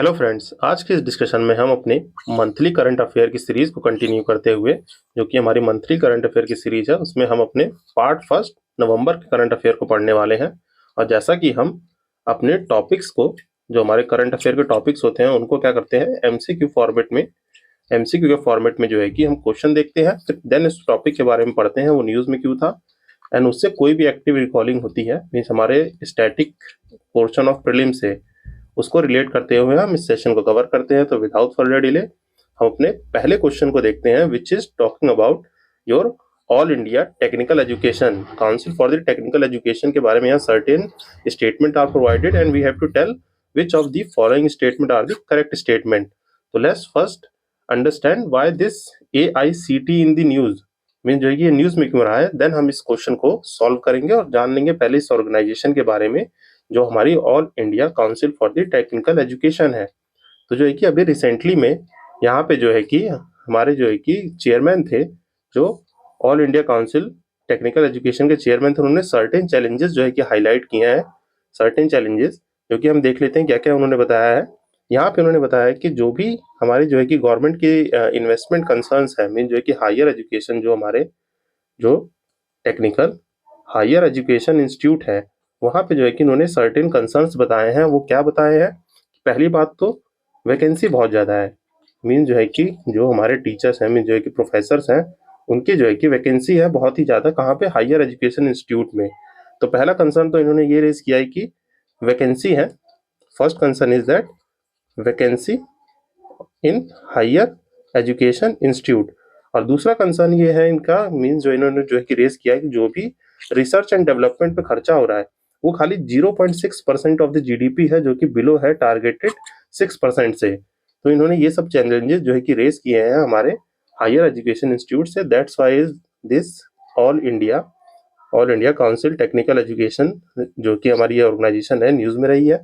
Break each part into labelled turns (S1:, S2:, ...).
S1: Hello friends, आज के इस डिस्कशन में हम अपने मंथली करंट अफेयर की सीरीज को कंटिन्यू करते हुए, जो कि हमारी मंथली करंट अफेयर की सीरीज है, उसमें हम अपने पार्ट फर्स्ट नवंबर के करंट अफेयर को पढ़ने वाले हैं। और जैसा कि हम अपने टॉपिक्स को, जो हमारे करंट अफेयर के टॉपिक्स होते हैं, उनको क्या करते हैं, एमसीक्यू फॉर्मेट में, एमसीक्यू के फॉर्मेट में जो है कि हम क्वेश्चन देखते हैं, फिर देन इस टॉपिक के बारे में पढ़ते हैं, वो न्यूज में क्यों था, एंड उससे कोई भी एक्टिव रिकॉलिंग होती है, मीन्स हमारे स्टैटिक पोर्शन ऑफ प्रीलिम से उसको रिलेट करते हुए हम इस सेशन को कवर करते हैं। तो विदाउट फर्दर डिले हम अपने पहले क्वेश्चन को देखते हैं, which is talking about your all India technical education council for the technical education के बारे में यहाँ certain statement are provided and we have to tell which of the following statement are the correct statement. तो let's first understand why this AICT in the news, mean जो है कि ये news में क्यों रहा है। देन हम इस क्वेश्चन को सॉल्व करेंगे और जान लेंगे पहले इस ऑर्गेनाइजेशन के बारे में, जो हमारी all India council for the technical education है। तो जो है कि अभी रिसेंटली में यहाँ पे जो है कि हमारे जो है कि चेयरमैन थे, जो all India council technical education के चेयरमैन थे, उन्होंने सर्टेन चैलेंजेस जो है कि हाईलाइट किए हैं। सर्टेन चैलेंजेस जो कि हम देख लेते हैं क्या क्या उन्होंने बताया है। यहाँ पे उन्होंने बताया कि जो भी हमारी जो है कि गवर्नमेंट की इन्वेस्टमेंट कंसर्न्स है, मीन जो है कि हायर एजुकेशन, जो हमारे जो टेक्निकल हायर एजुकेशन इंस्टीट्यूट है, वहाँ पे जो है कि उन्होंने सर्टेन कंसर्न्स बताए हैं। वो क्या बताए हैं? पहली बात तो वैकेंसी बहुत ज़्यादा है, मीन जो है कि जो हमारे टीचर्स हैं, मीन जो है कि प्रोफेसर्स हैं, उनकी जो है कि वैकेंसी है बहुत ही ज़्यादा, कहाँ पे, हायर एजुकेशन इंस्टीट्यूट में। तो पहला कंसर्न तो इन्होंने ये रेज किया है कि वैकेंसी है। First concern is that vacancy in higher education institute. और दूसरा कंसर्न ये है इनका, मीन्स जो इन्होंने जो है कि रेस किया है कि जो भी रिसर्च एंड डेवलपमेंट पे खर्चा हो रहा है, वो खाली 0.6% ऑफ द GDP है, जो कि बिलो है टारगेटेड 6% से। तो इन्होंने ये सब चैलेंजेस जो है कि रेस किए हैं हमारे हायर एजुकेशन इंस्टीट्यूट से। That's why is this all India council technical education, जो कि हमारी ये ऑर्गेनाइजेशन है, न्यूज में रही है।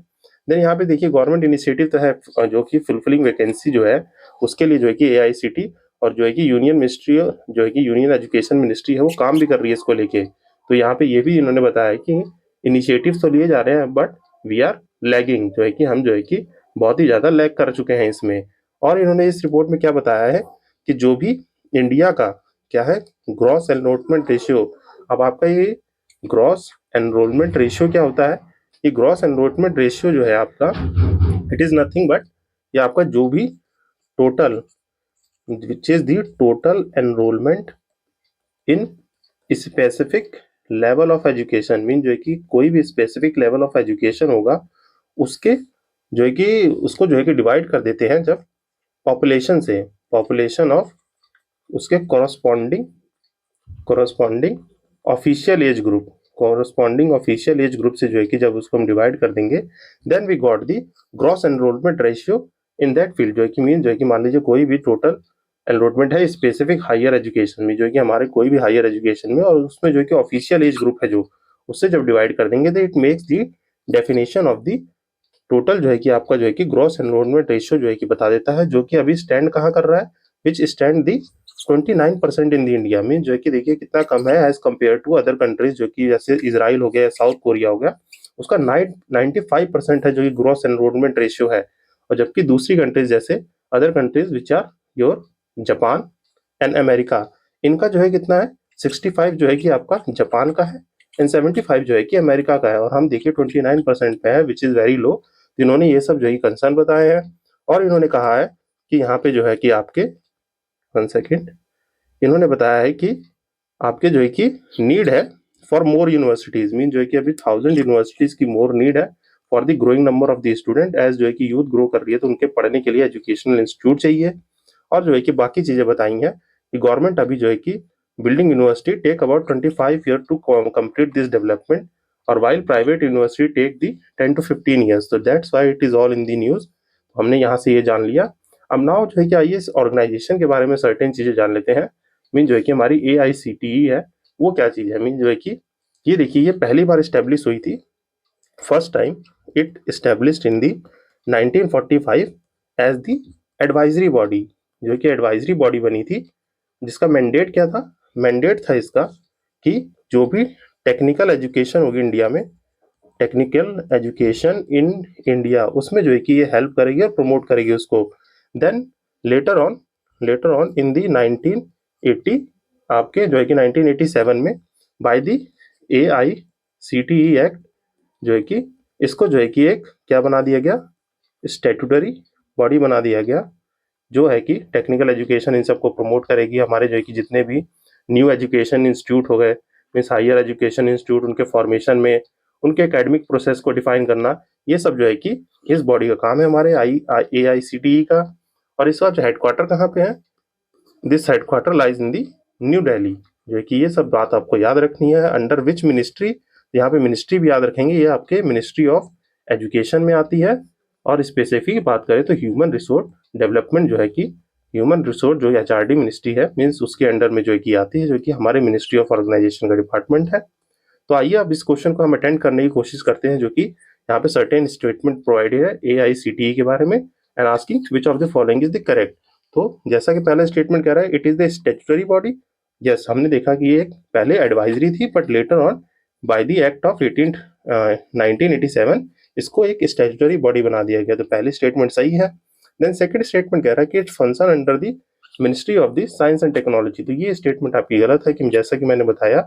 S1: देन यहाँ पे देखिए गवर्नमेंट इनिशिएटिव तो है, जो कि फुलफिलिंग वैकेंसी जो है उसके लिए जो है कि AICT और जो है कि यूनियन मिनिस्ट्री, जो है कि यूनियन एजुकेशन मिनिस्ट्री है, वो काम भी कर रही है इसको लेके। तो यहाँ पे ये भी इन्होंने बताया कि इनिशिएटिव तो लिए जा रहे हैं, बट वी आर लैगिंग, जो है कि हम जो है कि बहुत ही ज़्यादा लैग कर चुके हैं इसमें। और इन्होंने इस रिपोर्ट में क्या बताया है कि जो भी इंडिया का क्या है, ग्रॉस एनरोलमेंट रेशियो। अब आपका ये ग्रॉस एनरोलमेंट रेशियो क्या होता है? ये ग्रॉस एनरोलमेंट रेशियो जो है आपका, इट इज़ नथिंग बट, ये आपका जो भी total, which is the total enrolment in specific level of education, mean जो है कि कोई भी स्पेसिफिक लेवल ऑफ एजुकेशन होगा, उसके जो है कि उसको जो है कि डिवाइड कर देते हैं जब पॉपुलेशन से, पॉपुलेशन ऑफ उसके corresponding official age group, corresponding official age group से जो है कि जब उसको हम डिवाइड कर देंगे, then we got the gross enrolment ratio in that field. जो है कि मीन जो है कि मान लीजिए कोई भी टोटल एनरोलमेंट है स्पेसिफिक हायर एजुकेशन में, जो है कि हमारे कोई भी हायर एजुकेशन में, और उसमें जो है कि ऑफिशियल एज ग्रुप है जो, उससे जब डिवाइड कर देंगे तो it makes the definition of the total, जो है कि आपका जो है कि ग्रॉस एनरोलमेंट रेशियो जो है कि बता देता है, जो कि अभी स्टैंड कहाँ कर रहा है, विच stand the 29% in the India में। जो है कि देखिए कितना कम है as compare to other countries, जो कि जैसे इसराइल हो गया, साउथ कोरिया हो गया, उसका 95% है जो कि ग्रॉस एनरोलमेंट रेशियो है। और जबकि दूसरी कंट्रीज जैसे other countries which are your Japan and America, इनका जो है कितना है, 65 जो है कि आपका जापान का है एंड 75 जो है कि अमेरिका का है, और हम देखिए 29% पे है, विच इज़ वेरी लो। तो इन्होंने ये सब जो है कंसर्न बताए हैं। और इन्होंने कहा है कि यहाँ पे जो है कि आपके, वन सेकेंड, इन्होंने बताया है कि आपके जो है कि नीड है फॉर मोर यूनिवर्सिटीज, मीन जो है कि अभी 1000 यूनिवर्सिटीज की मोर नीड है for the growing number of the student, as जो है कि यूथ ग्रो कर रही है, तो उनके पढ़ने के लिए एजुकेशनल इंस्टीट्यूट चाहिए। और जो है कि बाकी चीज़ें बताई हैं कि गवर्नमेंट अभी जो है कि building university take about 25 year to complete this development, और while private university take the 10 to 15 years. तो that's why it is all in the news. हमने यहाँ से ये जान लिया। अब नाउ जो है कि आइए इस ऑर्गेनाइजेशन के बारे में सर्टेन चीज़ें जान लेते हैं। मीन जो है कि हमारी AICTE है, वो क्या चीज़ है। मीन जो है कि ये देखिए, ये पहली बार इस्टेब्लिश हुई थी, first time it established in the 1945 as the advisory body, जो कि एडवाइजरी बॉडी बनी थी, जिसका मैंडेट क्या था? मैंडेट था इसका कि जो भी टेक्निकल एजुकेशन होगी इंडिया में, टेक्निकल एजुकेशन इन इंडिया, उसमें जो है कि ये हेल्प करेगी और प्रमोट करेगी उसको। देन लेटर ऑन इन दी 1980, आपके जो है कि 1987 में बाय दी AICTE एक्ट, जो है कि इसको जो है कि एक क्या बना दिया गया, स्टैट्यूटरी बॉडी बना दिया गया, जो है कि टेक्निकल एजुकेशन इन सबको प्रमोट करेगी। हमारे जो है कि जितने भी न्यू एजुकेशन इंस्टीट्यूट हो गए, मीन्स हायर एजुकेशन इंस्टीट्यूट, उनके फॉर्मेशन में उनके एकेडमिक प्रोसेस को डिफाइन करना, ये सब जो है कि इस बॉडी का काम है, हमारे AICTE का। और इसका जो हेडक्वार्टर कहाँ पे है, this headquarter lies in the new Delhi, जो है कि ये सब बात आपको याद रखनी है। अंडर विच मिनिस्ट्री, यहाँ पे मिनिस्ट्री भी याद रखेंगे, ये आपके मिनिस्ट्री ऑफ एजुकेशन में आती है। और स्पेसिफिक बात करें तो ह्यूमन रिसोर्स डेवलपमेंट, जो है कि ह्यूमन रिसोर्स जो HRD मिनिस्ट्री है, मीन्स उसके अंडर में जो है कि आती है, जो कि हमारे मिनिस्ट्री ऑफ ऑर्गेनाइजेशन का डिपार्टमेंट है। तो आइए अब इस क्वेश्चन को हम अटेंड करने की कोशिश करते हैं, जो कि यहाँ पे सर्टेन स्टेटमेंट प्रोवाइडेड है AICTE के बारे में, and asking which of the following is the correct. तो जैसा कि पहला स्टेटमेंट कह रहा है, it is the statutory body. Yes, हमने देखा कि ये पहले एडवाइजरी थी, but later on by the act of 1987 इसको एक स्टैट्यूटरी बॉडी बना दिया गया। तो पहली स्टेटमेंट सही है। देन सेकंड स्टेटमेंट कह रहा है कि it function under the ministry of the science and technology. तो ये स्टेटमेंट आपकी गलत है, कि जैसा कि मैंने बताया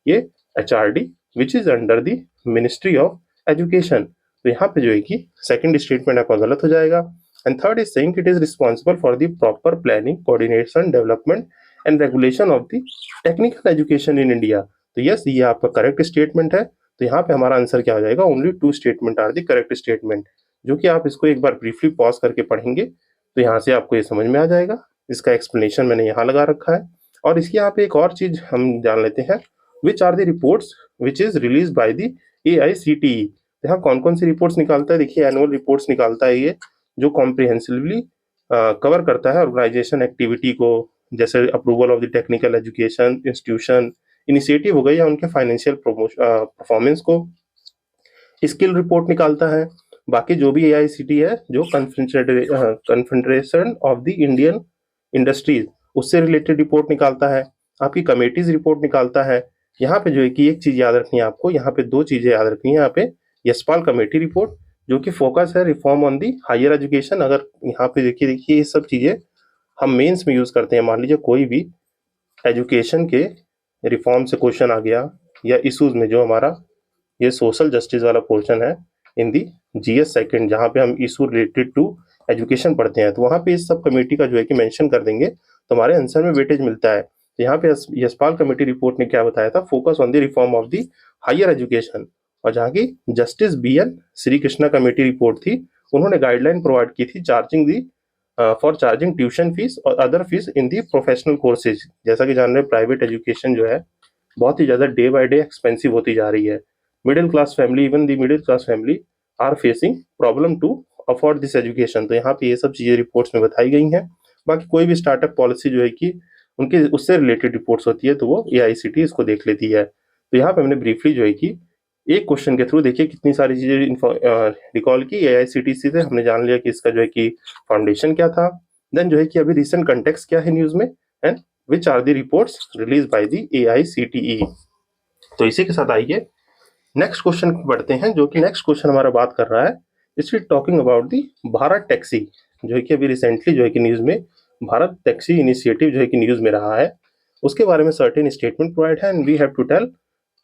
S1: ये HRD which is under the ministry of education. तो यहाँ पे जो है कि सेकंड स्टेटमेंट आपका गलत हो जाएगा। And third is saying it is responsible for the proper planning, coordination, development and regulation of the technical education in India. तो यस, ये आपका करेक्ट स्टेटमेंट है। तो यहाँ पे हमारा आंसर क्या हो जाएगा, only 2 statement are the correct statement, जो कि आप इसको एक बार ब्रीफली पॉज करके पढ़ेंगे तो यहाँ से आपको ये समझ में आ जाएगा। इसका एक्सप्लेनेशन मैंने यहाँ लगा रखा है। और इसकी यहाँ पे एक और चीज हम जान लेते हैं, which are the reports which is release by the AICTE। यहाँ कौन कौन सी रिपोर्ट्स निकालता है, देखिए एनुअल रिपोर्ट्स निकालता है ये, जो कॉम्प्रिहेंसिवली कवर करता है ऑर्गेनाइजेशन एक्टिविटी को, जैसे approval of the technical education institution initiative हो गई, या उनके फाइनेंशियल परफॉर्मेंस को। स्किल रिपोर्ट निकालता है। बाकी जो भी AICTE है, जो confederation of the Indian industries, उससे रिलेटेड रिपोर्ट निकालता है। आपकी कमेटीज रिपोर्ट निकालता है। यहाँ पे जो है कि एक चीज याद रखनी है आपको, यहाँ पे 2 चीजें याद रखनी है। यहाँ पे यशपाल कमेटी रिपोर्ट, जो कि फोकस है reform on the higher education. अगर यहाँ पे देखिए ये सब चीजें हम मेंस में यूज करते हैं। मान लीजिए कोई भी एजुकेशन के रिफॉर्म से क्वेश्चन आ गया, या इश्यूज में जो हमारा ये सोशल जस्टिस वाला पोर्शन है इन दी GS सेकंड, जहाँ पे हम इशू रिलेटेड टू एजुकेशन पढ़ते हैं, तो वहाँ पे इस सब कमेटी का जो है कि मेंशन कर देंगे, तो हमारे आंसर में वेटेज मिलता है। तो यहाँ पे यशपाल कमेटी रिपोर्ट ने क्या बताया था, focus on the reform of the higher education. और जहाँ की justice BN Shri Krishna committee report थी, उन्होंने गाइडलाइन प्रोवाइड की थी charging the for charging tuition fees और other fees in the professional courses. जैसा कि जान रहे हैं, प्राइवेट एजुकेशन जो है बहुत ही ज़्यादा डे बाय डे एक्सपेंसिव होती जा रही है। Middle class family, even the middle class family are facing problem to afford this education. तो यहाँ पे ये सब चीज़ें रिपोर्ट्स में बताई गई हैं। बाकी कोई भी स्टार्टअप पॉलिसी जो है कि उनके उससे रिलेटेड रिपोर्ट्स होती है, तो वो AICTE इसको देख लेती है। तो यहाँ पे हमने ब्रीफली जो है कि एक क्वेश्चन के थ्रू देखिए कितनी सारी चीज़ें रिकॉल की AICTE से। हमने जान लिया कि इसका जो है कि फाउंडेशन क्या था, देन जो है कि अभी रिसेंट कंटेक्स्ट क्या है न्यूज़ में, and which are the reports release by the AICTE। तो इसी के साथ आइए नेक्स्ट क्वेश्चन बढ़ते हैं, जो कि नेक्स्ट क्वेश्चन हमारा बात कर रहा है, it's talking about the Bharat taxi, जो है कि अभी रिसेंटली जो है कि न्यूज़ में भारत टैक्सी इनिशिएटिव जो है कि न्यूज़ में रहा है, उसके बारे में सर्टेन स्टेटमेंट प्रोवाइड है, and we have to tell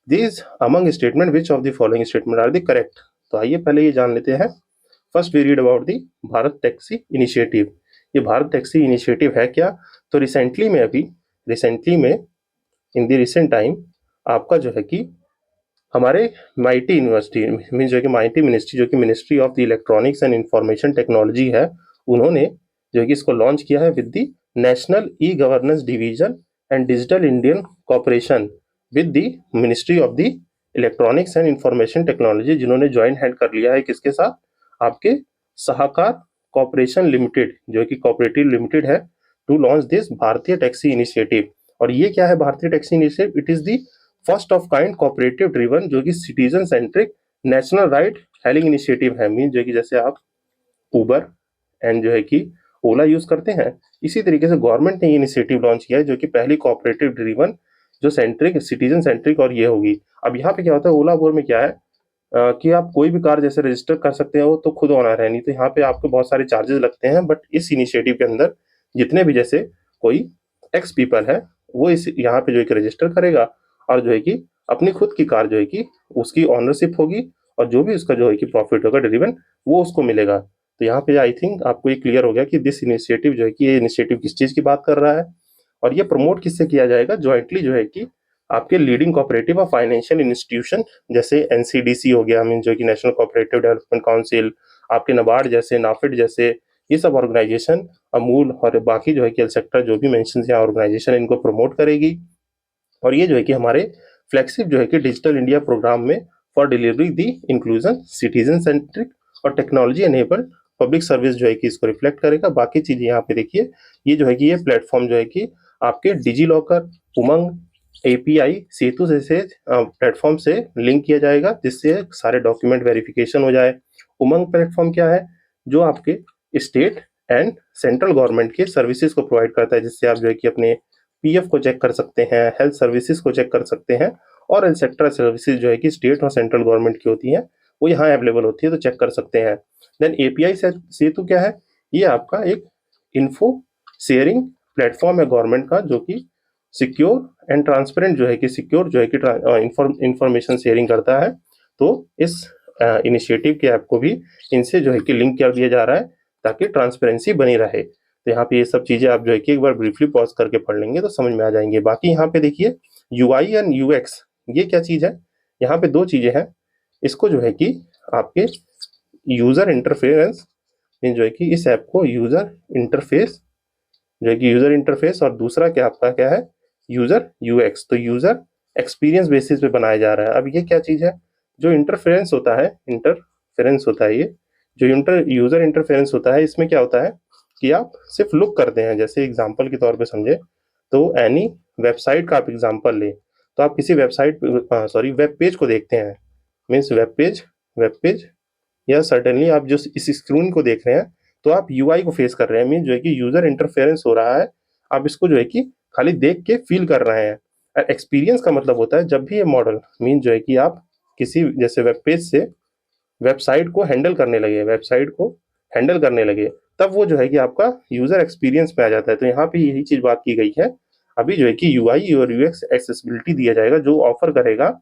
S1: these among statement which of the following statement are the correct. तो आइए पहले ये जान लेते हैं। First we read about the Bharat taxi initiative. ये भारत टैक्सी इनिशिएटिव है क्या, तो रिसेंटली में इन द रिसेंट टाइम आपका जो है कि हमारे MIT यूनिवर्सिटी मीन जो है कि MIT मिनिस्ट्री, जो कि ministry of the electronics and information technology है, उन्होंने जो है कि इसको लॉन्च किया है with the national e-governance division and digital Indian corporation with the ministry of the electronics and information technology, जिन्होंने ज्वाइंट हैंड कर लिया है किसके साथ, आपके सहकार कॉर्पोरेशन लिमिटेड, जो कि कोऑपरेटिव लिमिटेड है, टू लॉन्च दिस भारतीय टैक्सी इनिशिएटिव। और ये क्या है भारतीय taxi initiative, it is the first of kind cooperative driven, जो कि citizen centric national ride hailing initiative है। मीन जो कि जैसे आप उबर एंड जो है कि ओला यूज करते हैं, इसी तरीके से गवर्नमेंट ने ये इनिशिएटिव लॉन्च किया है, जो कि पहली कोऑपरेटिव ड्रिवन जो सेंट्रिक सिटीजन सेंट्रिक और ये होगी। अब यहाँ पे क्या होता है, ओला उबर में क्या है, कि आप कोई भी कार जैसे रजिस्टर कर सकते हो तो खुद ओनर है, नहीं तो यहाँ पे आपको बहुत सारे चार्जेस लगते हैं। बट इस इनिशिएटिव के अंदर जितने भी जैसे कोई एक्स पीपल है, वो इस यहाँ पे जो है कि रजिस्टर करेगा और जो है कि अपनी खुद की कार जो है कि उसकी ओनरशिप होगी, और जो भी उसका जो है कि प्रॉफिट होगा ड्रिवन, वो उसको मिलेगा। तो यहाँ पे आई थिंक आपको ये क्लियर हो गया कि दिस इनिशिएटिव जो है कि ये इनिशिएटिव किस चीज़ की बात कर रहा है, और ये प्रमोट किससे किया जाएगा, जॉइंटली जो है कि आपके लीडिंग कोऑपरेटिव और फाइनेंशियल इंस्टीट्यूशन जैसे एनसीडीसी हो गया, मीन जो कि नेशनल कोऑपरेटिव डेवलपमेंट काउंसिल, आपके नबार्ड जैसे, नाफेड जैसे, ये सब ऑर्गेनाइजेशन, अमूल और बाकी जो है कि सेक्टर जो भी मेंशन है ऑर्गेनाइजेशन, इनको प्रमोट करेगी। और ये जो है कि हमारे फ्लैगशिप जो है कि डिजिटल इंडिया प्रोग्राम में for delivery the inclusion citizen centric और टेक्नोलॉजी एनेबल्ड पब्लिक सर्विस जो है कि इसको रिफ्लेक्ट करेगा। बाकी चीज़ें यहाँ पे देखिए, ये जो है कि ये प्लेटफॉर्म जो है कि आपके डिजी लॉकर, उमंग, एपीआई, सेतु जैसे प्लेटफॉर्म से लिंक किया जाएगा, जिससे सारे डॉक्यूमेंट वेरिफिकेशन हो जाए। उमंग प्लेटफॉर्म क्या है, जो आपके स्टेट एंड सेंट्रल गवर्नमेंट के सर्विसेज को प्रोवाइड करता है, जिससे आप जो है कि अपने पीएफ को चेक कर सकते हैं, हेल्थ सर्विसेज को चेक कर सकते हैं, और एक्सेट्रा सर्विसेज जो है कि स्टेट और सेंट्रल गवर्नमेंट की होती हैं, वो यहाँ अवेलेबल होती है, तो चेक कर सकते हैं। देन एपीआई सेतु क्या है, ये आपका एक इन्फो शेयरिंग प्लेटफॉर्म है गवर्नमेंट का, जो कि सिक्योर एंड ट्रांसपेरेंट जो है कि सिक्योर जो है कि इंफॉर्मेशन शेयरिंग करता है। तो इस इनिशिएटिव के ऐप को भी इनसे जो है कि लिंक कर दिया जा रहा है, ताकि ट्रांसपेरेंसी बनी रहे। तो यहाँ पे ये सब चीज़ें आप जो है कि एक बार ब्रीफली पॉज करके पढ़ लेंगे तो समझ में आ जाएंगे। बाकी यहाँ पे देखिए, यूआई एंड यूएक्स, ये क्या चीज़ है, यहाँ पे दो चीज़ें हैं। इसको जो है कि आपके यूज़र इंटरफेरेंस, जो है कि इस ऐप को यूज़र इंटरफेस जो है कि यूज़र इंटरफेस, और दूसरा क्या आपका क्या है, यूज़र यूएक्स। तो यूज़र एक्सपीरियंस बेसिस पे बनाया जा रहा है। अब ये क्या चीज़ है, जो इंटरफेरेंस होता है, ये जो यूज़र इंटरफेरेंस होता है, इसमें क्या होता है कि आप सिर्फ लुक करते हैं। जैसे एग्जांपल के तौर पे समझे तो एनी वेबसाइट का आप एग्जांपल लें, तो आप किसी वेब पेज को देखते हैं, मीन्स वेब पेज, या सर्टेनली आप जो इस स्क्रीन को देख रहे हैं, तो आप यूआई को फेस कर रहे हैं, मीन जो है कि यूजर इंटरफेरेंस हो रहा है। आप इसको जो है कि खाली देख के फील कर रहे हैं। एक्सपीरियंस का मतलब होता है जब भी ये मॉडल, मीन जो है कि आप किसी जैसे वेब पेज से वेबसाइट को हैंडल करने लगे, तब वो जो है कि आपका यूजर एक्सपीरियंस में आ जाता है। तो यहाँ पे यही चीज बात की गई है। अभी जो है कि यूआई और यूएक्स एक्सेसिबिलिटी दिया जाएगा, जो ऑफर करेगा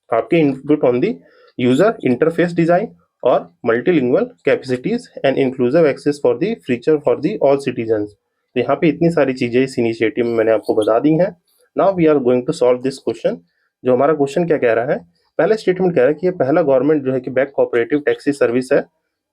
S1: आपके input on the user interface design और multilingual capacities and inclusive access for the feature for the all citizen. तो यहाँ पे इतनी सारी चीजें इस इनिशिएटिव में मैंने आपको बता दी हैं। Now we are going to solve this question. जो हमारा क्वेश्चन क्या कह रहा है, पहला स्टेटमेंट कह रहा है कि ये पहला गवर्नमेंट जो है कि बैक कोऑपरेटिव टैक्सी सर्विस है,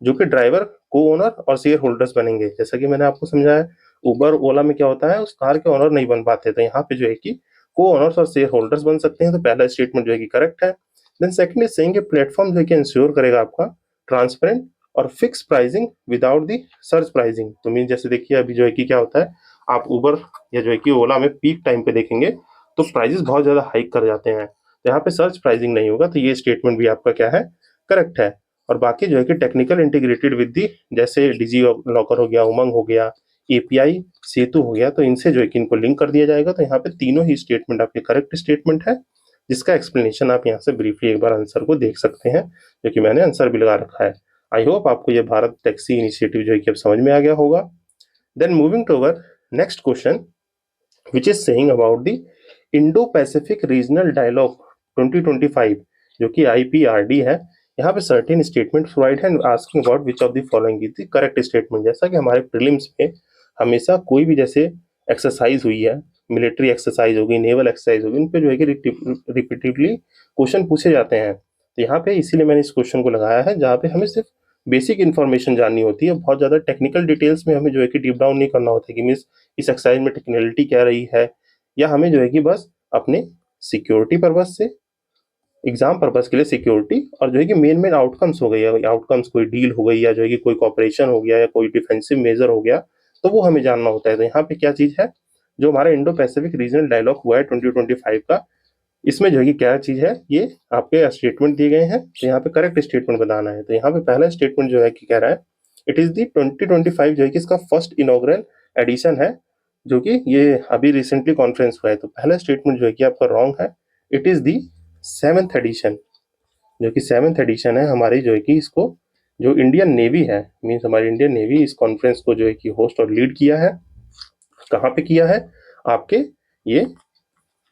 S1: जो कि ड्राइवर को ओनर और शेयर होल्डर्स बनेंगे। जैसा कि मैंने आपको समझाया, उबर ओला में क्या होता है, उस कार के ओनर नहीं बन पाते, तो यहाँ पे जो है कि को ओनर्स और शेयर होल्डर्स बन सकते हैं। तो पहला स्टेटमेंट जो है कि करेक्ट है। Then second is saying platform जो है कि इंश्योर करेगा आपका ट्रांसपेरेंट और fix pricing without the search pricing. तो मीन जैसे देखिए अभी जो है कि क्या होता है, आप उबर या जो है कि ओला में पीक टाइम पे देखेंगे तो प्राइजेस बहुत ज्यादा हाइक कर जाते हैं, तो यहाँ पे सर्च प्राइसिंग नहीं होगा। तो ये स्टेटमेंट भी आपका क्या है, करेक्ट है। और बाकी जो है कि टेक्निकल इंटीग्रेटेड विद दी, जैसे डिजी लॉकर हो गया, उमंग हो गया, एपीआई सेतु हो गया, तो इनसे जो है कि इनको लिंक कर दिया जाएगा। तो यहाँ पे तीनों ही स्टेटमेंट आपके करेक्ट स्टेटमेंट है, जिसका एक्सप्लेनेशन आप यहाँ से ब्रीफली एक बार आंसर को देख सकते हैं, जो कि मैंने आंसर भी लगा रखा है। आई होप आपको ये भारत टैक्सी इनिशिएटिव जो है कि अब समझ में आ गया होगा। Then moving to our next question, which is saying about the Indo Pacific regional dialogue 2025, जो कि आईपीआरडी है। यहाँ पे सर्टेन स्टेटमेंट प्रोवाइड है asking about which of the following is the correct statement. जैसा कि हमारे प्रीलिम्स में हमेशा कोई भी जैसे एक्सरसाइज हुई है, मिलिट्री एक्सरसाइज होगी, नेवल एक्सरसाइज होगी, इन पे जो है कि रिपीटेडली क्वेश्चन पूछे जाते हैं। तो यहाँ पे इसीलिए मैंने इस क्वेश्चन को लगाया है, जहाँ पे हमें सिर्फ बेसिक इन्फॉर्मेशन जाननी होती है, बहुत ज़्यादा टेक्निकल डिटेल्स में हमें जो है कि डीप डाउन नहीं करना होता कि मीन्स इस एक्सरसाइज में टेक्निकलिटी क्या रही है, या हमें जो है कि बस अपने सिक्योरिटी पर्पज से, एग्जाम पर्पज के लिए सिक्योरिटी, और जो है कि मेन आउटकम्स हो गई, आउटकम्स कोई डील हो गई, या जो है कि कोई कॉपरेशन हो गया, या कोई डिफेंसिव मेजर हो गया, तो वो हमें जानना होता है। तो यहाँ पे क्या चीज़ है, जो हमारा इंडो पैसिफिक रीजनल डायलॉग हुआ है 2025 का, इसमें जो है कि क्या चीज़ है, ये आपके स्टेटमेंट दिए गए हैं, तो यहाँ पे करेक्ट स्टेटमेंट बताना है। तो यहाँ पे पहला स्टेटमेंट जो है कि कह रहा है, इट इज़ दी 2025 जो है कि इसका फर्स्ट इनॉग्रल एडिशन है, जो कि ये अभी रिसेंटली कॉन्फ्रेंस हुआ है। तो पहला स्टेटमेंट जो है कि आपका रॉन्ग है, it is the 7th addition. जो कि 7th एडिशन है हमारी, जो है कि इसको जो इंडियन नेवी है, मीन्स हमारी इंडियन नेवी इस कॉन्फ्रेंस को जो है कि होस्ट और लीड किया है। कहाँ पे किया है? आपके ये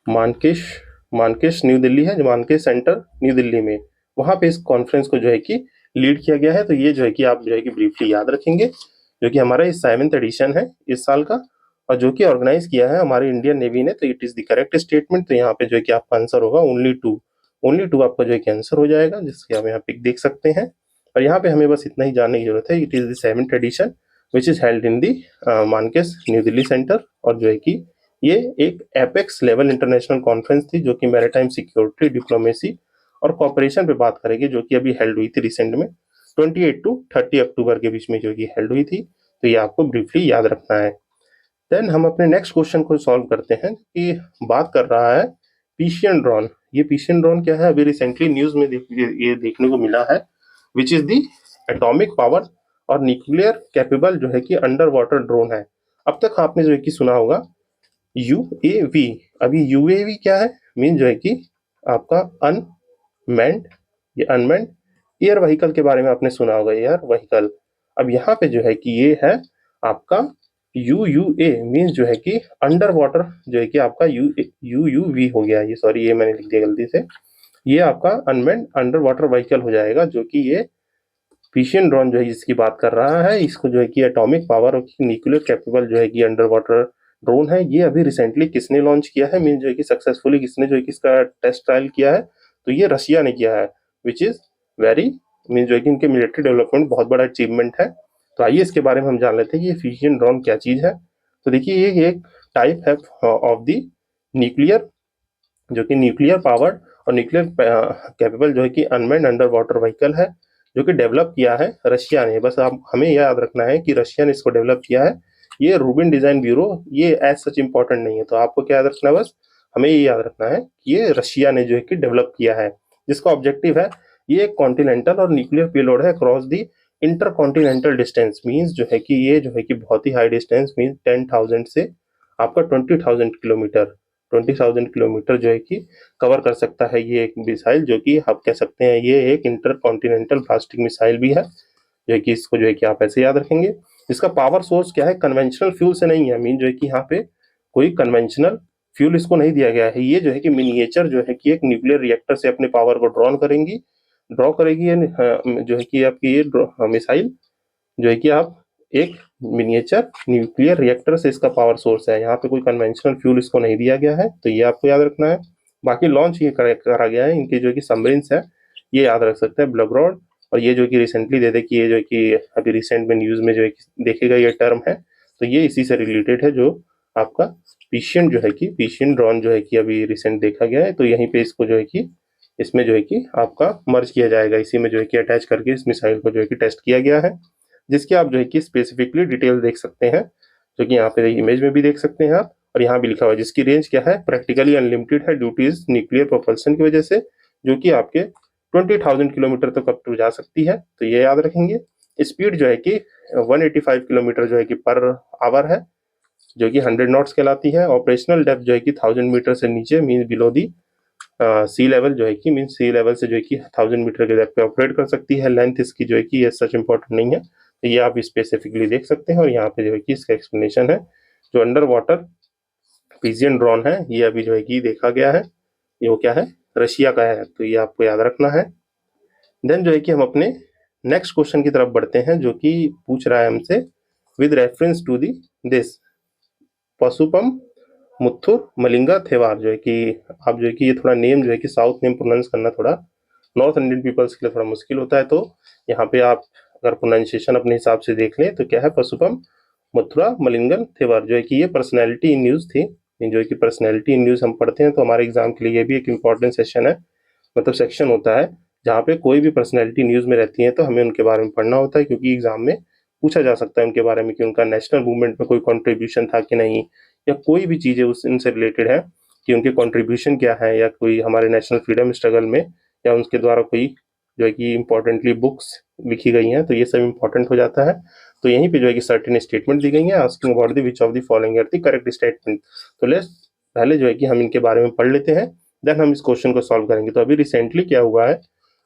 S1: मानकेश मानकेश न्यू दिल्ली है, जो मानकेश सेंटर न्यू दिल्ली में, वहाँ पे इस कॉन्फ्रेंस को जो है कि लीड किया गया है। तो ये जो है कि आप जो है कि ब्रीफली याद रखेंगे, जो कि हमारा इस 7th एडिशन है इस साल का, और जो कि ऑर्गेनाइज किया है हमारी इंडियन नेवी ने। तो it is the correct statement. तो यहाँ पे जो है कि आपका आंसर होगा ओनली टू आपका जो है कि आंसर हो जाएगा, जिसके आप यहाँ पे देख सकते हैं। और यहाँ पे हमें बस इतना ही जानने की जरूरत है, it is the 7th edition which is held in the Manekshaw new Delhi centre. और जो है कि ये एक एपेक्स लेवल इंटरनेशनल कॉन्फ्रेंस थी, जो कि मैरीटाइम सिक्योरिटी, डिप्लोमेसी और कॉपरेशन पे बात करेगी, जो कि अभी हेल्ड हुई थी रिसेंट में 28 टू 30 अक्टूबर के बीच में जो कि हेल्ड हुई थी। तो ये आपको ब्रीफली याद रखना है। देन हम अपने नेक्स्ट क्वेश्चन को सॉल्व करते हैं कि बात कर रहा है पीशियन ड्रोन। ये पीशियन ड्रोन क्या है? अभी रिसेंटली न्यूज में ये देखने को मिला है, which is the atomic power और न्यूक्लियर कैपेबल जो है कि अंडर वाटर ड्रोन है। अब तक आपने जो है कि सुना होगा यूएवी। अभी यूएवी क्या है? मीन जो है कि आपका अनमैन्ड, ये अनमैन्ड एयर व्हीकल के बारे में आपने सुना होगा, एयर व्हीकल। अब यहाँ पे जो है कि ये है आपका यूयूए, मीन्स जो है कि अंडर वाटर, जो है कि आपका यूयूवी हो गया, ये सॉरी ये मैंने लिख दिया गलती से। ये आपका अनमैन्ड अंडर वाटर व्हीकल हो जाएगा, जो कि ये फिशियन ड्रोन जो है जिसकी बात कर रहा है, इसको जो है कि एटॉमिक पावर और न्यूक्लियर कैपेबल जो है कि अंडर वाटर ड्रोन है। ये अभी रिसेंटली किसने लॉन्च किया है, मीन जो है कि सक्सेसफुली किसने जो है कि इसका टेस्ट ट्रायल किया है? तो ये रशिया ने किया है, विच इज वेरी, मीन जो है कि इनके मिलिट्री डेवलपमेंट बहुत बड़ा अचीवमेंट है। तो आइए इसके बारे में हम जान लेते हैं कि ये फिशियन ड्रोन क्या चीज है। तो देखिए ये एक टाइप है ऑफ द न्यूक्लियर, जो कि न्यूक्लियर पावर्ड और न्यूक्लियर कैपेबल जो है कि अनमैन्ड अंडर वाटर व्हीकल है, जो कि डेवलप किया है रशिया ने। बस आप हमें याद रखना है कि रशिया ने इसको डेवलप किया है। ये रूबिन डिजाइन ब्यूरो, ये एज सच इंपॉर्टेंट नहीं है, तो आपको क्या याद रखना है? बस हमें ये याद रखना है कि ये रशिया ने जो है कि डेवलप किया है, जिसका ऑब्जेक्टिव है ये एक कॉन्टिनेंटल और न्यूक्लियर पेलोड है क्रॉस दी इंटर कॉन्टिनेंटल डिस्टेंस। मीन्स जो है कि ये जो है कि बहुत ही हाई डिस्टेंस, मीन्स 10,000 से आपका 20,000 किलोमीटर, 20,000 किलोमीटर जो है कि कवर कर सकता है ये एक मिसाइल, जो कि आप कह सकते हैं ये एक इंटर कॉन्टिनेंटल ब्लास्टिक मिसाइल भी है, जो है कि इसको जो है कि आप ऐसे याद रखेंगे। इसका पावर सोर्स क्या है? कन्वेंशनल फ्यूल से नहीं है, मीन जो है कि यहाँ पे कोई कन्वेंशनल फ्यूल इसको नहीं दिया गया है। ये जो है कि मिनिएचर जो है कि एक न्यूक्लियर रिएक्टर से अपने पावर को ड्रॉ करेगी जो है कि आपकी ये मिसाइल जो है कि आप एक मिनिएचर न्यूक्लियर रिएक्टर से इसका पावर सोर्स है। यहाँ पे कोई कन्वेंशनल फ्यूल इसको नहीं दिया गया है, तो ये आपको याद रखना है। बाकी लॉन्च ये करा गया है, इनकी जो कि सबमरीन्स है ये याद रख सकते हैं, ब्लैकरॉड। और ये जो कि रिसेंटली दे दे कि ये जो कि अभी रिसेंट में न्यूज में जो है कि देखेगा ये टर्म है, तो ये इसी से रिलेटेड है, जो आपका पीशियन जो है कि पीशियन ड्रोन जो है कि अभी रिसेंट देखा गया है। तो यहीं पे इसको जो है कि इसमें जो है कि आपका मर्ज किया जाएगा, इसी में जो है कि अटैच करके इस मिसाइल को जो है कि टेस्ट किया गया है, जिसकी आप जो है कि स्पेसिफिकली डिटेल देख सकते हैं, जो कि यहाँ पे इमेज में भी देख सकते हैं आप। और यहाँ भी लिखा हुआ है जिसकी रेंज क्या है, प्रैक्टिकली अनलिमिटेड है due two is nuclear propulsion की वजह से, जो कि आपके 20,000 किलोमीटर तक अप टू जा सकती है। तो ये याद रखेंगे। स्पीड जो है कि 185 किलोमीटर जो है कि पर आवर है, जो कि 100 नॉट्स कहलाती है। ऑपरेशनल डेप्थ जो है कि 1000 मीटर से नीचे, mean below the sea level, जो है कि मीन सी लेवल से जो है कि 1000 मीटर के डेप्थ पे ऑपरेट कर सकती है। लेंथ इसकी जो है कि ये सच इंपॉर्टेंट नहीं है, तो ये आप स्पेसिफिकली देख सकते हैं। और यहाँ पे जो है कि इसका एक्सप्लेनेशन है। जो अंडर वाटर पिजियन ड्रोन है, ये अभी जो है कि देखा गया है, ये वो क्या है, रशिया का है, तो ये आपको याद रखना है। देन जो है कि हम अपने नेक्स्ट क्वेश्चन की तरफ बढ़ते हैं, जो कि पूछ रहा है हमसे with reference to the this Pasumpon Muthuramalinga Thevar. जो है कि आप जो है कि ये थोड़ा नेम जो है कि साउथ नेम प्रोनाउंस करना थोड़ा नॉर्थ इंडियन पीपल्स के लिए थोड़ा मुश्किल होता है, तो यहाँ पे आप अगर प्रोनाउंसिएशन अपने हिसाब से देख लें तो क्या है, पशुपम मथुरा मलिंगन थेवार। जो है कि ये पर्सनैलिटी इन न्यूज़ थी। जो है कि पर्सनैलिटी इन न्यूज़ हम पढ़ते हैं तो हमारे एग्जाम के लिए ये भी एक इंपॉर्टेंट सेशन है, मतलब सेक्शन होता है, जहाँ पे कोई भी पर्सनैलिटी न्यूज़ में रहती है तो हमें उनके बारे में पढ़ना होता है, क्योंकि एग्जाम में पूछा जा सकता है उनके बारे में कि उनका नेशनल मूवमेंट में कोई कॉन्ट्रीब्यूशन था कि नहीं, या कोई भी चीज़ें उस इनसे रिलेटेड है कि उनके कॉन्ट्रीब्यूशन क्या है, या कोई हमारे नेशनल फ्रीडम स्ट्रगल में या उनके द्वारा कोई जो है कि इंपॉर्टेंटली बुक्स लिखी गई हैं, तो ये सब इंपॉर्टेंट हो जाता है। तो यहीं पे जो है कि सर्टेन स्टेटमेंट दी गई है, asking about the which of the following are the correct statement. तो लेट्स पहले जो है कि हम इनके बारे में पढ़ लेते हैं, देन हम इस क्वेश्चन को सॉल्व करेंगे। तो अभी रिसेंटली क्या हुआ है,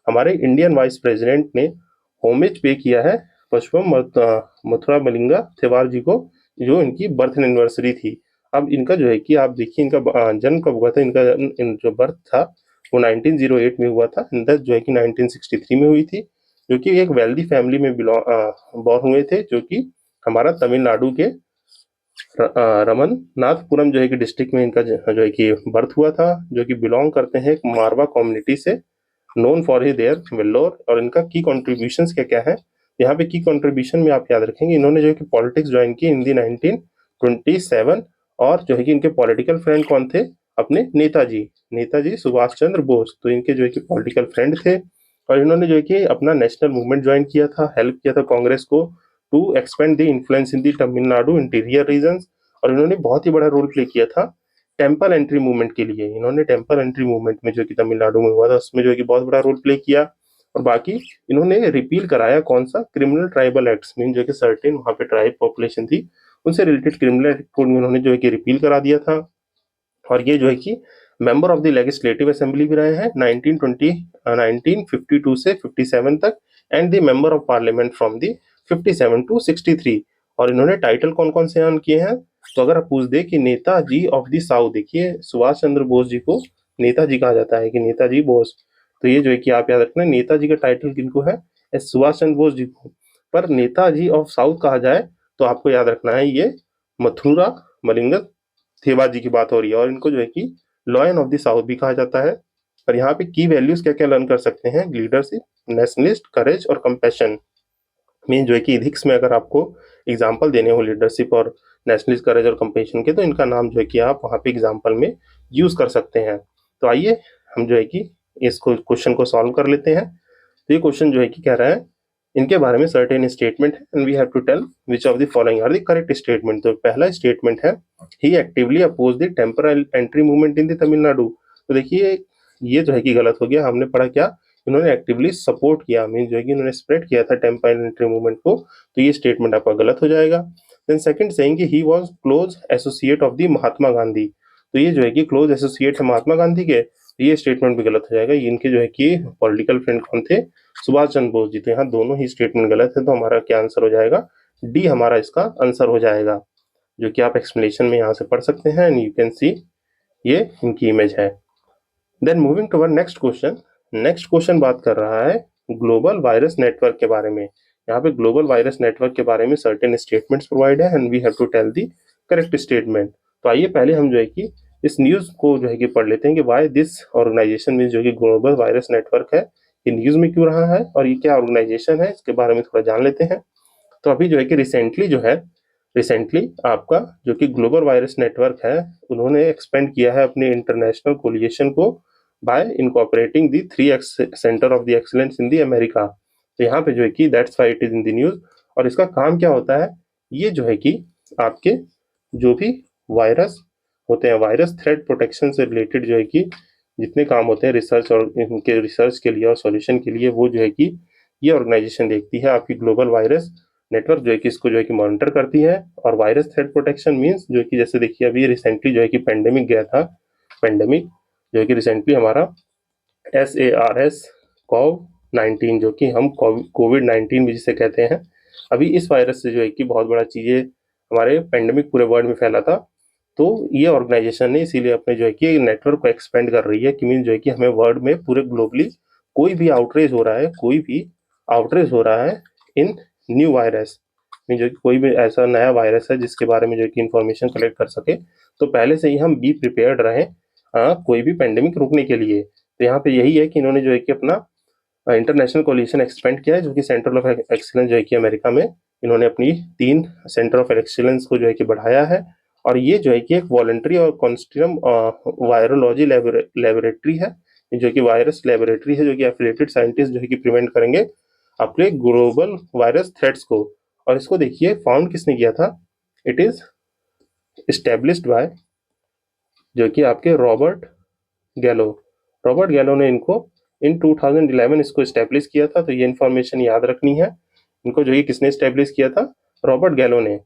S1: हमारे इंडियन वाइस प्रेसिडेंट ने होमेज पे किया है पुष्पम मथुरा मलिंगा थिवार जी को, जो इनकी बर्थ एनिवर्सरी थी। अब इनका जो है कि आप देखिए इनका जन्म कब हुआ था, इनका जो बर्थ था वो 1908 में हुआ था, डेथ जो है कि 1963 में हुई थी, जो कि एक वेल्दी फैमिली में बॉर्न हुए थे, जो कि हमारा तमिलनाडु के रमननाथपुरम जो है कि डिस्ट्रिक्ट में इनका जो है कि बर्थ हुआ था, जो कि बिलोंग करते हैं एक मारवा कम्युनिटी से, known for he there Vellore. और इनका की कॉन्ट्रीब्यूशंस क्या क्या है, यहाँ पे की कॉन्ट्रीब्यूशन में आप याद रखेंगे इन्होंने जो है कि पॉलिटिक्स ज्वाइन की इन दी 1927। और जो है कि इनके पॉलिटिकल फ्रेंड कौन थे, अपने नेताजी नेताजी सुभाष चंद्र बोस, तो इनके जो है कि पॉलिटिकल फ्रेंड थे। और इन्होंने जो है कि अपना नेशनल मूवमेंट ज्वाइन किया था, हेल्प किया था कांग्रेस को to expand the influence in the Tamil Nadu interior region. और इन्होंने बहुत ही बड़ा रोल प्ले किया था टेम्पल एंट्री मूवमेंट के लिए। इन्होंने टेम्पल एंट्री मूवमेंट में जो कि तमिलनाडु में हुआ था उसमें जो है कि बहुत बड़ा रोल प्ले किया। और बाकी इन्होंने रिपील कराया कौन सा, क्रिमिनल ट्राइबल एक्ट्स, मीन जो कि सर्टेन वहाँ पे ट्राइब पॉपुलेशन थी उनसे रिलेटेड क्रिमिनल कोड में उन्होंने जो है कि रिपील करा दिया था। और ये जो है कि member of the legislative assembly भी रहे हैं 1952 से 57 तक, and the member of parliament from the 57 to 63। और इन्होंने टाइटल कौन कौन से अर्न किए हैं, तो अगर आप पूछ दे कि नेताजी ऑफ द साउथ, देखिए सुभाष चंद्र बोस जी को नेताजी कहा जाता है कि नेताजी बोस, तो ये जो है कि आप याद रखना नेताजी का टाइटल किनको है, एस सुभाष चंद्र बोस जी को। पर नेताजी ऑफ साउथ कहा जाए तो आपको याद रखना है ये मथुरा मलिंगा थिवार जी की बात हो रही है। और इनको जो है कि लॉयन ऑफ द साउथ भी कहा जाता है। और यहाँ पे की वैल्यूज क्या क्या लर्न कर सकते हैं, लीडरशिप, नेशनलिस्ट, करेज और कंपैशन। मीन जो है कि इथिक्स में अगर आपको एग्जाम्पल देने हो लीडरशिप और नेशनलिस्ट, करेज और कंपैशन के, तो इनका नाम जो है कि आप वहाँ पे एग्जाम्पल में यूज कर सकते हैं। तो आइए हम जो है कि इसको क्वेश्चन को सॉल्व कर लेते हैं। तो ये क्वेश्चन जो है कि कह रहा है इनके बारे में सर्टेन स्टेटमेंट है and we have to tell which of the following are the correct statement. तो पहला स्टेटमेंट है he actively oppose the temple entry movement in the Tamil Nadu. तो देखिए ये जो है कि गलत हो गया, हमने पढ़ा क्या, इन्होंने एक्टिवली सपोर्ट किया, मीन जो है कि इन्होंने स्प्रेड किया था टेम्परल एंट्री मूवमेंट को, तो ये स्टेटमेंट आपका गलत हो जाएगा। देन सेकंड सेइंग कि he was close associate of the Mahatma Gandhi. तो ये जो है कि क्लोज एसोसिएट है महात्मा गांधी के, तो ये स्टेटमेंट भी गलत हो जाएगा। इनके जो है कि पॉलिटिकल फ्रेंड कौन थे, सुभाष चंद्र बोस जी। तो यहाँ दोनों ही स्टेटमेंट गलत है, तो हमारा क्या आंसर हो जाएगा, डी हमारा इसका आंसर हो जाएगा, जो कि आप एक्सप्लेनेशन में यहाँ से पढ़ सकते हैं एंड यू कैन सी ये इनकी इमेज है। Then moving to our next question. Next question बात कर रहा है ग्लोबल वायरस नेटवर्क के बारे में। यहाँ पे ग्लोबल वायरस नेटवर्क के बारे में सर्टेन स्टेटमेंट्स प्रोवाइड है and we have to tell the correct statement. तो आइए पहले हम जो है कि इस न्यूज को जो है कि पढ़ लेते हैं कि वाई दिस ऑर्गेनाइजेशन में जो कि ग्लोबल वायरस नेटवर्क है ये न्यूज में क्यों रहा है और ये क्या ऑर्गेनाइजेशन है, इसके बारे में थोड़ा जान लेते हैं। तो अभी जो है कि रिसेंटली आपका जो कि ग्लोबल वायरस नेटवर्क है उन्होंने एक्सपेंड किया है अपने इंटरनेशनल कोलिएशन को bye incorporating the 3 centre of the excellence in the America. तो यहाँ पे जो है कि that's why it is in the news. और इसका काम क्या होता है, ये जो है कि आपके जो भी वायरस होते हैं, वायरस थ्रेट प्रोटेक्शन से रिलेटेड जो है कि जितने काम होते हैं रिसर्च और इनके रिसर्च के लिए और सॉल्यूशन के लिए, वो जो है कि ये ऑर्गेनाइजेशन देखती है। आपकी ग्लोबल वायरस नेटवर्क जो है कि इसको जो है कि मॉनिटर करती है। और वायरस थ्रेट प्रोटेक्शन मीन्स जो कि जैसे देखिए अभी रिसेंटली जो है कि पेंडेमिक गया था, पेंडेमिक जो है कि रिसेंटली हमारा SARS कोव-19 जो कि हम कोविड-19 भी जिसे कहते हैं, अभी इस वायरस से जो है कि बहुत बड़ा चीज़ें हमारे पेंडेमिक पूरे वर्ल्ड में फैला था। तो ये ऑर्गेनाइजेशन ने इसीलिए अपने जो है कि नेटवर्क को एक्सपेंड कर रही है कि मीन जो है कि हमें वर्ल्ड में पूरे ग्लोबली कोई भी आउटरेज हो रहा है, कोई भी आउटरेज हो रहा है इन न्यू वायरस में, जो कि कोई भी ऐसा नया वायरस है जिसके बारे में जो है कि इंफॉर्मेशन कलेक्ट कर सके, तो पहले से ही हम बी प्रिपेयर्ड रहें कोई भी पेंडेमिक रोकने के लिए। तो यहाँ पे यही है कि इन्होंने जो है कि अपना इंटरनेशनल कोलिशन एक्सपेंड किया है, जो कि सेंटर ऑफ एक्सीलेंस जो है कि अमेरिका में इन्होंने अपनी 3 सेंटर ऑफ एक्सीलेंस को जो है कि बढ़ाया है। और ये जो है कि एक वॉलंटरी और कॉन्स्ट्रियम वायरोलॉजी लेबोरेटरी है, जो कि वायरस लेबोरेटरी है, जो कि एफिलिएटेड साइंटिस्ट जो है कि प्रिवेंट करेंगे अपने ग्लोबल वायरस थ्रेट्स को। और इसको देखिए फाउंड किसने किया था, इट इज एस्टेब्लिश्ड बाय जो कि आपके रॉबर्ट गैलो ने इनको इन 2011 इसको स्टैब्लिश किया था। तो ये इन्फॉर्मेशन याद रखनी है, इनको जो है किसने स्टैब्लिश किया था, रॉबर्ट गैलो ने।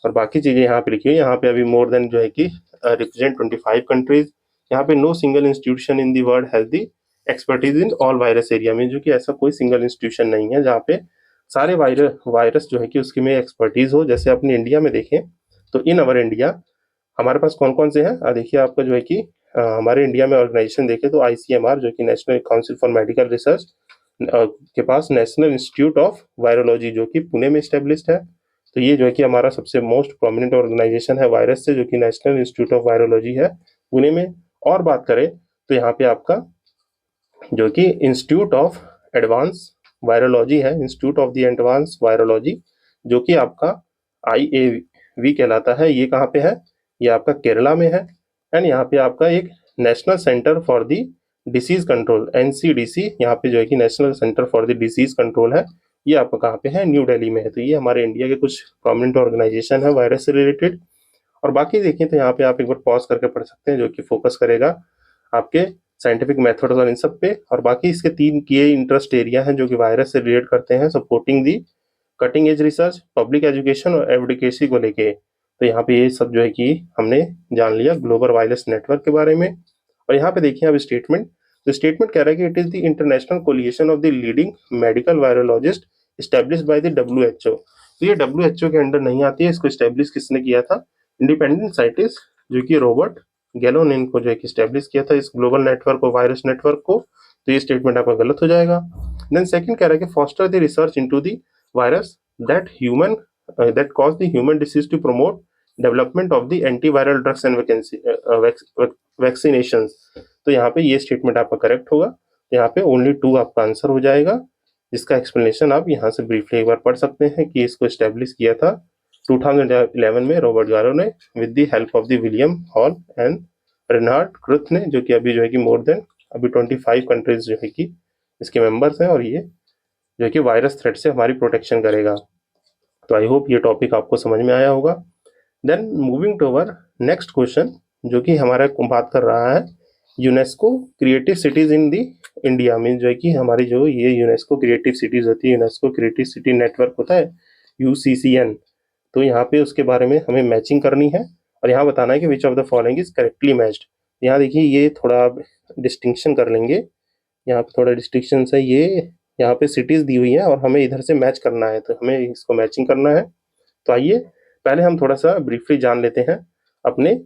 S1: और बाकी चीज़ें यहाँ पे लिखी हुई, यहाँ पे अभी मोर देन जो है कि रिप्रेजेंट 25 कंट्रीज। यहाँ पे no single institution in the world has the expertise in all virus area में, जो कि ऐसा कोई सिंगल इंस्टीट्यूशन नहीं है जहाँ पे सारे वायरस जो है कि उसकी में एक्सपर्टीज हो। जैसे अपने इंडिया में देखें तो इन अवर इंडिया हमारे पास कौन कौन से हैं, देखिए आपका जो है कि हमारे इंडिया में ऑर्गेनाइजेशन देखें तो ICMR जो कि national council for medical research के पास नेशनल इंस्टीट्यूट ऑफ वायरोलॉजी जो कि पुणे में स्टेब्लिश्ड है। तो ये जो है कि हमारा सबसे मोस्ट प्रोमिनेंट ऑर्गेनाइजेशन है वायरस से, जो कि नेशनल इंस्टीट्यूट ऑफ वायरोलॉजी है पुणे में। और बात करें तो यहाँ पे आपका जो कि इंस्टीट्यूट ऑफ एडवांस वायरोलॉजी है, institute of the advance virology, जो कि आपका IAV कहलाता है। ये कहाँ पे है, ये आपका केरला में है। एंड यहाँ पे आपका एक national centre for the disease control NCDC, यहाँ पे जो है कि national centre for the disease control है, ये आपका कहाँ पे है, न्यू दिल्ली में है। तो ये हमारे इंडिया के कुछ प्रोमिनेंट ऑर्गेनाइजेशन है वायरस से रिलेटेड। और बाकी देखें तो यहाँ पे आप एक बार पॉज करके पढ़ सकते हैं, जो कि फोकस करेगा आपके साइंटिफिक मेथड्स और इन सब पे। और बाकी इसके 3 किए इंटरेस्ट एरिया हैं जो कि वायरस से रिलेट करते हैं, supporting the cutting edge research, public education और एडवोकेसी को लेके। तो यहाँ पे ये सब जो है कि हमने जान लिया ग्लोबल वायरस नेटवर्क के बारे में। और यहाँ पे देखिए अब स्टेटमेंट, तो स्टेटमेंट कह रहा है कि it is the international coalition of the leading medical virologist established by the WHO। तो ये WHO के अंडर नहीं आती है, इसको एस्टेब्लिश किसने किया था, इंडिपेंडेंट साइंटिस्ट जो कि रॉबर्ट गैलो ने इनको जो है कि एस्टेब्लिश किया था इस ग्लोबल नेटवर्क को, वायरस नेटवर्क को। तो ये स्टेटमेंट आपका गलत हो जाएगा। देन सेकंड कह रहा है कि foster the research into the virus that cause the human disease to promote development of the antiviral drugs and vaccinations। तो यहाँ पे ये स्टेटमेंट आपका करेक्ट होगा। तो यहाँ पे ओनली 2 आपका आंसर हो जाएगा, जिसका एक्सप्लेनेशन आप यहाँ से ब्रीफली एक बार पढ़ सकते हैं कि इसको एस्टेब्लिश किया था 2011 में रॉबर्ट गारो ने with the help of the William Hall and Reinhard Kurth ने, जो कि अभी जो है कि मोर देन अभी 25 कंट्रीज जो है कि इसके मेंबर्स हैं, और ये जो है कि वायरस थ्रेट से हमारी प्रोटेक्शन करेगा। तो आई होप ये टॉपिक आपको समझ में आया होगा। Then moving to our next question, जो कि हमारा बात कर रहा है UNESCO creative cities in the India में, जो है कि हमारी जो ये यूनेस्को क्रिएटिव सिटीज होती है, यूनेस्को क्रिएटिव सिटी नेटवर्क होता है UCCN। तो यहाँ पे उसके बारे में हमें मैचिंग करनी है और यहाँ बताना है कि which of the following is correctly matched. यहाँ देखिए ये थोड़ा डिस्टिंक्शन कर लेंगे, यहाँ पे थोड़ा डिस्टिंक्शन है, ये यहाँ पे सिटीज दी हुई है और हमें इधर से मैच करना है, तो हमें इसको मैचिंग करना है। तो आइए पहले हम थोड़ा सा ब्रीफली जान लेते हैं अपने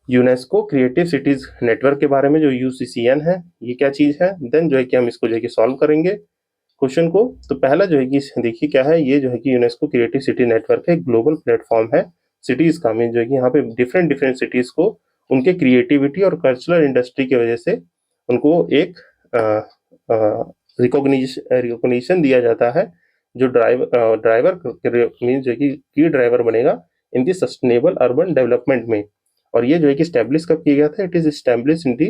S1: यूनेस्को क्रिएटिव सिटीज नेटवर्क के बारे में, जो UCCN है, ये क्या चीज है। देन जो है कि हम इसको जो है कि सॉल्व करेंगे क्वेश्चन को। तो पहला जो है कि देखिए क्या है, ये जो है कि यूनेस्को क्रिएटिव सिटी नेटवर्क है, ग्लोबल प्लेटफॉर्म है सिटीज का, मीन जो है कि यहाँ पे डिफरेंट सिटीज को उनके क्रिएटिविटी और कल्चरल इंडस्ट्री की वजह से उनको एक रिकॉग्निशन दिया जाता है, जो ड्राइवर मीन जो कि की ड्राइवर बनेगा इन दी सस्टेनेबल अर्बन डेवलपमेंट में। और ये जो है कि स्टैब्लिश कब किया गया था, it is establish in the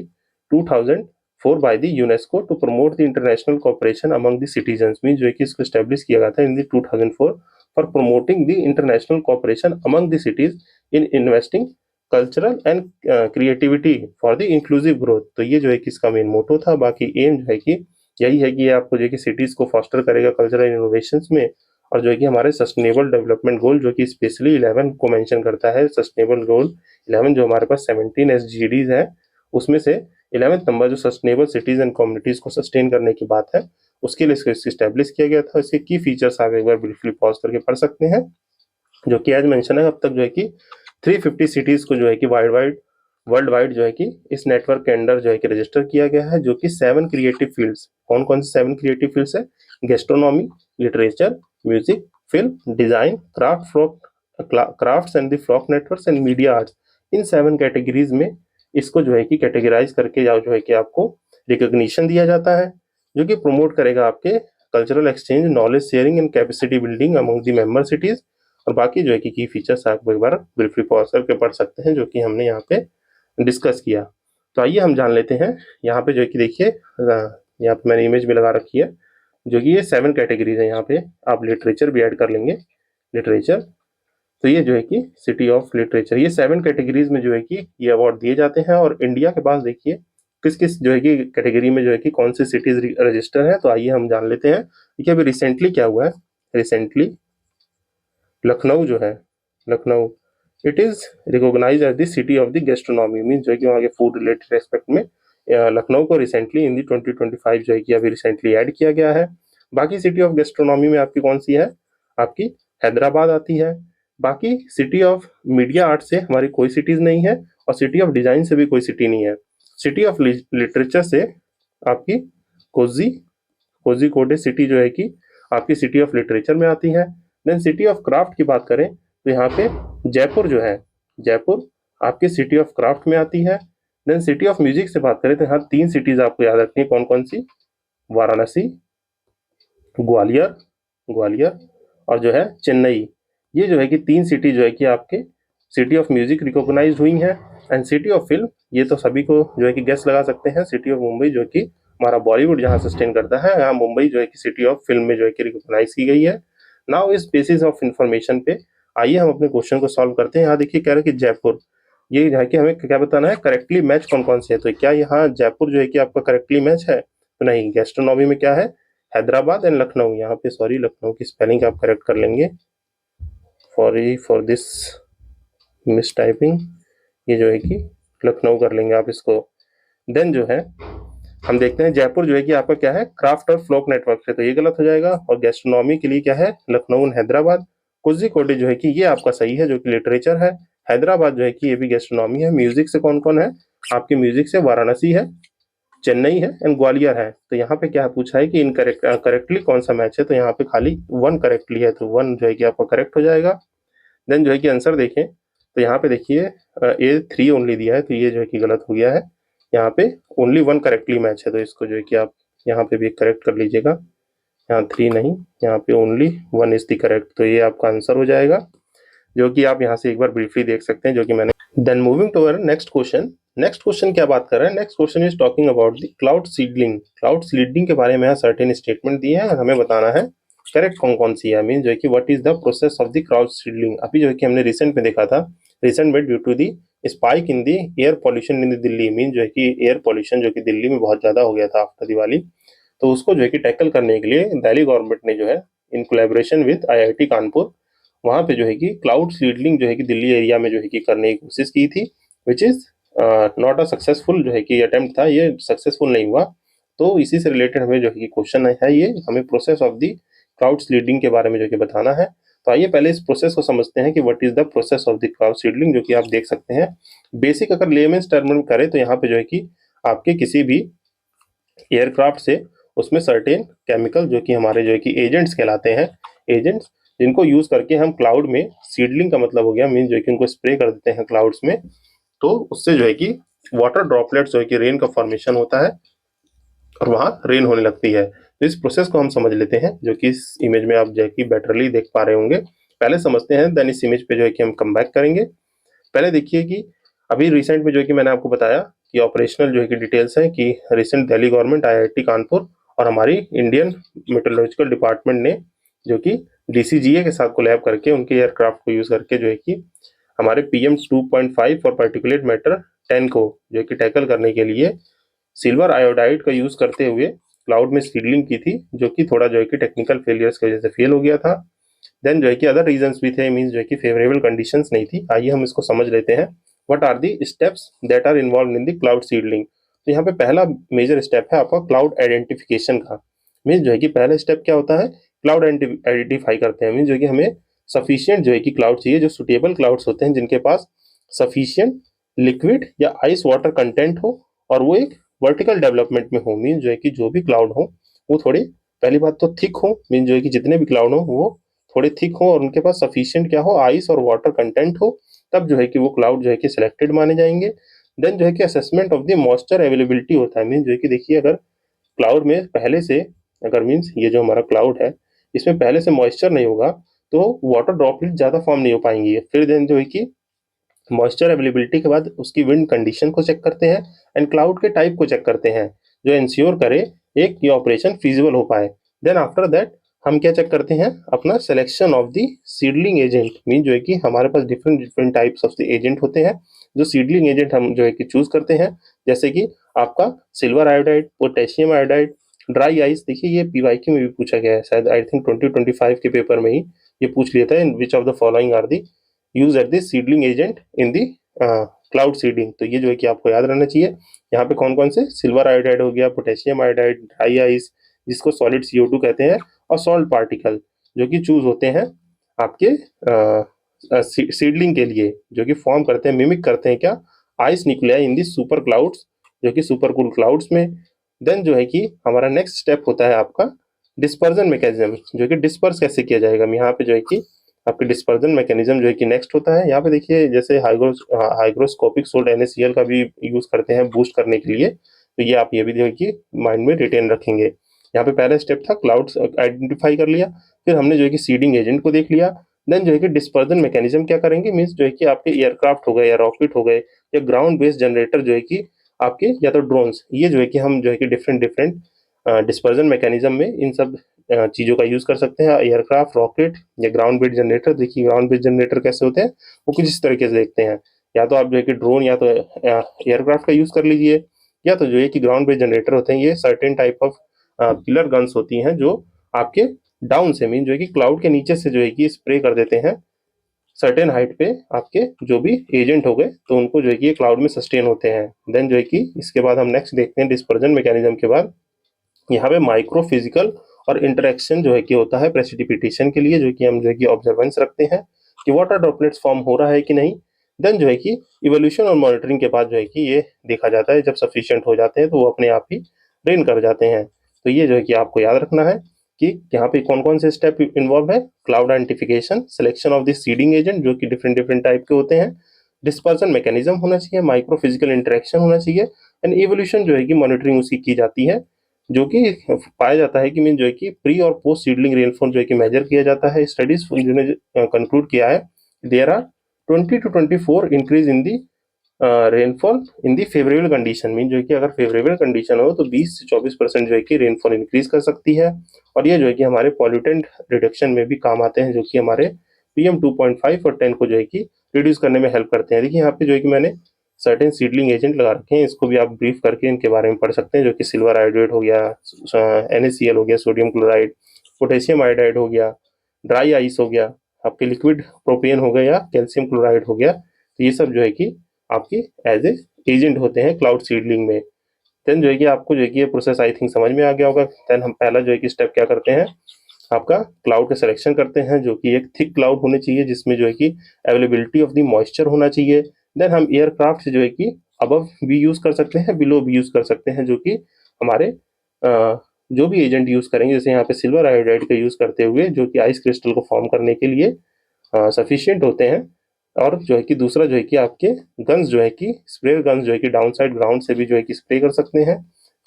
S1: 2004 by the UNESCO to promote the international cooperation among the citizens. Mean जो है कि इसको स्टैब्लिश किया गया था in the 2004 for promoting the international cooperation among the cities in investing cultural and creativity for the inclusive growth. तो ये जो है कि इसका मेन मोटो था। बाकी एम जो है कि यही है कि ये आपको जो है कि सिटीज को फॉस्टर करेगा कल्चरल इनोवेशंस में, और जो है कि हमारे सस्टेनेबल डेवलपमेंट गोल जो कि स्पेशली 11 को मेंशन करता है, सस्टेनेबल गोल 11 जो हमारे पास 17 SDGs है, उसमें से 11th नंबर जो सस्टेनेबल सिटीज एंड कम्युनिटीज को सस्टेन करने की बात है, उसके लिए इसको स्टैब्लिश किया गया था। इसके की फीचर्स आप एक बार ब्रीफली पॉज करके पढ़ सकते हैं, जो कि एज मेंशन है अब तक जो है कि 350 सिटीज को जो है कि वर्ल्ड वाइड जो है कि इस नेटवर्क के अंडर जो है कि रजिस्टर किया गया है, जो कि 7 क्रिएटिव फील्ड्स, कौन कौन से 7 क्रिएटिव फील्ड्स है, gastronomy, literature, music, film, design, crafts and the folk networks and media arts. इन 7 कैटेगरीज में इसको जो है कि कैटेगराइज करके जो है कि आपको रिकॉग्निशन दिया जाता है, जो कि प्रमोट करेगा आपके cultural exchange, knowledge sharing and capacity building among the member cities. और बाकी जो है कि की फीचर्स आप एक बार ब्रीफली पॉज करके पढ़ सकते हैं, जो कि हमने यहाँ पे डिस्कस किया। तो आइए हम जान लेते हैं यहाँ पे जो है कि देखिए यहाँ पे मैंने इमेज भी लगा रखी है, जो कि ये 7 कैटेगरीज है। यहाँ पे आप लिटरेचर भी ऐड कर लेंगे, लिटरेचर। तो ये जो है कि सिटी ऑफ लिटरेचर, ये 7 कैटेगरीज में जो है कि ये अवार्ड दिए जाते हैं। और इंडिया के पास देखिए किस किस जो है कि कैटेगरी में जो है कि कौन सी सिटीज रजिस्टर है। तो आइए हम जान लेते हैं। देखिए अभी रिसेंटली क्या हुआ है, रिसेंटली लखनऊ जो है, Lucknow it is recognize as the city of the gastronomy, mean जो है कि वहाँ के फूड रिलेटेड एस्पेक्ट में लखनऊ को रिसेंटली इन दी 2025 जो है कि अभी रिसेंटली ऐड किया गया है। बाकी सिटी ऑफ गैस्ट्रोनॉमी में आपकी कौन सी है, आपकी हैदराबाद आती है। बाकी सिटी ऑफ मीडिया आर्ट से हमारी कोई सिटीज नहीं है और सिटी ऑफ डिजाइन से भी कोई सिटी नहीं है। सिटी ऑफ लिटरेचर से आपकी कोझिकोडे सिटी जो है कि आपकी सिटी ऑफ लिटरेचर में आती है। देन सिटी ऑफ क्राफ्ट की बात करें तो यहाँ पे जयपुर जो है, जयपुर आपकी सिटी ऑफ क्राफ्ट में आती है। देन सिटी ऑफ म्यूजिक से बात करें तो यहाँ 3 सिटीज आपको याद रखनी है, कौन कौन सी, वाराणसी, ग्वालियर और जो है चेन्नई। ये जो है कि 3 सिटी जो है कि आपके सिटी ऑफ म्यूजिक रिकॉग्नाइज हुई हैं। एंड सिटी ऑफ फिल्म, ये तो सभी को जो है कि गेस लगा सकते हैं, सिटी ऑफ मुंबई जो कि हमारा बॉलीवुड जहाँ सस्टेन करता है, यहाँ मुंबई जो है कि सिटी ऑफ फिल्म में जो है कि रिकॉग्नाइज की गई है। नाउ इस बेसिस ऑफ इंफॉर्मेशन पे आइए हम अपने क्वेश्चन को सॉल्व करते हैं। यहाँ देखिए कह रहे हैं कि जयपुर, ये है कि हमें क्या बताना है, करेक्टली मैच कौन कौन से है। तो क्या यहाँ जयपुर जो है कि आपका करेक्टली मैच है, तो नहीं। गैस्ट्रोनॉमी में क्या है, हैदराबाद एंड लखनऊ। यहाँ पे सॉरी लखनऊ की स्पेलिंग आप करेक्ट कर लेंगे, फॉर दिस मिस टाइपिंग, ये जो है कि लखनऊ कर लेंगे आप इसको। देन जो है हम देखते हैं जयपुर जो है कि आपका क्या है, क्राफ्ट और फ्लोक नेटवर्क से, तो ये गलत हो जाएगा। और गैस्ट्रोनॉमी के लिए क्या है, लखनऊ एंड हैदराबाद। कोझिकोडे जो है कि ये आपका सही है जो कि लिटरेचर है। हैदराबाद जो है कि ये भी गैस्ट्रोनॉमी है। म्यूजिक से कौन कौन है, आपके म्यूजिक से वाराणसी है, चेन्नई है एंड ग्वालियर है। तो यहाँ पे क्या पूछा है कि इन करेक्टली कौन सा मैच है, तो यहाँ पे खाली 1 करेक्टली है, तो 1 जो है कि आपका करेक्ट हो जाएगा। देन जो है कि आंसर देखें तो यहाँ पे देखिए ए 3 ओनली दिया है, तो ये जो है कि गलत हो गया है। यहाँ पे ओनली 1 करेक्टली मैच है, तो इसको जो है कि आप यहाँ पे भी करेक्ट कर लीजिएगा। यहाँ 3 नहीं, यहाँ पे ओनली 1 इज द करेक्ट, तो ये आपका आंसर हो जाएगा, जो कि आप यहाँ से एक बार ब्रीफली देख सकते हैं, जो कि मैंने। Then moving to our next question. Next question क्या बात कर रहा है, next question is talking about the cloud seedling. Cloud seedling के बारे में यहाँ सर्टेन स्टेटमेंट दिए हैं, हमें बताना है करेक्ट कौन कौन सी है। मीन जो है कि what is the process of the cloud seedling. अभी जो है कि हमने रिसेंट में देखा था, रिसेंट में due to the spike in the air pollution in Delhi, mean जो है कि एयर पॉल्यूशन जो कि दिल्ली में बहुत ज्यादा हो गया था आफ्टर दिवाली, तो उसको जो है कि टैकल करने के लिए दिल्ली गवर्नमेंट ने जो है in collaboration with IIT Kanpur, वहाँ पे जो है कि क्लाउड सीडलिंग जो है कि दिल्ली एरिया में जो है कि करने की कोशिश की थी, which is not a successful जो है कि अटेम्प्ट था, ये सक्सेसफुल नहीं हुआ। तो इसी से रिलेटेड हमें जो है कि क्वेश्चन है, ये हमें process of the cloud seedling के बारे में जो कि बताना है। तो आइए पहले इस प्रोसेस को समझते हैं कि what is the process of the cloud seedling, जो कि आप देख सकते हैं। बेसिक अगर लेमेंस टर्म में करें तो यहाँ पे जो है कि आपके किसी भी एयरक्राफ्ट से उसमें सर्टेन केमिकल जो कि हमारे जो है कि एजेंट्स कहलाते हैं, एजेंट्स जिनको यूज करके हम क्लाउड में, सीडलिंग का मतलब हो गया मीन जो है कि उनको स्प्रे कर देते हैं क्लाउड्स में, तो उससे जो है कि वाटर ड्रॉपलेट्स जो है कि रेन का फॉर्मेशन होता है और वहां रेन होने लगती है। तो इस प्रोसेस को हम समझ लेते हैं, जो कि इस इमेज में आप जो है कि बेटरली देख पा रहे होंगे। पहले समझते हैं, देन इस इमेज पे जो है कि हम कम बैक करेंगे। पहले देखिए कि अभी रिसेंट में जो है कि मैंने आपको बताया कि ऑपरेशनल जो है कि डिटेल्स है कि recent Delhi government, IIT Kanpur और हमारी इंडियन मेट्रोलॉजिकल डिपार्टमेंट ने जो कि DCGA के साथ कोलैब करके उनके एयरक्राफ्ट को यूज करके जो है कि हमारे PM 2.5 और पार्टिकुलेट मैटर 10 को जो है कि टैकल करने के लिए सिल्वर आयोडाइड का यूज करते हुए क्लाउड में सीडलिंग की थी, जो कि थोड़ा जो है कि टेक्निकल फेलियर्स की वजह से फेल हो गया था। देन जो है कि अदर रीजंस भी थे, मींस जो है कि फेवरेबल कंडीशंस नहीं थी। आइए हम इसको समझ लेते हैं, what are the steps that are involve in the cloud seedling. तो यहाँ पे पहला मेजर स्टेप है आपका क्लाउड आइडेंटिफिकेशन का। मीन्स जो है कि पहला स्टेप क्या होता है, क्लाउड आइडेंटिफाई करते हैं। मीन्स जो है कि हमें सफिशियंट जो है कि क्लाउड चाहिए, जो सुटेबल क्लाउड्स होते हैं जिनके पास सफिशियंट लिक्विड या आइस वाटर कंटेंट हो और वो एक वर्टिकल डेवलपमेंट में हो। मीन्स जो है कि जो भी क्लाउड हो वो थोड़े, पहली बात तो थिक हो, मीन्स जो है कि जितने भी क्लाउड हो वो थोड़े थिक हो और उनके पास सफिशिएंट क्या हो, आइस और वाटर कंटेंट हो, तब जो है कि वो क्लाउड जो है कि सिलेक्टेड माने जाएंगे। देन जो है कि assessment of the moisture availability होता है। मीन्स जो है कि देखिए अगर क्लाउड में पहले से, अगर मीन्स ये जो हमारा क्लाउड है इसमें पहले से मॉइस्चर नहीं होगा तो वाटर ड्रॉपलेट ज्यादा फॉर्म नहीं हो पाएंगी। फिर देन जो है कि मॉइस्चर अवेलेबिलिटी के बाद उसकी विंड कंडीशन को चेक करते हैं एंड क्लाउड के टाइप को चेक करते हैं, जो इंश्योर करे एक ये ऑपरेशन फीजिबल हो पाए। देन आफ्टर दैट हम क्या चेक करते हैं, अपना selection of the seedling agent. Mean जो है कि हमारे पास different different types of the agent होते हैं, जो सीडलिंग एजेंट हम जो है कि चूज करते हैं, जैसे कि आपका silver iodide, potassium iodide, dry ice. देखिए ये PYQ में भी पूछा गया है, शायद आई थिंक 2025 के पेपर में ही ये पूछ लिया था, in which of the following are the use at the seedling agent in the cloud seeding. तो ये जो है कि आपको याद रहना चाहिए। यहाँ पे कौन कौन से, सिल्वर आयोडाइड हो गया, पोटेशियम आयोडाइड, ड्राई आइस जिसको सॉलिड CO2 कहते हैं, और सॉल्ट पार्टिकल जो कि चूज होते हैं आपके सीडलिंग के लिए, जो कि फॉर्म करते हैं, मिमिक करते हैं क्या, आइस न्यूक्लियाई इन दी सुपर क्लाउड्स, जो कि सुपर कूल क्लाउड्स में। देन जो है कि हमारा नेक्स्ट स्टेप होता है आपका डिस्पर्जन मैकेनिज्म, जो कि डिस्पर्स कैसे किया जाएगा। यहाँ पे जो है कि आपके डिस्पर्जन मैकेनिज्म जो है कि नेक्स्ट होता है। यहाँ पे देखिए जैसे हाइग्रोस्कोपिक सोल्ट NaCl का भी यूज करते हैं बूस्ट करने के लिए, तो ये आप ये भी जो है कि माइंड में रिटेन रखेंगे। यहाँ पे पहला स्टेप था क्लाउड्स आइडेंटिफाई कर लिया, फिर हमने जो है कि सीडिंग एजेंट को देख लिया। देन जो है कि डिस्पर्जन मैकेनिज्म क्या करेंगे, मीन्स जो है कि आपके एयरक्राफ्ट हो गए या रॉकेट हो गए या ग्राउंड बेस्ड जनरेटर जो है कि आपके, या तो ड्रोन्स, ये जो है कि हम जो है कि डिफरेंट डिफरेंट डिस्पर्जन मैकेनिज्म में इन सब चीज़ों का यूज़ कर सकते हैं। एयरक्राफ्ट, रॉकेट या ग्राउंड बेस्ड जनरेटर। देखिए ग्राउंड बेस्ड जनरेटर कैसे होते हैं, वो कुछ इस तरीके से देखते हैं। या तो आप जो है कि ड्रोन या तो एयरक्राफ्ट का यूज़ कर लीजिए, या तो जो है कि ग्राउंड बेस्ड जनरेटर होते हैं, ये certain type of pillar guns होती हैं जो आपके डाउन से, मीन जो है कि क्लाउड के नीचे से जो है कि स्प्रे कर देते हैं सर्टेन हाइट पे आपके जो भी एजेंट हो गए, तो उनको जो है कि क्लाउड में सस्टेन होते हैं। देन जो है कि इसके बाद हम नेक्स्ट देखते हैं डिस्पर्जन मैकेनिज्म के बाद, यहाँ पे माइक्रो फिजिकल और इंटरेक्शन जो है कि होता है प्रेसिपिटेशन के लिए, जो कि हम जो है कि ऑब्जर्वेंस रखते हैं कि वाटर ड्रॉपलेट्स फॉर्म हो रहा है कि नहीं। देन जो है कि इवोल्यूशन और मॉनिटरिंग के बाद जो है कि ये देखा जाता है, जब सफिशिएंट हो जाते हैं तो वो अपने आप ही ड्रेन कर जाते हैं। तो ये जो है कि आपको याद रखना है कि यहाँ पे कौन कौन से स्टेप इन्वॉल्व है, cloud identification, selection of the seeding agent जो कि डिफरेंट डिफरेंट टाइप के होते हैं, डिस्पर्सन मैकेनिज्म होना चाहिए, माइक्रो फिजिकल इंटरेक्शन होना चाहिए, एंड इवोल्यूशन जो है कि मॉनिटरिंग उसकी की जाती है, जो कि पाया जाता है कि मीन जो है कि प्री और पोस्ट सीडलिंग रेनफॉल जो है कि मेजर किया जाता है। स्टडीज जिन्होंने कंक्लूड किया है, there are 20 to 24 increase in the rainfall in the favourable condition, mean जो है कि अगर फेवरेबल कंडीशन हो तो 20 से 24% जो है कि रेनफॉल इंक्रीज कर सकती है। और ये जो है कि हमारे पॉल्यूटेंट रिडक्शन में भी काम आते हैं, जो कि हमारे PM 2.5 और 10 को जो है कि रिड्यूस करने में हेल्प करते हैं। देखिए यहाँ पे जो है कि मैंने सर्टेन सीडलिंग एजेंट लगा रखे हैं, इसको भी आप ब्रीफ करके इनके बारे में पढ़ सकते हैं, जो कि सिल्वर आयोडाइड हो गया, NaCl हो गया, सोडियम क्लोराइड, पोटेशियम आयोडाइड हो गया, ड्राई आइस हो गया, आपके लिक्विड प्रोपेन हो गया या कैल्शियम क्लोराइड हो गया। तो ये सब जो है कि आपकी एज ए एजेंट होते हैं क्लाउड सीडलिंग में। देन जो है कि आपको जो है कि ये प्रोसेस आई थिंक समझ में आ गया होगा। देन हम पहला जो है कि स्टेप क्या करते हैं, आपका क्लाउड का सिलेक्शन करते हैं, जो कि एक थिक क्लाउड होनी चाहिए जिसमें जो है कि अवेलेबिलिटी ऑफ द मॉइस्चर होना चाहिए। देन हम एयरक्राफ्ट से जो है कि अबव भी यूज कर सकते हैं, बिलो भी यूज कर सकते हैं, जो कि हमारे जो भी एजेंट यूज करेंगे, जैसे यहाँ पे सिल्वर आयोडाइड का यूज करते हुए, जो कि आइस क्रिस्टल को फॉर्म करने के लिए सफिशियंट होते हैं। और जो है कि दूसरा जो है कि आपके गन्स जो है कि स्प्रे गन्स जो है कि डाउन साइड ग्राउंड से भी जो है कि स्प्रे कर सकते हैं।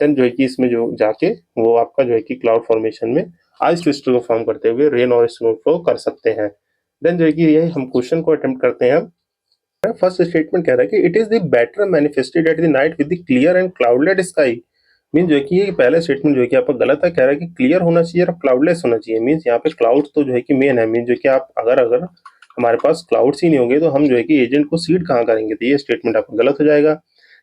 S1: देन जो है कि इसमें जो जाके वो आपका जो है कि क्लाउड फॉर्मेशन में आइस क्रिस्टल को फॉर्म करते हुए रेन और स्नो फ्लो कर सकते हैं। देन जो है कि यही हम क्वेश्चन को अटेम्प्ट करते हैं। फर्स्ट स्टेटमेंट कह रहा है कि it is the better manifested at the night with the clear and cloudless sky. Mean जो है कि ये पहला स्टेटमेंट जो है कि आपका गलत है, कह रहा है कि क्लियर होना चाहिए और क्लाउडलेस होना चाहिए। मीन्स यहाँ पे क्लाउड तो जो है कि मेन है, मीन जो कि आप अगर अगर हमारे पास क्लाउड्स ही नहीं होंगे तो हम जो है कि एजेंट को सीड कहाँ करेंगे, तो ये स्टेटमेंट आपका गलत हो जाएगा।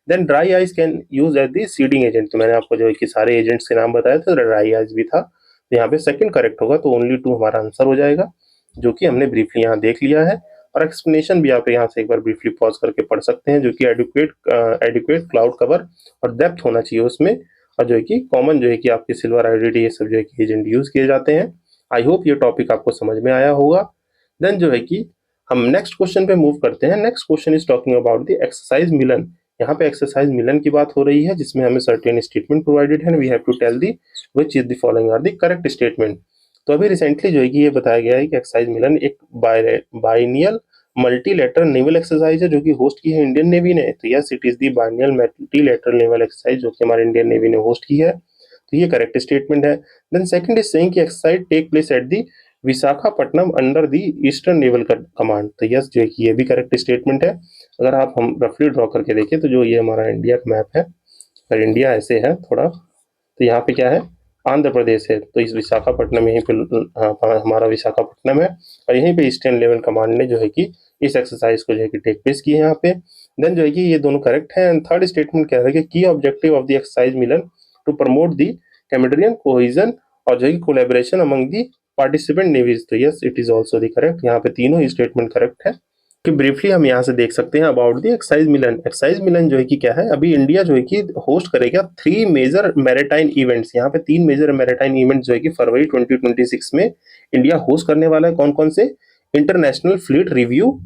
S1: Then dry ice can use as the seeding agent, तो मैंने आपको जो है कि सारे एजेंट्स के नाम बताया था, ड्राई आइस भी था, तो यहाँ पे सेकंड करेक्ट होगा, तो ओनली 2 हमारा आंसर हो जाएगा, जो कि हमने ब्रीफली यहाँ देख लिया है। और एक्सप्लेनेशन भी आप यहाँ से एक बार ब्रीफली पॉज करके पढ़ सकते हैं, जो कि एडिक्वेट क्लाउड कवर और डेप्थ होना चाहिए उसमें, और जो है कि कॉमन जो है कि आपके सिल्वर आयोडाइड ये सब जो है कि एजेंट यूज किए जाते हैं। आई होप ये टॉपिक आपको समझ में आया होगा। देन जो है कि हम नेक्स्ट क्वेश्चन पे मूव करते हैं। Next question is talking about the exercise Milan. यहाँ पे एक्सरसाइज मिलन की बात हो रही है, जिसमें हमें सर्टेन स्टेटमेंट प्रोवाइडेड है, we have to tell the which is the following are the correct statement. तो अभी रिसेंटली जो है कि ये बताया गया है कि एक्सरसाइज मिलन एक बाइनियल मल्टीलेटरल नेवल एक्सरसाइज है, जो कि होस्ट की है इंडियन नेवी ने। तो yes, it is the biennial multilateral naval exercise, जो कि हमारे इंडियन नेवी ने होस्ट की है, तो ये करेक्ट स्टेटमेंट है। देन सेकंड इज सेइंग कि exercise take place at the Visakhapatnam under the eastern naval command. तो यस, जो है कि ये भी करेक्ट स्टेटमेंट है। अगर आप हम रफली ड्रॉ करके देखें तो जो ये हमारा इंडिया का मैप है, अगर इंडिया ऐसे है थोड़ा, तो यहाँ पे क्या है, आंध्र प्रदेश है, तो इस विशाखापट्टनम यहीं पे हमारा विशाखापट्टनम है, और यहीं पे ईस्टर्न लेवल कमांड ने जो है कि इस एक्सरसाइज को जो है कि टेक प्लेस की है यहाँ पे। देन जो है कि ये दोनों करेक्ट है। एंड थर्ड स्टेटमेंट कह रहा है कि की objective of the exercise Milan to promote the camaraderie cohesion और जो है कि collaboration among the participant navies. तो yes, it is also the correct. यहाँ पे तीनों ही स्टेटमेंट करेक्ट है। कि ब्रीफली हम यहाँ से देख सकते हैं about the exercise Milan. Exercise Milan जो है कि क्या है, अभी इंडिया जो है कि होस्ट करेगा 3 मेजर मैरीटाइम इवेंट्स। यहाँ पे 3 मेजर मैरीटाइम इवेंट्स जो है कि फरवरी 2026 में इंडिया होस्ट करने वाला है। कौन कौन से? इंटरनेशनल फ्लीट रिव्यू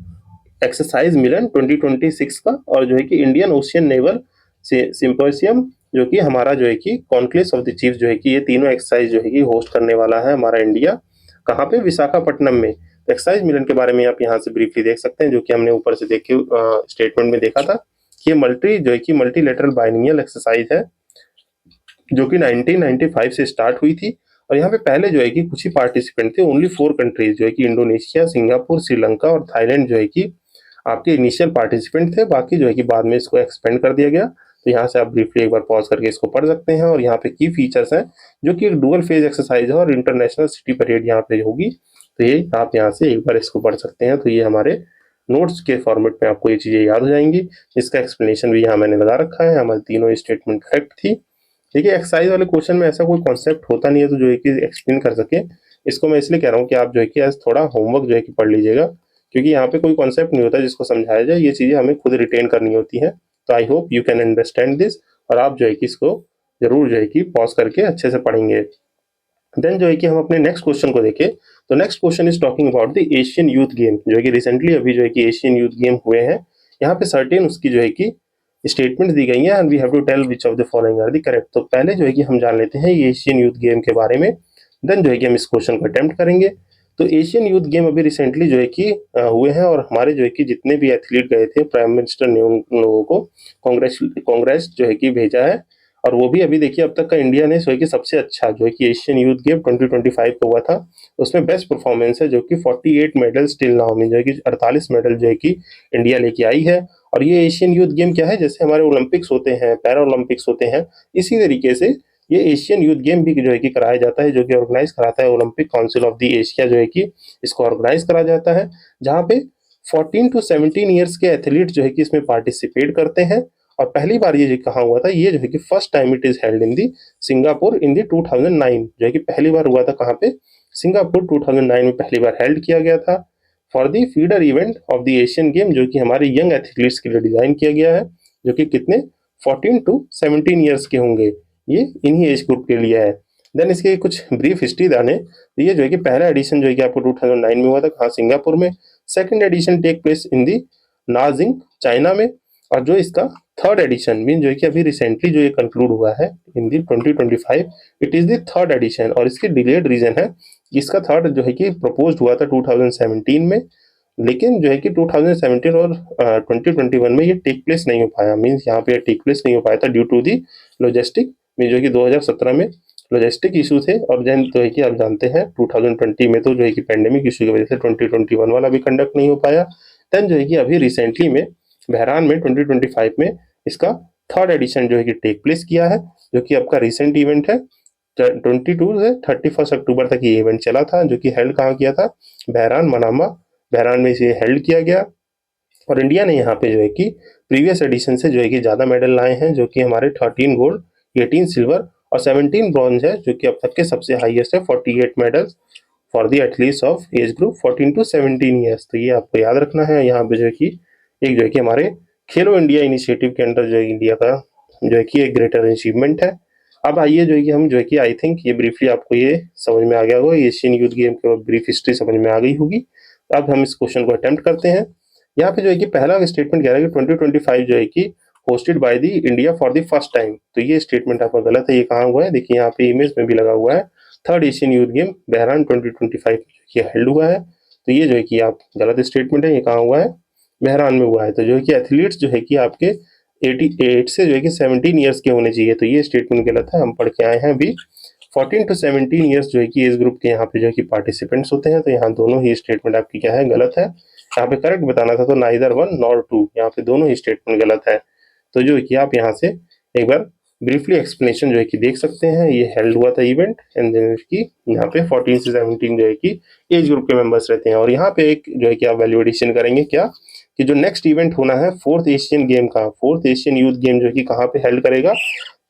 S1: एक्सरसाइज मिलन 2026 का, और जो है कि इंडियन ओशियन नेवल सिंपोजियम जो कि हमारा जो है कि कॉन्क्लेव ऑफ द चीफ जो है कि ये तीनों एक्सरसाइज जो है कि होस्ट करने वाला है हमारा इंडिया। कहाँ पे? विशाखापट्टनम में। तो एक्सरसाइज मिलन के बारे में आप यहाँ से ब्रीफली देख सकते हैं, जो कि हमने ऊपर से देखे स्टेटमेंट में देखा था कि ये जो है कि मल्टीलेटरल बाइनियल एक्सरसाइज है जो कि 1995 से स्टार्ट हुई थी। और यहाँ पे पहले जो है कि कुछ ही पार्टिसिपेंट थे, ओनली 4 कंट्रीज जो है कि इंडोनेशिया, सिंगापुर, श्रीलंका और थाईलैंड जो है कि आपके इनिशियल पार्टिसिपेंट थे। बाकी जो है कि बाद में इसको एक्सपेंड कर दिया गया। तो यहाँ से आप ब्रीफली एक बार पॉज करके इसको पढ़ सकते हैं। और यहाँ पे की फीचर्स हैं जो कि एक डुअल फेज एक्सरसाइज है और इंटरनेशनल सिटी परेड यहाँ पे होगी। तो ये आप यहाँ से एक बार इसको पढ़ सकते हैं। तो ये हमारे नोट्स के फॉर्मेट में आपको ये चीज़ें याद हो जाएंगी। इसका एक्सप्लेनेशन भी यहाँ मैंने लगा रखा है। हमारी तीनों स्टेटमेंट करेक्ट थी। देखिए एक्सरसाइज वाले क्वेश्चन में ऐसा कोई कॉन्सेप्ट होता नहीं है तो जो है कि एक्सप्लेन कर सके। इसको मैं इसलिए कह रहा हूँ कि आप जो है कि आज थोड़ा होमवर्क जो है कि पढ़ लीजिएगा, क्योंकि यहाँ पे कोई कॉन्सेप्ट नहीं होता जिसको समझाया जाए। ये चीज़ें हमें खुद रिटेन करनी होती हैं। तो I hope you can understand this, और आप जो है कि इसको जरूर जो है कि पॉज करके अच्छे से पढ़ेंगे। देन जो है कि हम अपने नेक्स्ट क्वेश्चन को देखें। तो next question is talking about the Asian youth game, जो है कि रिसेंटली अभी जो है कि एशियन यूथ गेम हुए हैं। यहाँ पे सर्टेन उसकी जो है कि स्टेटमेंट दी गई है and we have to tell which of the following are the correct. तो पहले जो है कि हम जान लेते हैं ये एशियन यूथ गेम के बारे में, देन जो है कि हम इस क्वेश्चन को अटेम्प्ट करेंगे। तो एशियन यूथ गेम अभी रिसेंटली जो है कि हुए हैं, और हमारे जो है कि जितने भी एथलीट गए थे, प्राइम मिनिस्टर ने उन लोगों को कांग्रेस जो है कि भेजा है। और वो भी अभी देखिए अब तक का इंडिया ने जो है कि सबसे अच्छा जो है कि एशियन यूथ गेम 2025 का हुआ था, उसमें बेस्ट परफॉर्मेंस है जो कि 48 मेडल स्टिल नाउ में जो है कि 48 मेडल जो है कि इंडिया लेके आई है। और ये एशियन यूथ गेम क्या है, जैसे हमारे ओलंपिक्स होते हैं, पैरा ओलंपिक्स होते हैं, इसी तरीके से ये एशियन यूथ गेम भी जो है कि कराया जाता है, जो कि ऑर्गेनाइज कराता है Olympic council of the Asia जो है कि इसको ऑर्गेनाइज करा जाता है, जहाँ पे 14 टू 17 ईयर्स के एथलीट जो है कि इसमें पार्टिसिपेट करते हैं। और पहली बार ये जो कहाँ हुआ था, ये जो है कि first time it is held in the Singapore in the 2009, जो है कि पहली बार हुआ था कहाँ पे? सिंगापुर 2009 में पहली बार हेल्ड किया गया था for the feeder event of the Asian game, जो कि हमारे यंग एथलीट्स के लिए डिजाइन किया गया है, जो कि कितने 14 टू 17 ईयर्स के होंगे, ये इन्हीं एज ग्रुप के लिए है। देन इसके कुछ ब्रीफ हिस्ट्री जाने तो ये जो है कि पहला एडिशन जो है कि आपको 2009 में हुआ था कहाँ? सिंगापुर में। Second edition take place in the Nanjing China में। और जो इसका थर्ड एडिशन मीन जो है कि अभी रिसेंटली जो ये कंक्लूड हुआ है इन दी 2025, it is the third edition. और इसकी डिलेड रीजन है, इसका थर्ड जो है कि प्रपोज हुआ था 2017 में, लेकिन जो है कि 2017 और 2021 में ये टेक प्लेस नहीं हो पाया। मीन्स यहाँ पे टेक प्लेस नहीं हो पाया था ड्यू टू दी लॉजिस्टिक में, जो कि 2017 में लॉजिस्टिक इशू थे। और देन तो है कि आप जानते हैं 2020 में तो जो है कि पेंडेमिक इशू की वजह से 2021 वाला भी कंडक्ट नहीं हो पाया। देन जो है कि अभी रिसेंटली में बहरान में 2025 में इसका थर्ड एडिशन जो है कि टेक प्लेस किया है, जो कि आपका रिसेंट इवेंट है। 22 से 31 अक्टूबर तक ये इवेंट चला था, जो कि हेल्ड कहाँ किया था? बहरान मनामा, बहरान में इसे हेल्ड किया गया। और इंडिया ने यहाँ पे जो है कि प्रीवियस एडिशन से जो है कि ज़्यादा मेडल लाए हैं, जो कि हमारे 13 गोल्ड, 18 सिल्वर और 17 ब्रॉन्ज है, जो कि अब तक के सबसे हाईएस्ट है, 48 medals for the athletes of age group 14 to 17 years. तो ये आपको याद रखना है। यहाँ पे जो है कि एक जो है कि हमारे खेलो इंडिया इनिशिएटिव के अंडर जो है इंडिया का जो है कि एक ग्रेटर अचीवमेंट है। अब आइए जो है कि हम जो है कि आई थिंक ये ब्रीफली आपको ये समझ में आ गया होगा, एशियन यूथ गेम की ब्रीफ हिस्ट्री समझ में आ गई होगी। अब हम इस क्वेश्चन को अटेम्प्ट करते हैं। यहाँ पे जो है कि पहला स्टेटमेंट कह रहा है कि 2025 जो है कि hosted by the India for the first time. तो ये स्टेटमेंट आपका गलत है। ये कहाँ हुआ है? देखिए यहाँ पे इमेज में भी लगा हुआ है, थर्ड एशियन यूथ गेम बहरान 2025 ये हेल्ड हुआ है। तो ये जो है कि आप गलत स्टेटमेंट है। ये कहाँ हुआ है? बहरान में हुआ है। तो जो है कि एथलीट्स जो है कि आपके 88 से जो है कि 17 ईयर्स के होने चाहिए। तो ये स्टेटमेंट गलत है। हम पढ़ के आए हैं अभी 14 टू 17 ईयर्स जो है कि एज ग्रुप के यहाँ पे जो है कि पार्टिसिपेंट्स होते हैं। तो यहाँ दोनों ही स्टेटमेंट आपकी क्या है? गलत है। यहाँ पे करेक्ट बताना था तो नाइदर वन नॉर टू, यहाँ पे दोनों ही स्टेटमेंट गलत है। तो जो है कि आप यहाँ से एक बार ब्रीफली एक्सप्लेनेशन जो है कि देख सकते हैं। ये हेल्ड हुआ था इवेंट एंड की यहाँ पे 14 से 17 जो है कि एज ग्रुप के मेंबर्स रहते हैं। और यहाँ पे एक जो है कि आप वैल्यूएडिशन करेंगे क्या, कि जो नेक्स्ट इवेंट होना है फोर्थ एशियन गेम का, फोर्थ एशियन यूथ गेम जो है कि कहाँ पे हेल्ड करेगा?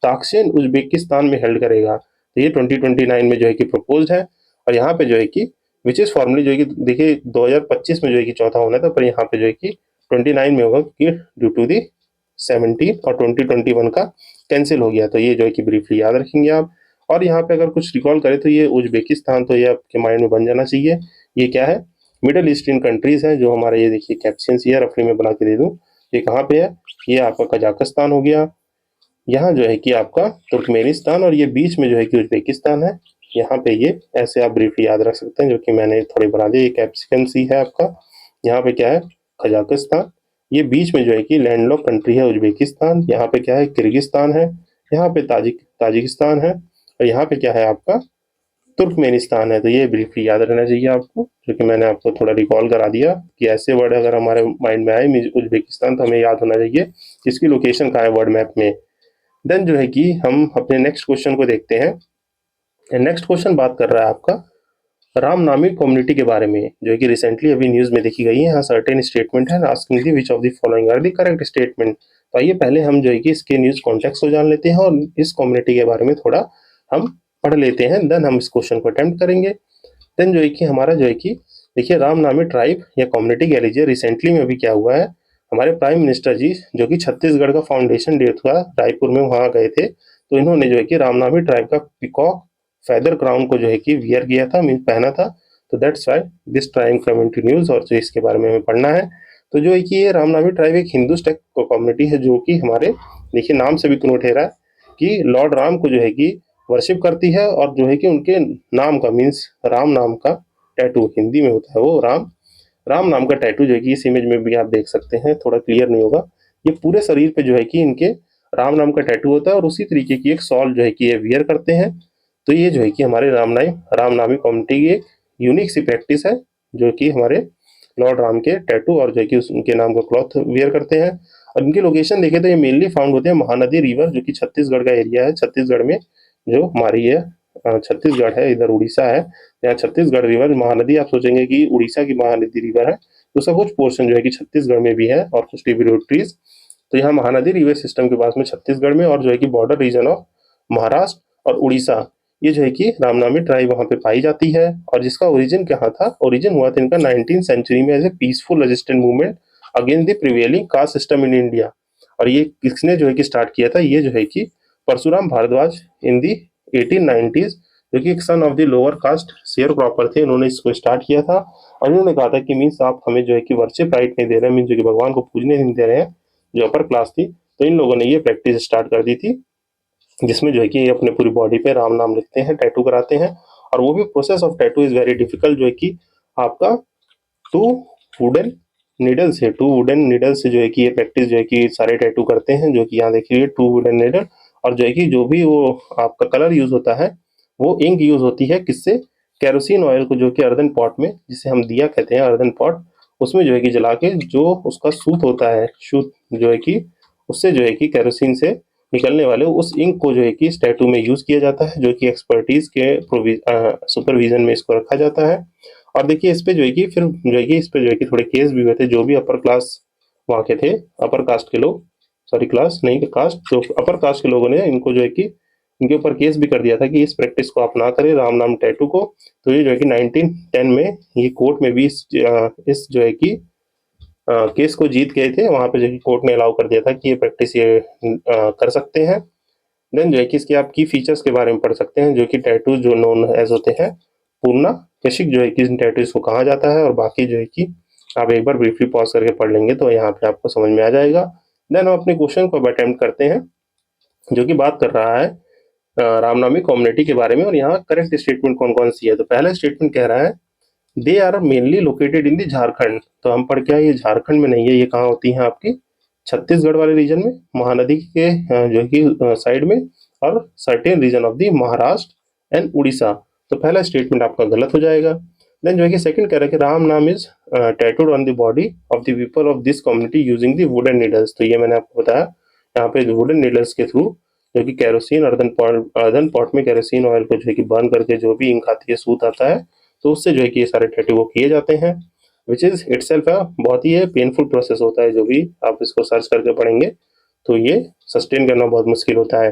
S1: ताशकेंट उज्बेकिस्तान में हेल्ड करेगा। तो ये 2029 में जो है कि प्रपोज्ड है। और यहाँ पे जो है कि विच इज फॉर्मली जो है कि देखिए 2025 में जो है कि चौथा होना था, पर यहाँ पे जो है कि 29 में होगा कि ड्यू टू दी 17 और 2021 का कैंसिल हो गया। तो ये जो है कि ब्रीफली याद रखेंगे आप। और यहाँ पे अगर कुछ रिकॉल करें तो ये उज्बेकिस्तान, तो ये आपके माइंड में बन जाना चाहिए। ये क्या है? मिडल ईस्टर्न कंट्रीज है जो हमारे, ये देखिए कैप्शंस ये रफली में बना के दे दूं, ये कहाँ पे है? ये आपका कजाकिस्तान हो गया, यहाँ जो है कि आपका तुर्कमेनिस्तान, और ये बीच में जो है कि उज्बेकिस्तान है। यहाँ पे ये ऐसे आप ब्रीफली याद रख सकते हैं, जो कि मैंने थोड़ी बना दिया। ये कैप्सिकन सी है आपका, यहाँ पे क्या है? कजाकिस्तान। ये बीच में जो है कि लैंडलॉक कंट्री है उज्बेकिस्तान। यहाँ पे क्या है? किर्गिस्तान है। यहाँ पे ताजिकिस्तान है, और यहाँ पे क्या है आपका? तुर्कमेनिस्तान है। तो ये ब्रीफली याद रहना चाहिए आपको, जो कि मैंने आपको थोड़ा रिकॉल करा दिया कि ऐसे वर्ड अगर हमारे माइंड में आए उज्बेकिस्तान, तो हमें याद होना चाहिए इसकी लोकेशन कहाँ है वर्ड मैप में। देन जो है कि हम अपने नेक्स्ट क्वेश्चन को देखते हैं। नेक्स्ट क्वेश्चन बात कर रहा है आपका रामनामी कम्युनिटी के बारे में, जो है कि रिसेंटली अभी न्यूज में देखी गई है। यहाँ सर्टेन स्टेटमेंट है asking the which of the following are the correct statement. तो आइए पहले हम जो है कि इसके न्यूज कॉन्टेक्स्ट को जान लेते हैं और इस कम्युनिटी के बारे में थोड़ा हम पढ़ लेते हैं, देन हम इस क्वेश्चन को अटेम्प्ट करेंगे। देन जो है कि हमारा जो है कि देखिए रामनामी ट्राइब या कम्युनिटी कह लीजिए, रिसेंटली में अभी क्या हुआ है, हमारे प्राइम मिनिस्टर जी जो कि छत्तीसगढ़ का फाउंडेशन डे था रायपुर में, वहाँ गए थे। तो इन्होंने जो है कि रामनामी ट्राइब का पिकॉक फेदर क्राउन को जो है कि वियर किया था, मीन पहना था। तो that's why this tribe community news, और जो इसके बारे में हमें पढ़ना है। तो जो है कि ये रामनामी ट्राइब एक हिंदू टेक कम्युनिटी है, जो कि हमारे देखिए नाम से भी कन्वर्ट है कि लॉर्ड राम को जो है कि वर्शिप करती है, और जो है कि उनके नाम का मीन्स राम नाम का टैटू हिंदी में होता है वो राम राम नाम का टैटू जो है कि इस इमेज में भी आप देख सकते हैं, थोड़ा क्लियर नहीं होगा। ये पूरे शरीर पे जो है कि इनके राम नाम का टैटू होता है, और उसी तरीके की एक शॉल जो है कि ये वियर करते हैं। तो ये जो है कि हमारे रामनामी कम्युनिटी की एक यूनिक सी प्रैक्टिस है, जो कि हमारे लॉर्ड राम के टैटू और जो है कि उनके नाम का क्लॉथ वियर करते हैं। और इनकी लोकेशन देखें तो ये मेनली फाउंड होते हैं महानदी रिवर, जो कि छत्तीसगढ़ का एरिया है। छत्तीसगढ़ में जो हमारी ये छत्तीसगढ़ है, इधर उड़ीसा है, यहाँ छत्तीसगढ़ रिवर महानदी, आप सोचेंगे कि उड़ीसा की महानदी रिवर है, तो उसका कुछ पोर्शन जो है कि छत्तीसगढ़ में भी है और कुछ ट्रिब्यूटरीज। तो यहाँ महानदी रिवर सिस्टम के पास में छत्तीसगढ़ में, और जो है कि बॉर्डर रीजन ऑफ महाराष्ट्र और उड़ीसा, ये जो है कि रामनामी ट्राइब वहाँ पे पाई जाती है। और जिसका ओरिजिन कहाँ था? ओरिजिन हुआ था इनका 19th सेंचुरी में as a peaceful resistant movement against the prevailing caste system in India. और ये किसने जो है कि स्टार्ट किया था? ये जो है कि परशुराम भारद्वाज इन दी 1890s, जो कि एक son of the lower caste share cropper थे, उन्होंने इसको स्टार्ट किया था। और इन्होंने कहा था कि मीन्स आप हमें जो है कि वर्शिप राइट नहीं दे रहे हैं, मीन्स जो कि भगवान को पूजने नहीं दे रहे हैं, जो अपर क्लास थी। तो इन लोगों ने ये प्रैक्टिस स्टार्ट कर दी थी, जिसमें जो है कि ये अपने पूरी बॉडी पे राम नाम लिखते हैं, टैटू कराते हैं। और वो भी process of tattoo is very difficult, जो है कि आपका टू वुडन नीडल से जो है कि ये प्रैक्टिस जो है कि सारे टैटू करते हैं, जो कि यहाँ देखिए 2 वुडन नीडल। और जो है कि जो भी वो आपका कलर यूज होता है, वो इंक यूज होती है किससे? केरोसिन ऑयल को, जो कि अर्दन पॉट में, जिसे हम दिया कहते हैं अर्दन पॉट, उसमें जो है कि जला के जो उसका सूत होता है, सूत जो है कि उससे जो है कि केरोसिन से निकलने वाले उस इंक को जो है कि स्टैटू में यूज किया जाता है, जो कि एक्सपर्टीज के सुपरविजन में इसको रखा जाता है। और देखिए इस पे जो है कि फिर जो है कि इस पे जो है कि थोड़े केस भी हुए थे, जो भी अपर क्लास वहाँ के थे, अपर कास्ट के लोग, सॉरी क्लास नहीं कास्ट, जो अपर कास्ट के लोगों ने इनको जो है कि इनके ऊपर केस भी कर दिया था कि इस प्रैक्टिस को आप ना करें, राम नाम टैटू को। तो ये जो है कि 1910 में ये कोर्ट में भी इस जो है कि केस को जीत गए थे। वहाँ पे जो कि कोर्ट ने अलाउ कर दिया था कि ये प्रैक्टिस ये कर सकते हैं। देन जो है कि इसके आप की फीचर्स के बारे में पढ़ सकते हैं, जो कि टैटू जो नोन एज होते हैं पूर्णा केशिक, जो है कि इन टैटूज को कहा जाता है। और बाकी जो है कि आप एक बार ब्रीफली पॉज करके पढ़ लेंगे तो यहाँ पे आपको समझ में आ जाएगा। देन हम अपने क्वेश्चन को अब अटेम्प्ट करते हैं, जो कि बात कर रहा है रामनामी कम्युनिटी के बारे में, और यहाँ करेक्ट स्टेटमेंट कौन कौन सी है। तो पहला स्टेटमेंट कह रहा है they are mainly located in the Jharkhand. तो हम पढ़ के आए ये झारखंड में नहीं है, ये कहाँ होती है? आपकी छत्तीसगढ़ वाले रीजन में, महानदी के जो है कि साइड में, और certain region of the Maharashtra and Orissa. तो पहला स्टेटमेंट आपका गलत हो जाएगा। देन जो है कि सेकंड कह रहा है कि राम नाम is tattooed on the body of the people of this community using the wooden needles. तो ये मैंने आपको बताया, यहाँ पे वुडन नीडल्स के थ्रू, जो कि कैरोसिन अर्दन पॉट में कैरोसिन ऑयल को जो है कि बर्न करके जो भी इंक आती है, सूत आता है, तो उससे जो है कि ये सारे टैटू वो किए जाते हैं, विच इज इटसेल्फ बहुत ही पेनफुल प्रोसेस होता है। जो भी आप इसको सर्च करके पढ़ेंगे तो ये सस्टेन करना बहुत मुश्किल होता है।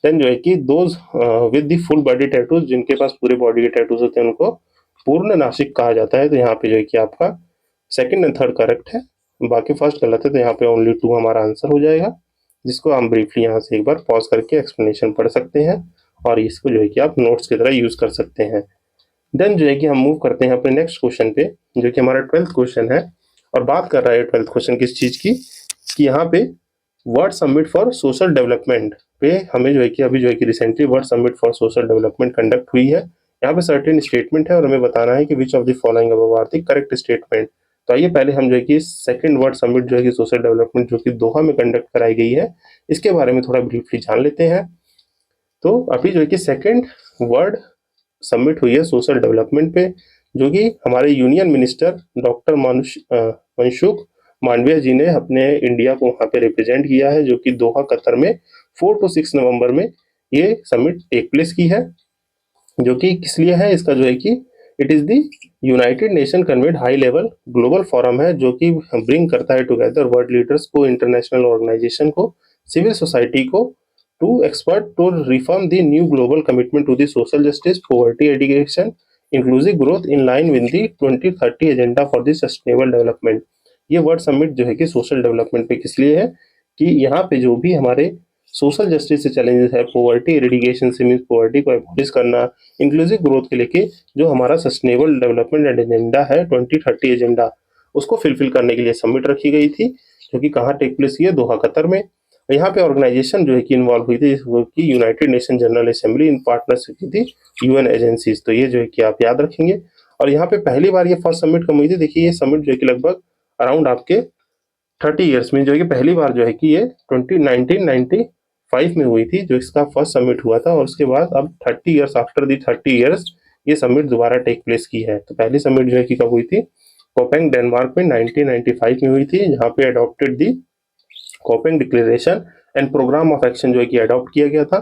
S1: देन जो है कि those with the full body tattoos, जिनके पास पूरे बॉडी के टैटूज होते हैं, उनको पूर्ण नासिक कहा जाता है। तो यहाँ पे जो है कि आपका सेकंड एंड थर्ड करेक्ट है, बाकी फर्स्ट गलत है। तो यहाँ पे ओनली 2 हमारा आंसर हो जाएगा, जिसको हम ब्रीफली यहाँ से एक बार पॉज करके एक्सप्लेनेशन पढ़ सकते हैं और इसको जो है कि आप नोट्स की तरह यूज कर सकते हैं। देन जो है कि हम मूव करते हैं अपने नेक्स्ट क्वेश्चन पे, जो कि हमारा 12th क्वेश्चन है और बात कर रहा है 12th क्वेश्चन किस चीज की, कि यहाँ पे world summit for social development पे हमें जो है कि अभी जो है कि recently world summit for social development conduct हुई है। यहाँ पे सर्टेन स्टेटमेंट है और हमें बताना है कि which of the following above are the correct statement. तो आइए पहले हम जो है कि सेकंड वर्ल्ड समिट जो है कि सोशल डेवलपमेंट जो कि दोहा में कंडक्ट कराई गई है, इसके बारे में थोड़ा ब्रीफली जान लेते हैं। तो अभी जो है कि सेकंड वर्ल्ड समिट हुई है सोशल डेवलपमेंट पे, जो कि हमारे union minister doctor Mansukh Mandaviya ji ने अपने इंडिया को वहां पे रिप्रेजेंट किया है, जो कि दोहा कतर में 4 to 6 नवंबर में ये समिट टेक प्लेस की है। जो कि किस लिए है, इसका जो है कि it is the united nation convent high level global forum है, जो कि ब्रिंग करता है टुगेदर वर्ल्ड लीडर्स को, इंटरनेशनल ऑर्गेनाइजेशन को, सिविल सोसाइटी को, to expert to reform the new global commitment to the social justice, poverty eradication, inclusive growth in line with the 2030 agenda for the sustainable development. ये world summit जो है कि social development पे किस लिए है, कि यहाँ पे जो भी हमारे सोशल जस्टिस से चैलेंजेस है, पॉवर्टी एडिकेशन से मीन्स पॉवर्टी को एबॉलिश करना, इंक्लूसिव ग्रोथ के लेके जो हमारा सस्टेनेबल डेवलपमेंट एजेंडा है 2030 एजेंडा, उसको फिलफिल करने के लिए समिट रखी गई थी, जो कि कहाँ टेक प्लेस हुई है, दोहा कतर में। यहाँ पे ऑर्गेनाइजेशन जो है कि इन्वॉल्व हुई थी कि United nation general assembly in partnership की थी यूएन एजेंसीज। तो ये जो है कि आप याद रखेंगे। और यहाँ पे पहली बार ये फर्स्ट समिट कब हुई थी, देखिए ये समिट जो है कि लगभग अराउंड आपके 30 ईयर्स में जो है कि पहली बार जो है कि ये 1995 में हुई थी, जो इसका फर्स्ट समिट हुआ था। और उसके बाद अब 30 ईयर्स आफ्टर दी 30 ईयर्स ये समिट दोबारा टेक प्लेस की है। तो पहली समिट जो है कि कब हुई थी, कोपेंग डेनमार्क में 1995 में हुई थी, जहाँ पे adopted the Copenhagen declaration and programme of action जो है कि अडॉप्ट किया गया था,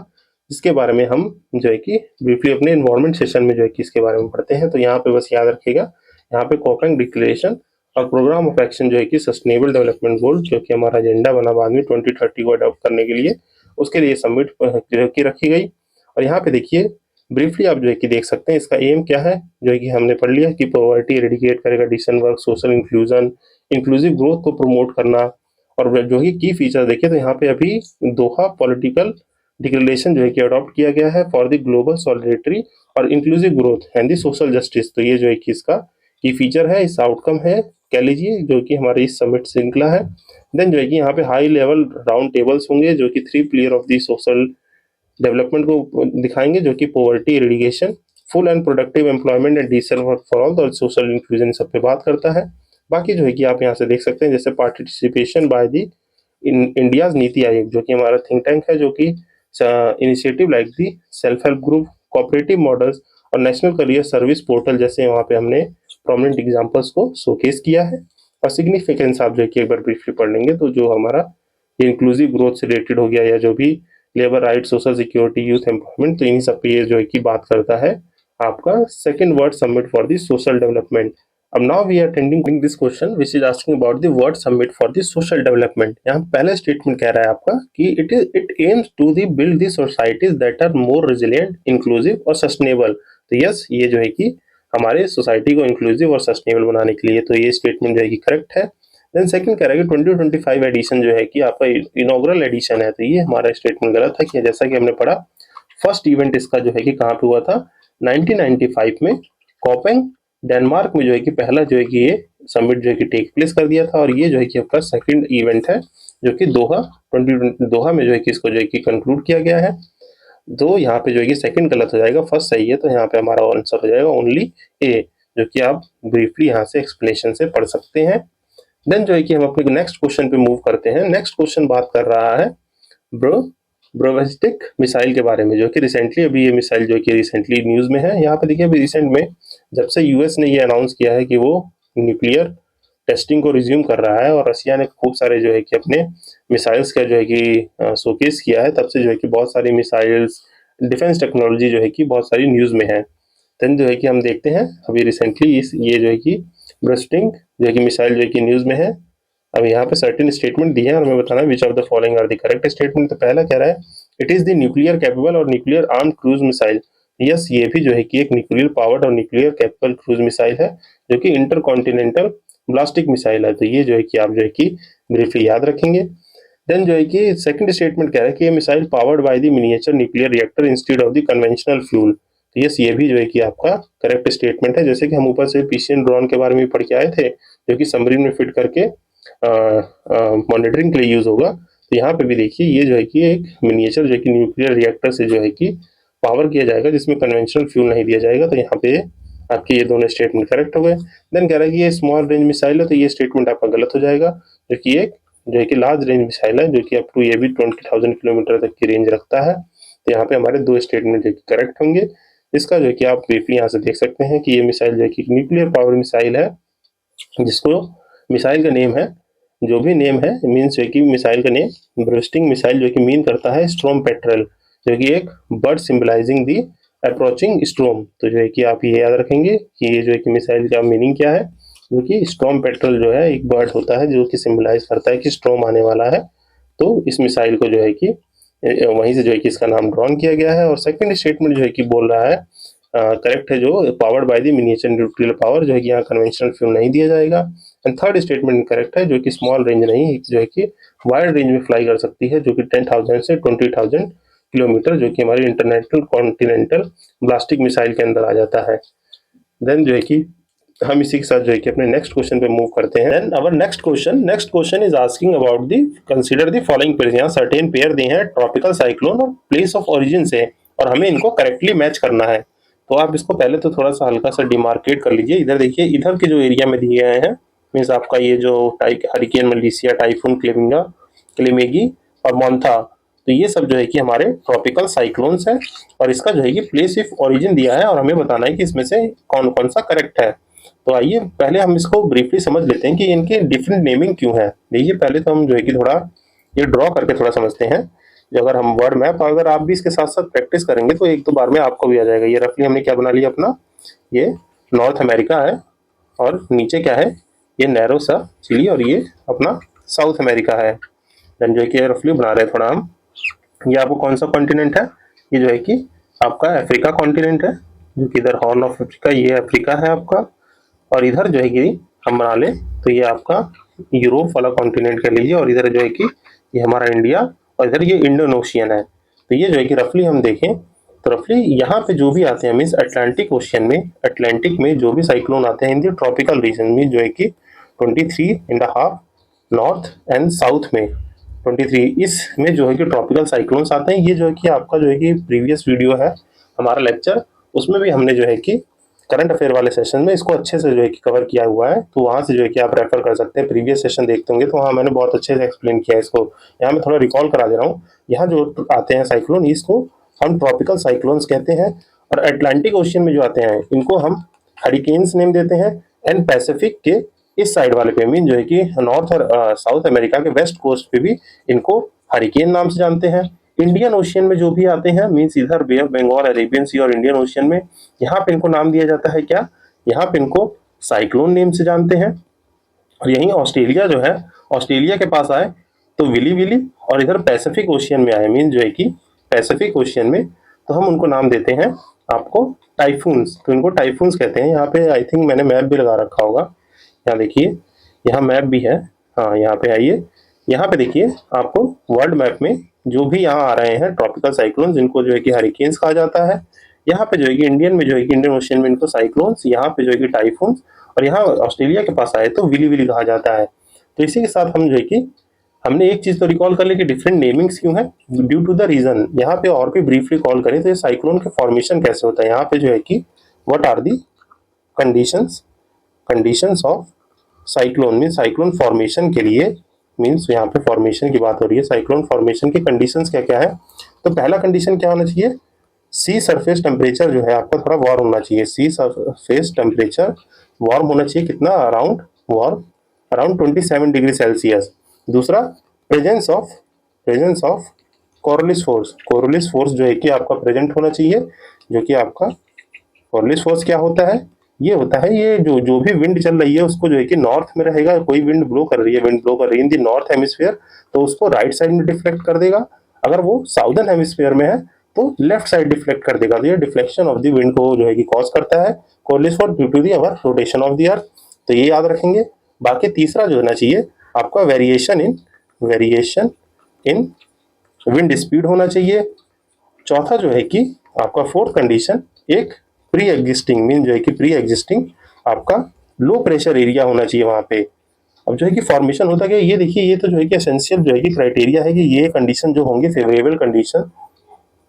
S1: जिसके बारे में हम जो है कि ब्रीफली अपने इन्वायरमेंट सेशन में जो है कि इसके बारे में पढ़ते हैं। तो यहाँ पे बस याद रखिएगा, यहाँ पे कोपेंग डिक्लेरेशन और प्रोग्राम ऑफ एक्शन जो है कि सस्टेनेबल डेवलपमेंट गोल, जो कि हमारा एजेंडा बना बाद में 2030 को अडॉप्ट करने के लिए, उसके लिए समिट की रखी गई। और यहाँ पे देखिए ब्रीफली आप जो है कि देख सकते हैं इसका एम क्या है, जो है कि हमने पढ़ लिया कि पॉवर्टी एडिकेट करेगा, decent work, social inclusion, inclusive growth को प्रमोट करना। और जो है की फीचर देखिए तो यहाँ पे अभी दोहा पॉलिटिकल डिक्लेरेशन जो है कि अडॉप्ट किया गया है फॉर द ग्लोबल सॉलिडेरिटी और inclusive growth and the social justice. तो ये जो है कि इसका की फीचर है, इस आउटकम है कह लीजिए, जो कि हमारे इस समिट से निकला है। देन जो है कि यहाँ पे हाई लेवल राउंड टेबल्स होंगे, जो कि 3 pillar of the social development को दिखाएंगे, जो कि poverty eradication, full and productive employment and decent work for all और सोशल इंक्लूजन सब पे बात करता है। बाकी जो है कि आप यहाँ से देख सकते हैं, जैसे participation by the India's NITI Aayog, जो कि हमारा थिंक टैंक है, जो कि initiative like the self help group, cooperative models और नेशनल करियर सर्विस पोर्टल जैसे वहाँ पे हमने प्रोमिनेंट एग्जांपल्स को शोकेस किया है। और सिग्निफिकेंस आप जो है कि एक बार ब्रीफली पढ़ लेंगे, तो जो हमारा इंक्लूसिव ग्रोथ से रिलेटेड हो गया, या जो भी labour right, social security, youth employment, तो इन्हीं सब पे ये जो है कि बात करता है आपका second world summit for the social development. अब now we are attending this question which is asking about the world summit for the social development. यहाँ पहला स्टेटमेंट कह रहा है आपका कि it aims to the build the societies that are more resilient, inclusive और sustainable. तो yes, ये जो है कि हमारे सोसाइटी को इंक्लूसिव और सस्टेनेबल बनाने के लिए, तो ये स्टेटमेंट जो है कि करेक्ट है। देन सेकंड कह रहा है कि 2025 एडिशन जो है कि आपका इनॉग्रल एडिशन है, तो ये हमारा स्टेटमेंट गलत है। कि जैसा कि हमने पढ़ा फर्स्ट इवेंट इसका जो है कि कहाँ पे हुआ था, 1995 में कोपेंग डेनमार्क में जो है कि पहला जो है कि ये समिट जो है कि टेक प्लेस कर दिया था। और ये जो है कि आपका सेकंड इवेंट है, जो कि दोहा में जो है कि इसको जो है कि कंक्लूड किया गया है। तो यहाँ पे जो है कि सेकंड गलत हो जाएगा, फर्स्ट सही है। तो यहाँ पे हमारा आंसर हो जाएगा ओनली ए, जो कि आप ब्रीफली यहाँ से एक्सप्लेनेशन से पढ़ सकते हैं। देन जो है कि हम अपने नेक्स्ट क्वेश्चन पे मूव करते हैं। नेक्स्ट क्वेश्चन बात कर रहा है ब्रोवेस्टिक मिसाइल के बारे में, जो कि रिसेंटली अभी ये मिसाइल जो कि रिसेंटली न्यूज में है। यहाँ पे देखिए अभी रिसेंट में जब से यूएस ने ये अनाउंस किया है कि वो न्यूक्लियर टेस्टिंग को रिज्यूम कर रहा है, और रशिया ने खूब सारे जो है कि अपने मिसाइल्स का जो है कि शोकेस किया है, तब से जो है कि बहुत सारी मिसाइल्स, डिफेंस टेक्नोलॉजी जो है कि बहुत सारी न्यूज में है। देन जो है कि हम देखते हैं अभी रिसेंटली इस ये जो है कि ब्रस्टिंग जो है कि मिसाइल जो है कि न्यूज में है। अब यहाँ पे सर्टेन स्टेटमेंट दिए हैं और हमें बताना है which of the following are the correct statement. तो पहला कह रहा है it is the nuclear capable और nuclear arm cruise missile. Yes, ये भी जो है कि एक न्यूक्लियर पावर्ड और न्यूक्लियर कैपेबल क्रूज मिसाइल है, जो कि इंटरकॉन्टिनेंटल ब्लास्टिक मिसाइल है। तो ये जो है कि आप जो है कि ब्रीफली याद रखेंगे। देन जो है कि सेकंड स्टेटमेंट कह रहा है कि ये missile powered by the miniature nuclear reactor instead of the conventional fuel. तो यस, ये भी जो है कि आपका करेक्ट स्टेटमेंट है। जैसे कि हम ऊपर से पीसीएन ड्रोन के बारे में पढ़ के आए थे, जो कि सबमरीन में फिट करके मॉनिटरिंग के लिए यूज होगा। तो यहाँ पे भी देखिए ये जो है कि एक मिनिएचर जो है कि न्यूक्लियर रिएक्टर से जो है कि पावर किया जाएगा, जिसमें कन्वेंशनल फ्यूल नहीं दिया जाएगा। तो यहाँ पे आपके ये दोनों स्टेटमेंट करेक्ट हो गए। देन कह रहा है कि ये स्मॉल रेंज मिसाइल है, तो ये स्टेटमेंट आपका गलत हो जाएगा, जो कि एक जो है कि लार्ज रेंज मिसाइल है, जो कि अप टू ये भी 20,000 किलोमीटर तक की रेंज रखता है। तो यहाँ पे हमारे दो स्टेटमेंट जो कि करेक्ट होंगे। इसका जो है कि आप ब्रीफली यहाँ से देख सकते हैं कि ये मिसाइल जो है कि न्यूक्लियर पावर मिसाइल है, जिसको मिसाइल का नेम है, जो भी नेम है मीन्स जो कि मिसाइल का नेम ब्रस्टिंग मिसाइल जो कि मीन करता है स्ट्रॉम पेट्रल, जो कि एक बर्ड सिंबलाइजिंग दी अप्रोचिंग स्ट्रॉम। तो जो है कि आप ये याद रखेंगे कि ये जो है कि मिसाइल का मीनिंग क्या है, जो कि स्ट्रॉम पेट्रल जो है एक बर्ड होता है जो कि सिंबलाइज करता है कि स्ट्रॉम आने वाला है। तो इस मिसाइल को जो है कि वहीं से जो है कि इसका नाम ड्रॉन किया गया है। और सेकंड स्टेटमेंट जो है कि बोल रहा है करेक्ट है, जो powered by the miniature nuclear power, जो है कि यहाँ कन्वेंशनल फ्यूल नहीं दिया जाएगा। एंड थर्ड स्टेटमेंट करेक्ट है, जो कि स्मॉल रेंज नहीं, जो है कि वाइड रेंज में फ्लाई कर सकती है, जो कि 10,000 से 20,000 किलोमीटर, जो कि हमारी इंटरनेशनल कॉन्टिनेंटल ब्लास्टिक मिसाइल के अंदर आ जाता है। देन जो है कि हम इसी के साथ जो है कि अपने नेक्स्ट क्वेश्चन पे मूव करते हैं। Then our next question is asking about the consider the following pair. यहाँ सर्टेन पेयर दिए हैं ट्रॉपिकल साइक्लोन और प्लेस ऑफ ओरिजिन से, और हमें इनको करेक्टली मैच करना है। तो आप इसको पहले तो थोड़ा सा हल्का सा डिमार्केट कर लीजिए। इधर देखिए, इधर के जो एरिया में दिए गए हैं मीन्स आपका ये जो हरिकेन मलेशिया, टाइफून क्लेमेगी और मोंथा, तो ये सब जो है कि हमारे ट्रॉपिकल साइक्लोन्स है। और इसका जो है कि प्लेस ऑफ ओरिजिन दिया है, और हमें बताना है कि इसमें से कौन कौन सा करेक्ट है। तो आइए पहले हम इसको ब्रीफली समझ लेते हैं कि इनके डिफरेंट नेमिंग क्यों है। देखिए पहले तो हम जो है कि थोड़ा ये ड्रॉ करके थोड़ा समझते हैं। जो अगर हम वर्ड मैप, अगर आप भी इसके साथ साथ प्रैक्टिस करेंगे तो एक दो बार में आपको भी आ जाएगा। ये रफली हमने क्या बना लिया अपना, ये नॉर्थ अमेरिका है, और नीचे क्या है, ये नैरो सा चिली, और ये अपना साउथ अमेरिका है। देन जो है कि रफली बना रहे हैं थोड़ा हम। ये आपको कौन सा कॉन्टिनेंट है, ये जो है कि आपका अफ्रीका कॉन्टिनेंट है, जो कि इधर हॉर्न ऑफ अफ्रीका, ये अफ्रीका है आपका। और इधर जो है कि हम बना लें तो ये आपका यूरोप वाला कॉन्टिनेंट कह लीजिए, और इधर जो है कि ये हमारा इंडिया, और इधर ये इंडियन ओशियन है। तो ये जो है कि रफली हम देखें तो रफली यहाँ पे जो भी आते हैं मीन्स अटलांटिक में जो भी साइक्लोन आते हैं इन द ट्रॉपिकल रीजन में, जो है कि 23.5 नॉर्थ एंड साउथ में 23 इसमें जो है कि ट्रॉपिकल साइक्लोन्स आते हैं। ये जो है कि आपका जो है कि प्रीवियस वीडियो है हमारा लेक्चर, उसमें भी हमने जो है कि करंट अफेयर वाले सेशन में इसको अच्छे से जो है कि कवर किया हुआ है। तो वहाँ से जो है कि आप रेफर कर सकते हैं, प्रीवियस सेशन देखते होंगे तो वहाँ मैंने बहुत अच्छे से एक्सप्लेन किया है इसको। यहाँ मैं थोड़ा रिकॉल करा दे रहा हूँ। यहाँ जो आते हैं साइक्लोन, इसको हम ट्रॉपिकल साइक्लोन्स कहते हैं। और अटलांटिक ओशियन में जो आते हैं इनको हम हरिकेन्स नेम देते हैं। एंड पैसिफिक के इस साइड वाले पे मीन जो है कि नॉर्थ और साउथ अमेरिका के वेस्ट कोस्ट पे भी इनको हरिकेन नाम से जानते हैं। इंडियन ओशियन में जो भी आते हैं मीन्स इधर बे ऑफ बंगाल, अरेबियन सी और इंडियन ओशियन में, यहाँ पे इनको नाम दिया जाता है क्या, यहाँ पे इनको साइक्लोन नेम से जानते हैं। और यहीं ऑस्ट्रेलिया जो है, ऑस्ट्रेलिया के पास आए तो विली विली, और इधर पैसिफिक ओशियन में आए मीन जो है कि पैसिफिक ओशियन में, तो हम उनको नाम देते हैं आपको टाइफून्स। तो इनको टाइफून्स कहते हैं। यहाँ पे आई थिंक मैंने मैप भी लगा रखा होगा, यहाँ देखिए, यहाँ मैप भी है। हाँ यहाँ पे आइए, यहाँ पे देखिए आपको वर्ल्ड मैप में जो भी यहाँ आ रहे हैं ट्रॉपिकल साइक्लोन, जिनको जो है कि हरिकेन्स कहा जाता है। यहाँ पे जो है कि इंडियन में जो है कि इंडियन ओशियन में इनको साइक्लोन्स, यहाँ पे जो है कि टाइफून्स, और यहाँ ऑस्ट्रेलिया के पास आए तो विली विली कहा जाता है। तो इसी के साथ हम जो है कि हमने एक चीज तो रिकॉल कर ली कि डिफरेंट नेमिंग्स क्यों है, ड्यू टू द रीजन। यहाँ पे और भी ब्रीफली कॉल करें तो ये साइक्लोन के फॉर्मेशन कैसे होता है। यहाँ पे जो है कि what are the conditions of cyclone, mean cyclone formation के लिए, मीन्स यहाँ पे फॉर्मेशन की बात हो रही है, साइक्लोन फॉर्मेशन की कंडीशंस क्या क्या है। तो पहला कंडीशन क्या होना चाहिए, सी सरफेस टेम्परेचर जो है आपका थोड़ा वार्म होना चाहिए। सी सरफेस टेम्परेचर वार्म होना चाहिए, कितना, अराउंड 27 डिग्री सेल्सियस। दूसरा प्रेजेंस ऑफ कोरलिस फोर्स जो है कि आपका प्रेजेंट होना चाहिए, जो कि आपका कोरलिस फोर्स क्या होता है, ये होता है ये जो भी विंड चल रही है उसको जो है कि नॉर्थ में रहेगा। कोई विंड ब्लो कर रही है इन दी नॉर्थ हेमिस्फीयर, तो उसको राइट साइड में डिफ्लेक्ट कर देगा। अगर वो साउदर्न हेमिस्फीयर में है तो लेफ्ट साइड डिफ्लेक्ट कर देगा, तो ये डिफ्लेक्शन ऑफ द विंड को जो है कि कॉज करता है। Correlates for due to the our rotation of the earth, तो ये याद रखेंगे। बाकी तीसरा जो होना चाहिए आपका वेरिएशन इन विंड स्पीड होना चाहिए। चौथा जो है कि आपका फोर्थ कंडीशन एक प्री एग्जिस्टिंग मीन जो है कि प्री एग्जिस्टिंग आपका लो प्रेशर एरिया होना चाहिए वहां पे। अब जो है कि फॉर्मेशन होता क्या, ये देखिए, ये तो जो है कि एसेंशियल जो है कि क्राइटेरिया है कि ये कंडीशन जो होंगे फेवरेबल कंडीशन,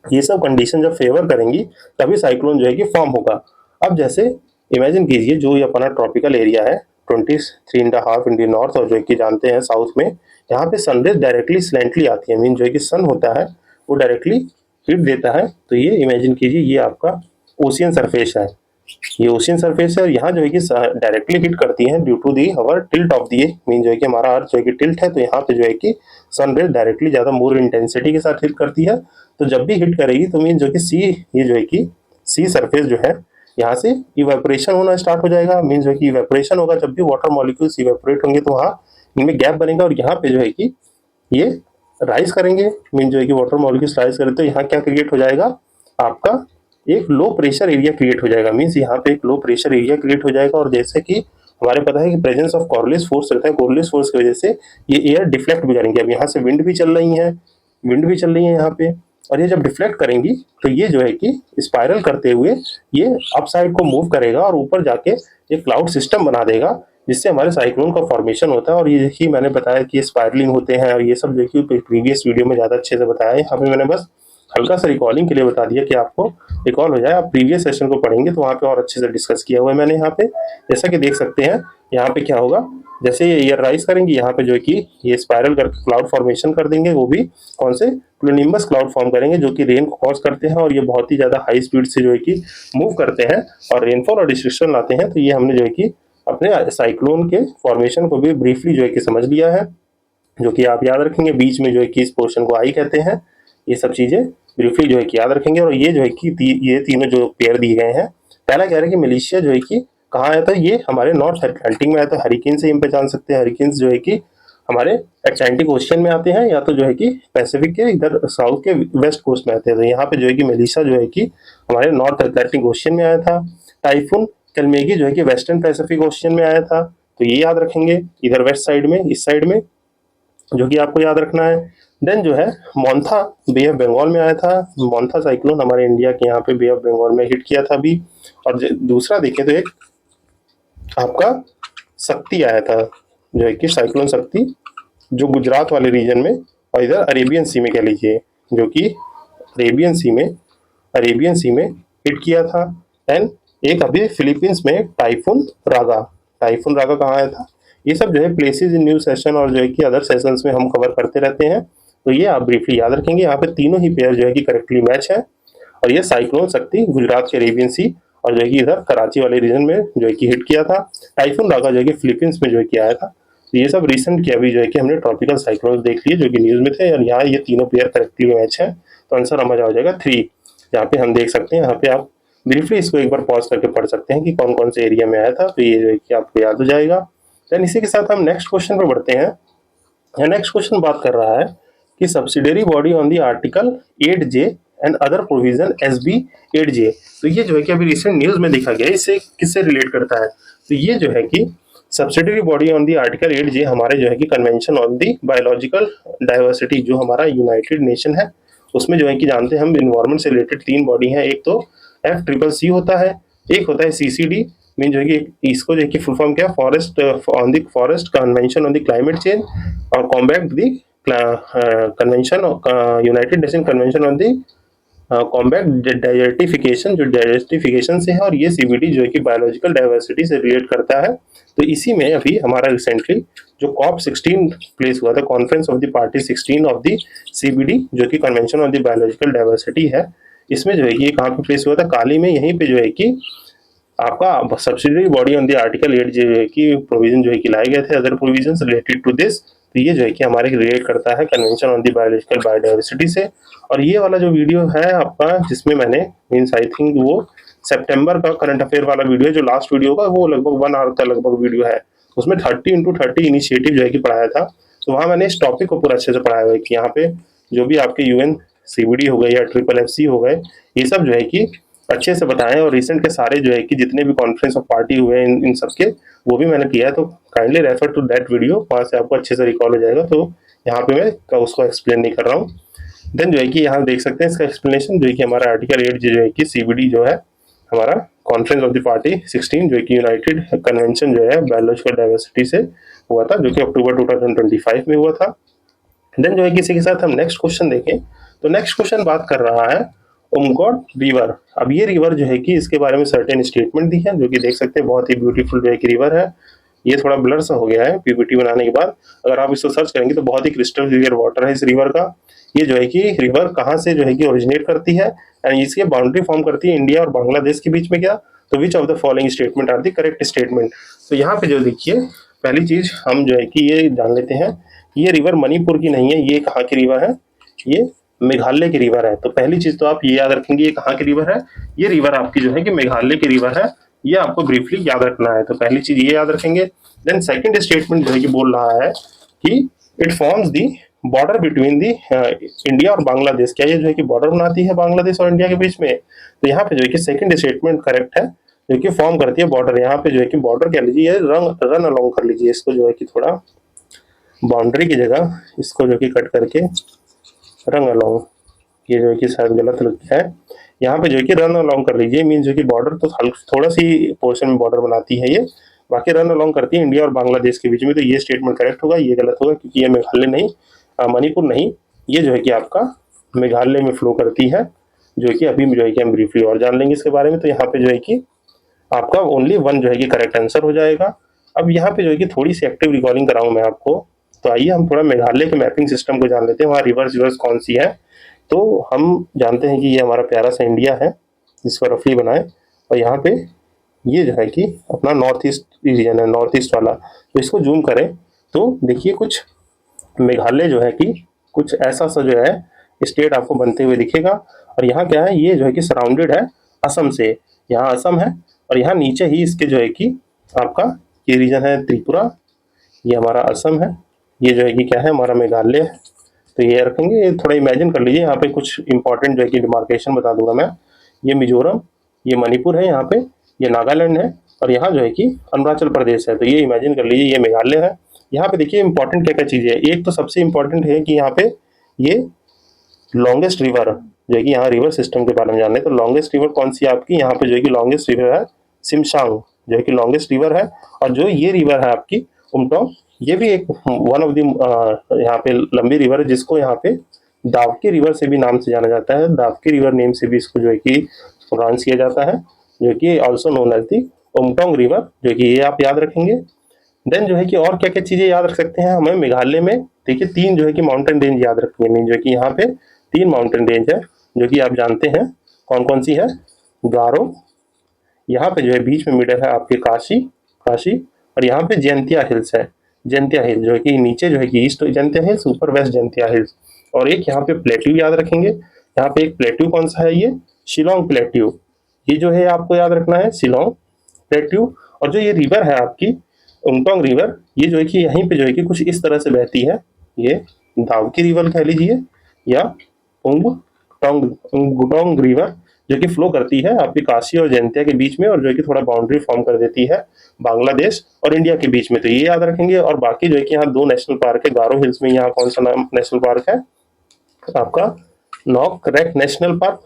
S1: ये सब कंडीशन जब फेवर करेंगी तभी साइक्लोन जो है कि फॉर्म होगा। अब जैसे इमेजिन कीजिए जो ये अपना ट्रॉपिकल एरिया है 23.5 इंडियन नॉर्थ, और जो है कि जानते हैं साउथ में यहाँ पे सनरेज डायरेक्टली स्लैंटली आती है, मीन जो है कि सन होता है वो डायरेक्टली हीट देता है। तो ये इमेजिन कीजिए ये आपका ओशियन सरफेस है, ये ओशियन सरफेस है, और यहाँ जो है कि डायरेक्टली हिट करती है due to the our tilt of the mean जो है कि हमारा अर्थ जो है कि टिल्ट है, तो यहाँ पे जो है कि सन रेज डायरेक्टली ज़्यादा मोर इंटेंसिटी के साथ हिट करती है। तो जब भी हिट करेगी तो मीन जो कि सी, ये जो है कि सी सरफेस जो है यहाँ से इवेपोरेशन होना स्टार्ट हो जाएगा। मीन जो है कि इवेपोरेशन होगा, जब भी वाटर मॉलिक्यूल्स इवेपोरेट होंगे तो वहाँ इनमें गैप बनेगा, और यहाँ पे जो है कि ये राइज करेंगे। मीन जो है कि वाटर मॉलिक्यूल्स राइज करें तो यहाँ क्या क्रिएट हो जाएगा, आपका एक लो प्रेशर एरिया क्रिएट हो जाएगा। मीन्स यहाँ पे एक लो प्रेशर एरिया क्रिएट हो जाएगा, और जैसे कि हमारे पता है कि प्रेजेंस ऑफ कोरिलेट्स फोर्स रहता है, कोरिलेट्स फोर्स की वजह से ये एयर डिफ्लेक्ट भी करेंगे। अब यहाँ से विंड भी चल रही है, यहाँ पे, और ये जब डिफ्लेक्ट करेंगी तो ये जो है कि स्पाइरल करते हुए ये अप साइड को मूव करेगा और ऊपर जाके एक क्लाउड सिस्टम बना देगा, जिससे हमारे साइक्लोन का फॉर्मेशन होता है। और ये देखिए मैंने बताया कि स्पाइरलिंग होते हैं, और ये सब देखिए प्रीवियस वीडियो में ज़्यादा अच्छे से बताया है। यहाँ पे मैंने बस हल्का सा रिकॉलिंग के लिए बता दिया कि आपको रिकॉल हो जाए। आप प्रीवियस सेशन को पढ़ेंगे तो वहाँ पे और अच्छे से डिस्कस किया हुआ है मैंने। यहाँ पे जैसा कि देख सकते हैं, यहाँ पे क्या होगा, जैसे ये एयर राइज करेंगे यहाँ पे जो है कि ये स्पाइरल करके क्लाउड फॉर्मेशन कर देंगे, वो भी कौन से क्यूमुलोनिम्बस क्लाउड फॉर्म करेंगे जो कि रेन को कॉज करते हैं, और ये बहुत ही ज्यादा हाई स्पीड से जो है कि मूव करते हैं और रेनफॉल और डिस्ट्रक्शन लाते हैं। तो ये हमने जो है कि अपने साइक्लोन के फॉर्मेशन को भी ब्रीफली जो है कि समझ लिया है, जो कि आप याद रखेंगे। बीच में जो है कि इस पोर्शन को आई कहते हैं, ये सब चीजें ब्रीफली जो है कि याद रखेंगे। और ये जो है कि ये तीनों जो पेयर दिए गए हैं, पहला कह रहे हैं कि मलेशिया जो है कि कहाँ आया था, ये हमारे नॉर्थ अटलांटिक में आया था। हरिकेन से हम पहचान सकते हैं, हरिकेन जो है कि हमारे अटलांटिक ओशियन में आते हैं, या तो जो है कि पैसिफिक के इधर साउथ के वेस्ट कोस्ट में आते हैं। तो यहाँ पे जो है कि मलेशिया जो है कि हमारे नॉर्थ अटलांटिक ओशियन में आया था। टाइफून कलमेगी जो है कि वेस्टर्न पैसिफिक ओशियन में आया था, तो ये याद रखेंगे इधर वेस्ट साइड में, इस साइड में, जो कि आपको याद रखना है। देन जो है मोन्था बे ऑफ बंगाल में आया था। मोन्था साइक्लोन हमारे इंडिया के यहाँ पे बे ऑफ बंगाल में हिट किया था अभी। और दूसरा देखें तो एक आपका शक्ति आया था, जो है कि साइक्लोन शक्ति, जो गुजरात वाले रीजन में और इधर अरेबियन सी में कह लीजिए, जो कि अरेबियन सी में हिट किया था। एंड एक अभी फिलीपींस में टाइफून रागा कहाँ आया था। ये सब जो है प्लेसेस इन न्यू सेशन और जो है कि अदर सेशंस में हम कवर करते रहते हैं, तो ये आप ब्रीफली याद रखेंगे। यहाँ पे तीनों ही पेयर जो है कि करेक्टली मैच है, और ये साइक्लोन शक्ति गुजरात के अरेबियन सी और जो है कि इधर कराची वाले रीजन में जो है कि हिट किया था। टाइफून रागा जो है कि फिलीपींस में जो है कि आया था। तो ये सब रिसेंट के अभी जो है कि हमने ट्रॉपिकल साइक्लोन देख लिए जो कि न्यूज में थे, और यहाँ ये तीनों पेयर करेक्टली मैच है। तो आंसर हमारा हो जाएगा 3। यहाँ पे हम देख सकते हैं, यहाँ पे आप ब्रीफली इसको एक बार पॉज करके पढ़ सकते हैं कि कौन कौन से एरिया में आया था, तो ये जो है कि आपको याद हो जाएगा। देन इसी के साथ हम नेक्स्ट क्वेश्चन पर बढ़ते हैं। नेक्स्ट क्वेश्चन बात कर रहा है कि subsidiary body on the article 8J and other provision SB 8J। तो ये जो है कि अभी रिसेंट न्यूज में देखा गया, इससे किससे रिलेट करता है, तो ये जो है कि subsidiary body on the article 8J हमारे जो है कि convention on the biological diversity, जो हमारा यूनाइटेड नेशन है, उसमें जो है कि जानते हैं हम इन्वायरमेंट से रिलेटेड 3 बॉडी हैं। एक तो FCCC होता है, एक होता है CCD, मीन जो है कि इसको जो है कि फुल फॉर्म क्या, forest on the forest convention on the climate change, और combat the convention united nation convention on the combat desertification, जो डेजर्टिफिकेशन से है, और ये CBD जो है कि बायोलॉजिकल डाइवर्सिटी से रिलेट करता है। तो इसी में अभी हमारा रिसेंटली जो COP16 प्लेस हुआ था, conference of the party 16 of the CBD, जो कि convention on the biological diversity है, इसमें जो है कि कहाँ पे प्लेस हुआ था, काली में। यहीं पे जो है कि आपका subsidiary body on the article 8 जो है कि प्रोविजन जो है कि लाए गए थे, other provisions related to this. तो ये जो है कि हमारे रिलेट करता है convention on the biological biodiversity से। और ये वाला जो वीडियो है आपका, जिसमें मैंने मीन्स आई थिंक वो सितंबर का करंट अफेयर वाला वीडियो है, जो लास्ट वीडियो का, वो लगभग 1 आवर का लगभग वीडियो है। उसमें 30x30 इनिशिएटिव जो है कि पढ़ाया था। तो वहाँ मैंने इस टॉपिक को पूरा अच्छे से पढ़ाया हुआ है कि यहाँ पे जो भी आपके UN CBD हो गए या FFFC हो गए, ये सब जो है कि अच्छे से बताएं। और रिसेंट के सारे जो है कि जितने भी कॉन्फ्रेंस ऑफ पार्टी हुए इन सब के, वो भी मैंने किया है, तो kindly refer to that video, वहाँ से आपको अच्छे से रिकॉल हो जाएगा। तो यहाँ पे मैं उसको एक्सप्लेन नहीं कर रहा हूँ। देन जो है कि यहाँ देख सकते हैं इसका एक्सप्लेनेशन, जो है कि हमारा आर्टिकल 8 जो है कि CBD जो है हमारा कॉन्फ्रेंस ऑफ द पार्टी 16 जो कि यूनाइटेड कन्वेंशन जो है बायोलॉजिकल डाइवर्सिटी से हुआ था, जो कि अक्टूबर 2025 में हुआ था। देन जो है कि इसी के साथ हम नेक्स्ट क्वेश्चन देखें, तो नेक्स्ट क्वेश्चन बात कर रहा है उमगोट रिवर। अब ये रिवर जो है कि इसके बारे में सर्टेन स्टेटमेंट दी है, जो कि देख सकते हैं बहुत ही ब्यूटीफुल जो है कि रिवर है। ये थोड़ा ब्लर सा हो गया है PPT बनाने के बाद, अगर आप इसको सर्च करेंगे तो बहुत ही क्रिस्टल क्लियर वाटर है इस रिवर का। ये जो है कि रिवर कहाँ से जो है कि ओरिजिनेट करती है एंड इसकी बाउंड्री फॉर्म करती है इंडिया और बांग्लादेश के बीच में क्या, तो which of the following statement are the correct statement. तो यहाँ पे जो देखिए पहली चीज हम जो है कि ये जान लेते हैं, ये रिवर मणिपुर की नहीं है, ये कहाँ की रिवर है, ये मेघालय की रिवर है। तो पहली चीज तो आप ये याद रखेंगे, ये कहाँ की रिवर है, ये रिवर आपकी जो है कि मेघालय की रिवर है, ये आपको ब्रीफली याद रखना है। तो पहली चीज ये याद रखेंगे। देन सेकंड स्टेटमेंट जो है कि बोल रहा है कि it forms the border between the India और बांग्लादेश, क्या ये जो है कि बॉर्डर बनाती है बांग्लादेश और इंडिया के बीच में। तो यहाँ पे जो है कि सेकंड स्टेटमेंट करेक्ट है, जो कि फॉर्म करती है बॉर्डर। यहाँ पे जो है कि बॉर्डर कह लीजिए, रन अलोंग कर लीजिए इसको, जो है कि थोड़ा बाउंड्री की जगह इसको जो कि कट करके रन अलोंग, ये जो है कि शायद गलत लगता है, यहाँ पे जो है कि रन अलोंग कर लीजिए। मीन जो कि बॉर्डर तो थोड़ा सी पोर्शन में बॉर्डर बनाती है ये, बाकी रन अलोंग करती है इंडिया और बांग्लादेश के बीच में। तो ये स्टेटमेंट करेक्ट होगा, ये गलत होगा क्योंकि ये मेघालय नहीं, मणिपुर नहीं, ये जो है कि आपका मेघालय में फ्लो करती है, जो है कि अभी जो है कि हम ब्रीफली और जान लेंगे इसके बारे में। तो यहाँ पे जो है कि आपका ओनली 1 जो है कि करेक्ट आंसर हो जाएगा। अब यहाँ पे जो है कि थोड़ी सी एक्टिव रिकॉर्डिंग कराऊँ मैं आपको, तो आइए हम थोड़ा मेघालय के मैपिंग सिस्टम को जान लेते हैं, वहाँ रिवर्स कौन सी है। तो हम जानते हैं कि ये हमारा प्यारा सा इंडिया है जिसको रफली बनाए, और यहाँ पे ये जो है कि अपना नॉर्थ ईस्ट रीजन है, नॉर्थ ईस्ट वाला। तो इसको जूम करें तो देखिए कुछ मेघालय जो है कि कुछ ऐसा सा जो है स्टेट आपको बनते हुए दिखेगा। और यहाँ क्या है, ये जो है कि सराउंडेड है असम से, यहाँ असम है, और यहाँ नीचे ही इसके जो है कि आपका ये रीजन है त्रिपुरा, ये हमारा असम है, ये जो है कि क्या है हमारा मेघालय है। तो ये रखेंगे, ये थोड़ा इमेजिन कर लीजिए, यहाँ पे कुछ इंपॉर्टेंट जो है कि डिमार्केशन बता दूंगा मैं। ये मिजोरम, ये मणिपुर है, यहाँ पे ये नागालैंड है, और यहाँ जो है कि अरुणाचल प्रदेश है। तो ये इमेजिन कर लीजिए ये मेघालय है। यहाँ पे देखिए इंपॉर्टेंट क्या क्या चीज़ें है, एक तो सबसे इंपॉर्टेंट है कि यहाँ पे ये लॉन्गेस्ट रिवर जो है कि यहाँ रिवर सिस्टम के बारे में जानना है। तो लॉन्गेस्ट रिवर कौन सी है आपकी, यहाँ पे जो है कि लॉन्गेस्ट रिवर है सिमशांग, जो है कि लॉन्गेस्ट रिवर है। और जो ये रिवर है आपकी उमटोंग, ये भी एक वन ऑफ द यहाँ पे लंबी रिवर है, जिसको यहाँ पे दावकी रिवर से भी नाम से जाना जाता है, दावकी रिवर नेम से भी इसको जो है कि प्रोनाउंस किया जाता है, जो कि ऑल्सो नोन एज दी उमटोंग रिवर, जो कि ये आप याद रखेंगे। देन जो है कि और क्या क्या चीज़ें याद रख सकते हैं हमें मेघालय में, देखिए 3 जो है कि माउंटेन रेंज याद रखेंगे। मीन जो है कि यहाँ पे 3 माउंटेन रेंज है, जो कि आप जानते हैं कौन कौन सी है। गारो, यहाँ पे जो है बीच में मिडल है आपके काशी, और यहाँ पे जयंतिया हिल्स है, जयंतिया हिल जो है कि नीचे जो है कि ईस्ट जयंतिया हिल्स, ऊपर वेस्ट जयंतिया हिल्स। और एक यहाँ पे प्लेट्यू याद रखेंगे, यहाँ पे एक प्लेट्यू कौन सा है, ये शिलोंग प्लेट्यू, ये जो है आपको याद रखना है शिलोंग प्लेट्यू। और जो ये रिवर है आपकी उमटोंग रिवर, ये जो है कि यहीं पे जो है कि कुछ इस तरह से बहती है, ये दावकी रिवर कह लीजिए या उंगटोंग रिवर, जो कि फ्लो करती है आपकी काशी और जयंतिया के बीच में, और जो है कि थोड़ा बाउंड्री फॉर्म कर देती है बांग्लादेश और इंडिया के बीच में। तो ये याद रखेंगे। और बाकी जो है कि यहाँ 2 नेशनल पार्क है गारो हिल्स में, यहाँ कौन सा नाम नेशनल पार्क है आपका Nokrek national park,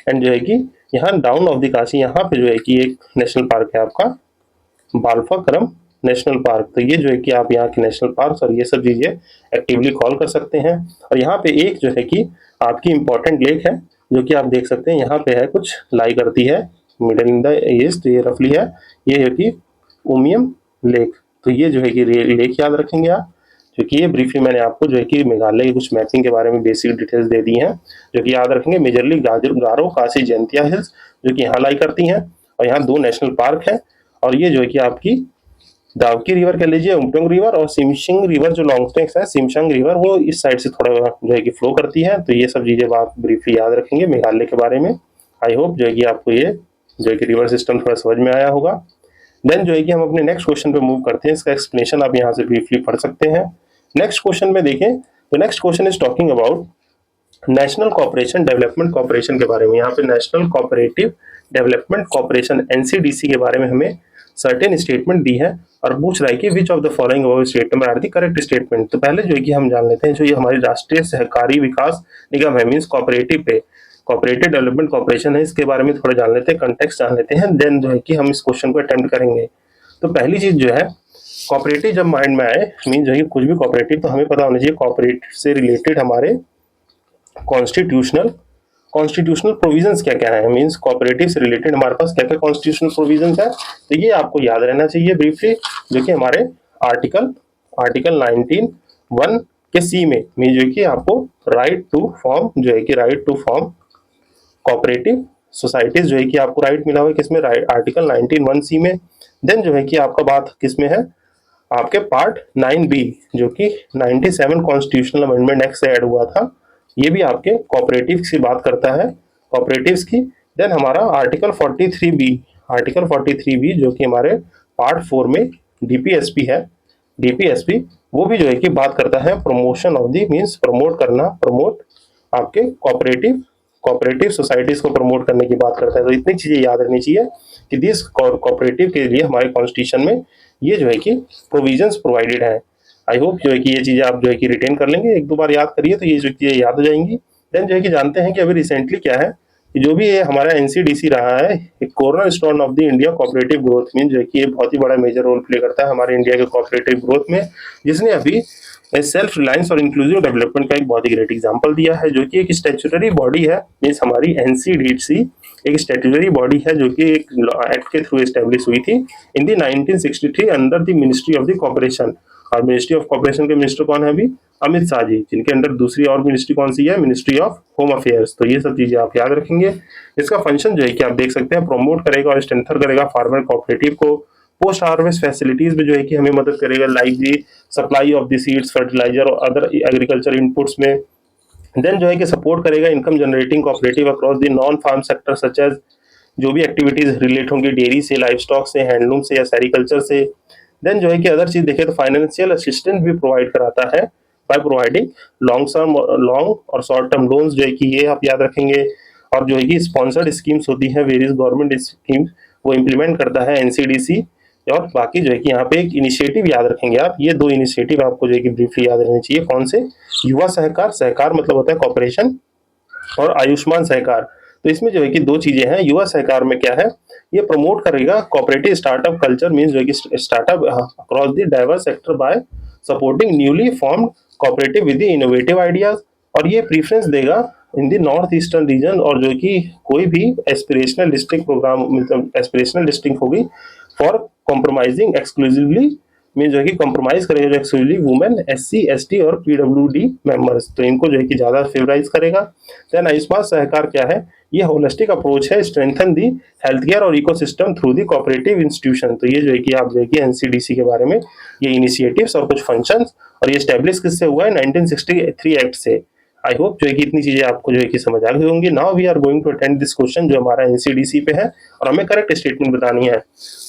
S1: and जो है कि यहाँ डाउन ऑफ द काशी, यहाँ पे जो है कि एक नेशनल पार्क है आपका बाल्फाक्रम नेशनल पार्क। तो ये जो है कि आप यहाँ के नेशनल पार्क और ये सब चीजें एक्टिवली कॉल कर सकते हैं। और यहाँ पे एक जो है कि आपकी इंपॉर्टेंट लेक है, जो कि आप देख सकते हैं यहाँ पे है, कुछ लाई करती है मिडल इन द ईस्ट, ये रफली है, ये है कि उमियम लेक। तो ये जो है कि लेक याद रखेंगे आप, जो कि ये ब्रीफली मैंने आपको जो है कि मेघालय की कुछ मैपिंग के बारे में बेसिक डिटेल्स दे दी हैं, जो कि याद रखेंगे। मेजरली गारो काशी जयंतिया हिल्स जो कि यहाँ लाई करती हैं, और यहाँ 2 नेशनल पार्क है, और ये जो है कि आपकी दावकी रिवर कह लीजिए, उमटोंग रिवर, और सिमशिंग रिवर जो लॉन्गेस्ट है सिमशंग रिवर, वो इस साइड से थोड़ा जो है कि फ्लो करती है। तो ये सब चीजें आप ब्रीफली याद रखेंगे मेघालय के बारे में। आई होप जो है कि आपको ये जो है कि रिवर सिस्टम थोड़ा समझ में आया होगा। देन जो है कि हम अपने नेक्स्ट क्वेश्चन पे मूव करते हैं, इसका एक्सप्लेनेशन आप यहाँ से ब्रीफली पढ़ सकते हैं। नेक्स्ट क्वेश्चन में देखें तो next question is talking about national corporation development corporation के बारे में, यहाँ पे national cooperative development corporation NCDC के बारे में हमें सर्टेन स्टेटमेंट दी है और पूछ रहा है कि which of the following above statement are the correct statement. तो पहले जो है कि हम जान लेते हैं जो ये हमारी राष्ट्रीय सहकारी विकास निगम है, मीन्स कोऑपरेटिव पे कोऑपरेटिव डेवलपमेंट कॉपरेशन है, इसके बारे में थोड़ा जान लेते हैं, कंटेक्स्ट जान लेते हैं, देन जो है कि हम इस क्वेश्चन को अटेम्प्ट करेंगे। तो पहली चीज जो है कोऑपरेटिव जब माइंड में आए, मीन जो है कुछ भी कोऑपरेटिव, तो हमें पता होना चाहिए कोऑपरेटिव से रिलेटेड हमारे कॉन्स्टिट्यूशनल कॉन्स्टिट्यूशनल प्रोविजंस क्या क्या है, मींस कोऑपरेटिव से रिलेटेड हमारे पास क्या क्या कॉन्स्टिट्यूशनल प्रोविजंस है। तो ये आपको याद रहना चाहिए ब्रीफली, जो कि हमारे आर्टिकल आर्टिकल 19(1) के सी में मीन जो कि आपको राइट टू फॉर्म, जो है कि right to form cooperative societies, जो है कि आपको राइट मिला हुआ है किसमें, आर्टिकल 19(1) सी में। देन जो है कि आपका बात किसमें है, आपके पार्ट 9B, जो कि 97 कॉन्स्टिट्यूशनल अमेंडमेंट एक्ट से ऐड हुआ था, ये भी आपके कोऑपरेटिव की बात करता है, कोऑपरेटिव्स की। देन हमारा आर्टिकल 43B, जो कि हमारे पार्ट 4 में डीपीएसपी है, डीपीएसपी वो भी जो है कि बात करता है promotion of the, means promote करना, प्रमोट आपके कोऑपरेटिव सोसाइटीज को प्रमोट करने की बात करता है। तो इतनी चीजें याद रखनी चाहिए कि दिस कोऑपरेटिव के लिए हमारे कॉन्स्टिट्यूशन में ये जो है कि प्रोविजंस प्रोवाइडेड है। आई होप जो है कि ये चीजें आप जो है कि रिटेन कर लेंगे, एक दो बार याद करिए तो ये जो चीजें याद हो जाएंगी। देन जो है कि जानते हैं कि अभी रिसेंटली क्या है कि जो भी ये हमारा एनसीडीसी रहा है, एक corner stone of the India cooperative growth में, जो है कि ये बहुत ही बड़ा मेजर रोल प्ले करता है हमारे इंडिया के कोऑपरेटिव ग्रोथ में, जिसने अभी सेल्फ रिलायंस और इंक्लूसिव डेवलपमेंट का एक बहुत ही ग्रेट एग्जांपल दिया है, जो कि एक स्टैट्यूटरी बॉडी है, मींस हमारी एनसीडीसी एक स्टैट्यूटरी बॉडी है जो कि एक एक्ट के थ्रू एस्टेब्लिश हुई थी इन दी 1963 under the ministry of the corporation. और मिनिस्ट्री ऑफ कॉर्पोरेशन के मिनिस्टर कौन है अभी, अमित शाह जी, जिनके अंडर दूसरी और मिनिस्ट्री कौन सी है, मिनिस्ट्री ऑफ होम अफेयर्स। तो ये सब चीजें आप याद रखेंगे। इसका फंक्शन जो है कि आप देख सकते हैं प्रमोट करेगा और स्ट्रेंथन करेगा फार्मर कोऑपरेटिव को, पोस्ट हार्वेस्ट फैसिलिटीज में जो है कि हमें मदद करेगा, like the supply of the seeds, fertiliser और अदर एग्रीकल्चर इनपुट्स में। देन जो है कि सपोर्ट करेगा income generating cooperative across the non farm sector, such as जो भी एक्टिविटीज रिलेट होंगी डेयरी से, लाइफ स्टॉक से, हैंडलूम से या सेरिकल्चर से। देन जो है कि अदर चीज देखें तो फाइनेंशियल असिस्टेंस भी प्रोवाइड कराता है बाय प्रोवाइडिंग लॉन्ग और शॉर्ट टर्म लोन्स, जो है कि ये आप याद रखेंगे। और जो है कि स्पॉन्सर्ड स्कीम्स होती है, वेरियस गवर्नमेंट स्कीम्स वो इम्प्लीमेंट करता है एनसीडीसी। और बाकी जो है कि यहाँ पे एक इनिशिएटिव याद रखेंगे आप, ये दो इनिशिएटिव आपको जो है कि ब्रीफली याद रहने चाहिए। कौन से, युवा सहकार, सहकार मतलब होता है कॉर्पोरेशन, और आयुष्मान सहकार। तो इसमें जो है कि दो चीजें हैं। युवा सहकार में क्या है, ये प्रमोट करेगा कोऑपरेटिव स्टार्टअप कल्चर, मींस जो है कि startup across the diverse sector bye supporting newly formed cooperative with the innovative ideas. और ये प्रीफरेंस देगा in the north eastern region, और जो कि कोई भी एस्पिरेशनल डिस्ट्रिक्ट प्रोग्राम, मतलब एस्पिरेशनल डिस्ट्रिक्ट होगी फॉर कॉम्प्रोमाइजिंग एक्सक्लूसिवली, मीन जो है कि कॉम्प्रोमाइज करेगा जो एक्सक्लूसिवली वुमेन, एससी, एसटी और पीडब्ल्यूडी मेंबर्स, तो इनको जो है कि ज्यादा फेवराइज करेगा। देन आयुष्मान सहकार क्या है, ये होलिस्टिक अप्रोच है, स्ट्रेंथन दी हेल्थ केयर और ecosystem through the cooperative institution. तो ये जो है कि आप जो है कि एनसीडीसी के बारे में ये इनिशिएटिव्स और कुछ फंक्शंस, और ये स्टैब्लिश किससे हुआ है, 1963 एक्ट से। आई होप जो है कि इतनी चीजें आपको जो है कि समझ आ गई होंगी। Now we are going to attend this question जो हमारा एनसीडीसी पे है, और हमें करेक्ट स्टेटमेंट बतानी है।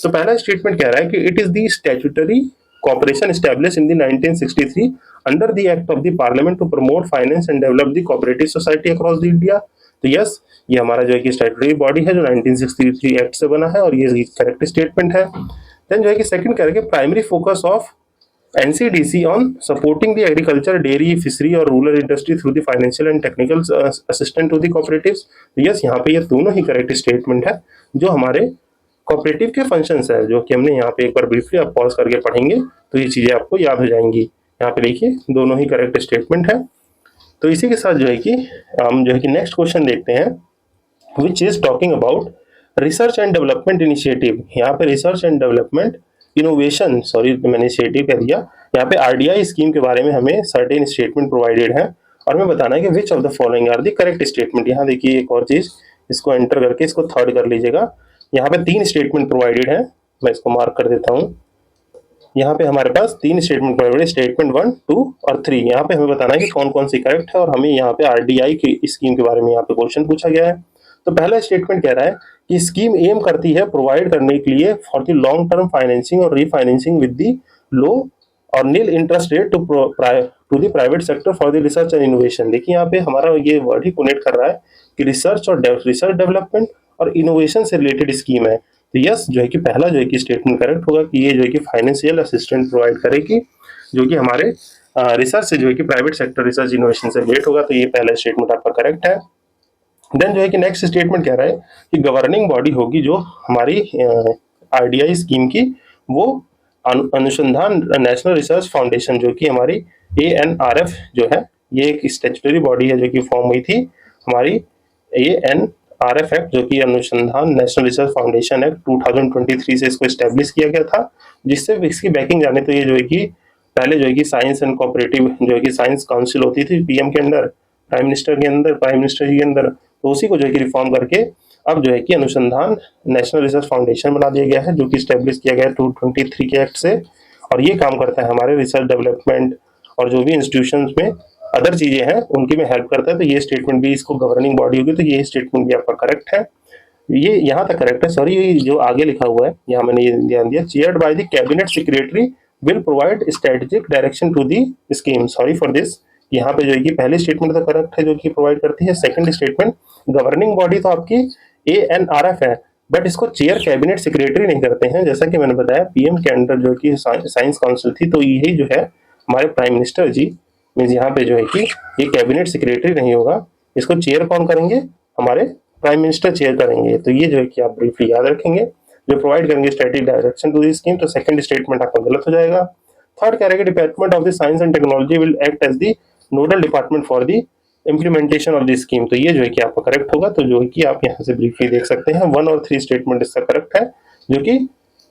S1: तो पहला स्टेटमेंट कह रहा है कि it is the statutory corporation established in the 1963 under the act of the parliament to promote finance and develop the cooperative society across the India। तो यस, ये हमारा जो है कि स्टैट्यूटरी बॉडी है जो 1963 एक्ट से बना है, और ये करेक्ट स्टेटमेंट है। देन जो है कि सेकंड कह रहा है कि primary focus of NCDC on supporting the agriculture, dairy, fishery और rural industry through the financial and technical assistant to the cooperatives. Yes, यहाँ पे ये दोनों ही करेक्ट स्टेटमेंट है जो हमारे कोऑपरेटिव के फंक्शंस है, जो कि हमने यहाँ पे एक बार ब्रीफली आप पॉज करके पढ़ेंगे तो ये चीजें आपको याद हो जाएंगी। यहाँ पे देखिए दोनों ही करेक्ट स्टेटमेंट है। तो इसी के साथ जो है कि हम जो है कि नेक्स्ट क्वेश्चन देखते हैं, which is talking about research and development initiative. यहाँ पे research and development innovation, sorry मैंने इनिशिएटिव कह दिया, यहाँ पे आरडीआई स्कीम के बारे में हमें सर्टेन स्टेटमेंट प्रोवाइडेड है, और हमें बताना है कि which of the following are the correct statement. यहाँ देखिए एक और चीज, इसको एंटर करके इसको थर्ड कर लीजिएगा। यहाँ पे 3 स्टेटमेंट प्रोवाइडेड है, मैं इसको मार्क कर देता हूँ। यहाँ पे हमारे पास 3 स्टेटमेंट प्रोवाइडेड है, स्टेटमेंट 1, 2 और 3। यहाँ पे हमें बताना है कि कौन कौन सी करेक्ट है, और हमें यहाँ पे आरडीआई की स्कीम के बारे में यहाँ पे क्वेश्चन पूछा गया है। तो पहला स्टेटमेंट कह रहा है कि स्कीम एम करती है प्रोवाइड करने के लिए for the long term financing और रीफाइनेंसिंग विद दी लो और nil interest rate to the private sector for the research and innovation. देखिए यहाँ पे हमारा ये वर्ड ही कोनेट कर रहा है कि रिसर्च डेवलपमेंट और इनोवेशन से रिलेटेड स्कीम है। तो यस जो है कि पहला जो है कि स्टेटमेंट करेक्ट होगा कि ये जो है कि फाइनेंशियल असिस्टेंट प्रोवाइड करेगी जो कि हमारे रिसर्च से जो है कि प्राइवेट सेक्टर रिसर्च इनोवेशन से रिलेट होगा। तो ये पहला स्टेटमेंट आपका करेक्ट है। देन जो है कि नेक्स्ट स्टेटमेंट कह रहा है कि गवर्निंग बॉडी होगी जो हमारी आरडीआई स्कीम की, वो अनुसंधान नेशनल रिसर्च फाउंडेशन जो कि हमारी ANRF जो है, ये एक स्टैट्यूटरी बॉडी है जो कि फॉर्म हुई थी हमारी ANRF एक्ट जो कि अनुसंधान नेशनल रिसर्च फाउंडेशन एक्ट 2023 से इसको एस्टेब्लिश किया गया था। जिससे इसकी बैकिंग जाने तो ये जो है कि पहले जो है कि साइंस एंड कोऑपरेटिव जो है कि साइंस काउंसिल होती थी PM के अंदर, प्राइम मिनिस्टर जी के अंदर, तो उसी को जो है कि रिफॉर्म करके अब जो है कि अनुसंधान नेशनल रिसर्च फाउंडेशन बना दिया गया है जो कि स्टेब्लिश किया गया है 2023 के एक्ट से। और ये काम करता है हमारे रिसर्च डेवलपमेंट और जो भी इंस्टीट्यूशंस में अदर चीजें हैं उनकी में हेल्प करता है। तो ये स्टेटमेंट भी इसको गवर्निंग बॉडी होगी, तो ये स्टेटमेंट भी आपका करेक्ट है। ये यहाँ तक करेक्ट है, सॉरी ये जो आगे लिखा हुआ है यहाँ मैंने ये ध्यान दिया, chaired by the cabinet secretary will provide strategic direction to the scheme. Sorry for this, यहाँ पे जो है कि पहली स्टेटमेंट तो करेक्ट है जो कि प्रोवाइड करती है। सेकंड स्टेटमेंट गवर्निंग बॉडी तो आपकी ANRF है, बट इसको चेयर कैबिनेट सेक्रेटरी नहीं करते हैं। जैसा कि मैंने बताया PM के अंडर जो कि साइंस काउंसिल थी, तो यही जो है हमारे प्राइम मिनिस्टर जी, मीन्स यहाँ पे जो है कि ये कैबिनेट सेक्रेटरी नहीं होगा, इसको चेयर कौन करेंगे, हमारे प्राइम मिनिस्टर चेयर करेंगे। तो ये जो है कि आप ब्रीफली याद रखेंगे, जो प्रोवाइड करेंगे strategic direction to the scheme. तो सेकंड स्टेटमेंट आपका गलत हो जाएगा। थर्ड कह रहा है department of the science and technology will act as the nodal department for the implementation of the scheme. तो ये जो है कि आपका करेक्ट होगा। तो जो है कि आप यहाँ से ब्रीफली देख सकते हैं 1 और 3 स्टेटमेंट इसका करेक्ट है, जो कि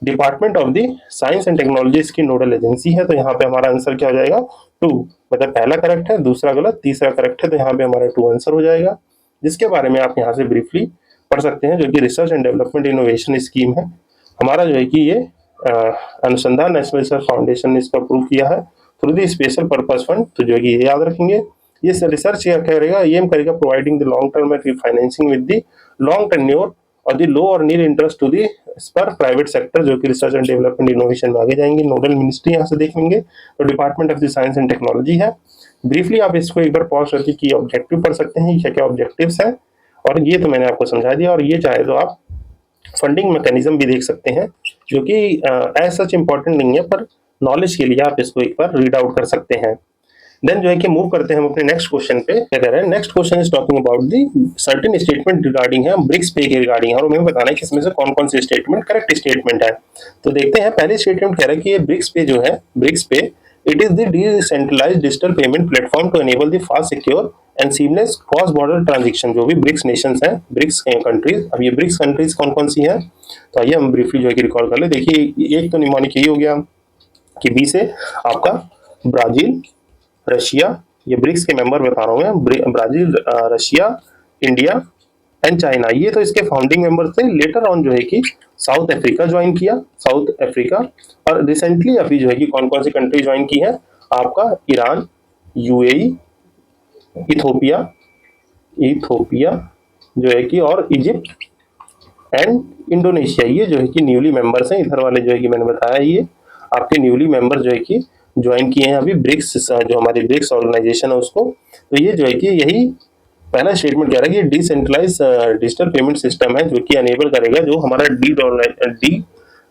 S1: department of the science and technology इसकी नोडल एजेंसी है। तो यहाँ पे हमारा आंसर क्या हो जाएगा 2, मतलब पहला करेक्ट है, दूसरा गलत, तीसरा करेक्ट है। तो यहाँ पे हमारा 2 आंसर हो जाएगा, जिसके बारे में आप यहाँ से ब्रीफली पढ़ सकते हैं, जो कि research and development innovation scheme है हमारा, जो है कि ये अनुसंधान नेशनल रिसर्च फाउंडेशन ने इसको अप्रूव किया है through the special purpose fund. तो जो है कि ये याद रखेंगे, ये रिसर्च क्या करेगा, ये करेगा providing the long term and financing with the long tenure और द लो और नील इंटरेस्ट टू दी पर प्राइवेट सेक्टर, जो कि रिसर्च एंड डेवलपमेंट इनोवेशन में आगे जाएंगे। नोडल मिनिस्ट्री यहाँ से देख लेंगे तो department of the science and technology है। ब्रीफली आप इसको एक बार पॉज करके की ऑब्जेक्टिव पढ़ सकते हैं, क्या क्या ऑब्जेक्टिव्स है, और ये तो मैंने आपको समझा दिया। और ये चाहे तो आप फंडिंग मैकेनिज्म भी देख सकते हैं, जो कि एज सच इंपॉर्टेंट नहीं है, पर नॉलेज के लिए आप इसको एक बार रीड आउट कर सकते हैं। देन जो है कि मूव करते हैं हम अपने नेक्स्ट क्वेश्चन पे। क्या कह रहे हैं, next question is talking about the certain statement regarding है ब्रिक्स पे के रिगार्डिंग है, और हमें बताना है कि इसमें से कौन कौन सी स्टेटमेंट करेक्ट स्टेटमेंट है। तो देखते हैं, पहली स्टेटमेंट कह रहा है कि ये ब्रिक्स पे जो है, ब्रिक्स पे it is the decentralised digital payment platform to enable the fast, secure and seamless cross border transaction. जो भी ब्रिक्स नेशंस हैं, ब्रिक्स कंट्रीज, अब ये ब्रिक्स कंट्रीज कौन कौन सी हैं, तो आइए हम ब्रीफली जो है कि रिकॉर्ड कर ले। देखिए, एक तो निमोनिक यही हो गया कि बी से आपका ब्राजील, रशिया, ये ब्रिक्स के मेंबर बता रहा हूँ मैं, Brazil, Russia, India and China, ये तो इसके फाउंडिंग मेंबर थे। लेटर ऑन जो है कि साउथ अफ्रीका ज्वाइन किया, साउथ अफ्रीका, और रिसेंटली अभी जो है कि कौन कौन सी कंट्री ज्वाइन की है, आपका ईरान, UAE, इथोपिया जो है कि, और इजिप्ट एंड इंडोनेशिया, ये जो है कि न्यूली मेंबर्स हैं। इधर वाले जो है कि मैंने बताया, ये आपके न्यूली मेंबर जो है कि ज्वाइन किए हैं अभी ब्रिक्स, जो हमारी ब्रिक्स ऑर्गेनाइजेशन है उसको। तो ये जो है कि यही पहला स्टेटमेंट कह रहा है कि डिसेंट्रलाइज डिजिटल पेमेंट सिस्टम है जो कि अनेबल करेगा जो हमारा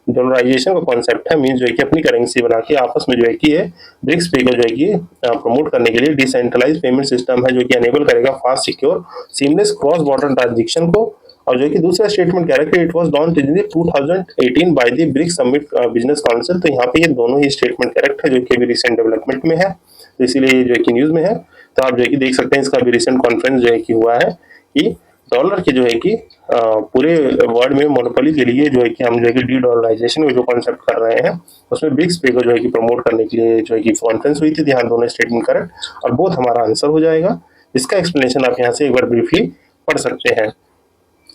S1: डॉलराइजेशन का कॉन्सेप्ट है, मीन जो है कि अपनी करेंसी बना के आपस में जो है कि ये ब्रिक्स पे को जो है कि प्रमोट करने के लिए डिसेंट्रलाइज पेमेंट सिस्टम है जो कि अनेबल करेगा fast, secure, seamless cross border transaction को। और जो कि दूसरा स्टेटमेंट कह रहा है कि it was launched in 2018 by the BRICS summit business council. तो यहाँ पे ये दोनों ही स्टेटमेंट करेक्ट है, जो कि अभी रिसेंट डेवलपमेंट में है, तो इसीलिए जो है कि न्यूज में है। तो आप जो है कि देख सकते हैं, इसका भी रिसेंट कॉन्फ्रेंस जो है कि हुआ है कि डॉलर के जो है कि पूरे वर्ल्ड में मोनोपोली के लिए जो है कि हम जो है कि डी डॉलराइजेशन जो कॉन्सेप्ट कर रहे हैं, उसमें ब्रिक्स पे को जो है कि प्रमोट करने के लिए जो है कि कॉन्फ्रेंस हुई थी। यहाँ दोनों स्टेटमेंट करेक्ट और बोथ हमारा आंसर हो जाएगा। इसका एक्सप्लेनेशन आप यहाँ से एक बार ब्रीफली पढ़ सकते हैं।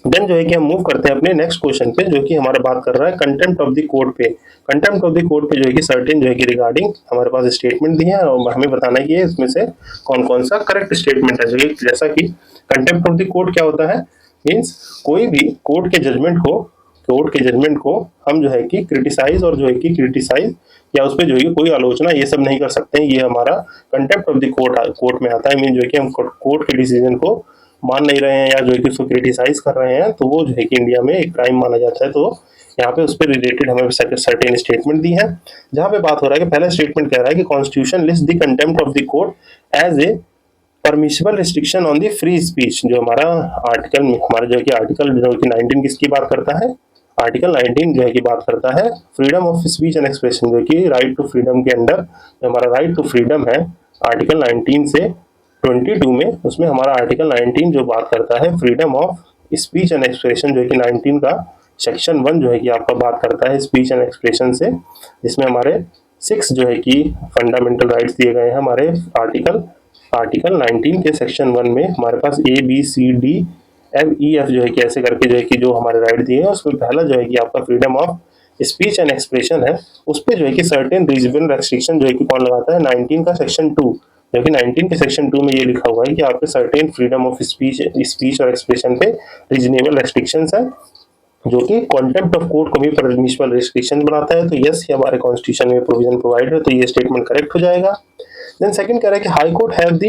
S1: देन जो है कि हम मूव करते हैं अपने नेक्स्ट क्वेश्चन पे, जो कि हमारा बात कर रहा है कंटेम्प्ट ऑफ द कोर्ट पे। कंटेम्प्ट ऑफ द कोर्ट पे जो है कि सर्टेन जो है कि रिगार्डिंग हमारे पास स्टेटमेंट दी है, और हमें बताना है कि इसमें से कौन कौन सा करेक्ट स्टेटमेंट है। जैसा कि कंटेम्प्ट ऑफ द कोर्ट क्या होता है, मीन्स कोई भी कोर्ट के जजमेंट को कोर्ट के जजमेंट को हम जो है कि क्रिटिसाइज और जो है कि क्रिटिसाइज या उस पर जो है कि कोई आलोचना ये सब नहीं कर सकते हैं। ये हमारा कंटेम्प्ट ऑफ द कोर्ट में आता है। मीन जो है कि हम कोर्ट के डिसीजन को मान नहीं रहे हैं या जो है कि उसको क्रिटिसाइज कर रहे हैं, तो वो जो है कि इंडिया में एक क्राइम माना जाता है। तो यहाँ पे उस पर रिलेटेड हमें सर्टेन स्टेटमेंट दी है, जहाँ पे बात हो रहा है कि पहला स्टेटमेंट कह रहा है कि constitution list the contempt of the court as a permissible restriction on the free speech. जो हमारा आर्टिकल हमारा जो है कि आर्टिकल जो कि 19 किसकी बात करता है, आर्टिकल 19 जो है कि बात करता है freedom of speech and expression, जो कि राइट टू फ्रीडम के अंडर जो हमारा राइट टू फ्रीडम है आर्टिकल 19 से 22 में, उसमें हमारा आर्टिकल 19 जो बात करता है freedom of speech and expression, जो कि 19 का सेक्शन 1 जो है कि आपका बात करता है स्पीच एंड एक्सप्रेशन से, जिसमें हमारे 6 जो है कि फंडामेंटल राइट्स दिए गए हैं हमारे आर्टिकल 19 के सेक्शन 1 में। हमारे पास ABCDFEF जो है कि ऐसे करके जो है कि जो हमारे राइट दिए हैं, उसमें पहला जो है कि आपका freedom of speech and expression है। उस पर जो है कि सर्टेन रीजनल रेस्ट्रिक्शन जो है कि कौन लगाता है, 19 का सेक्शन 2, जो कि 19 के सेक्शन 2 में ये लिखा हुआ है कि आपके सर्टेन फ्रीडम ऑफ स्पीच और एक्सप्रेशन पे रीजनेबल रेस्ट्रिक्शंस है, जो कि कॉन्टेम्प्ट ऑफ कोर्ट को भी परमिशिबल रेस्ट्रिक्शन बनाता है। तो यस, ये हमारे कॉन्स्टिट्यूशन में प्रोविजन प्रोवाइड है, तो ये स्टेटमेंट करेक्ट हो जाएगा। देन सेकंड कह रहा है कि high court have the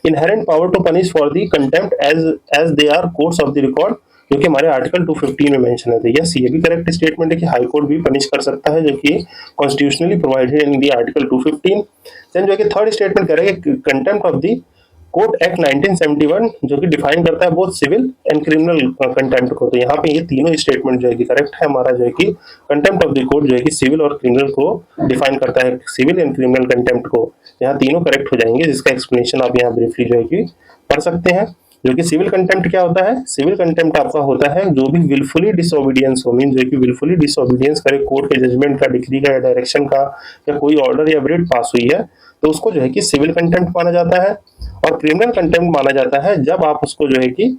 S1: inherent power to punish for the contempt as they are courts of the record, जो कि हमारे आर्टिकल 215 में मेंशन है। तो यस, ये भी करेक्ट स्टेटमेंट है कि हाई कोर्ट भी पनिश कर सकता है, जो कि constitutionally provided in the article 215। Then जो है कि थर्ड स्टेटमेंट कह रहा है कि contempt of the court act 1971 जो कि डिफाइन करता है both civil and criminal contempt को। तो यहाँ पे ये तीनों स्टेटमेंट जो है कि करेक्ट है हमारा, जो है कि कंटेम्प्ट ऑफ द कोर्ट जो है कि सिविल और क्रिमिनल को डिफाइन करता है, सिविल एंड क्रिमिनल कंटेम्प्ट को। यहाँ तीनों करेक्ट हो जाएंगे, जिसका एक्सप्लेनेशन आप यहाँ ब्रीफली जो है कि पढ़ सकते हैं। जो कि सिविल कंटेम्प्ट क्या होता है, सिविल कंटेम्प्ट आपका होता है जो भी विलफुली डिसओबीडियंस हो, मीन जो कि विलफुली डिसओबीडियंस करे कोर्ट के जजमेंट का, डिक्री का या डायरेक्शन का, या कोई ऑर्डर या वृड पास हुई है, तो उसको जो है कि सिविल कंटेम्प्ट माना जाता है। और क्रिमिनल कंटेम्प्ट माना जाता है जब आप उसको जो है कि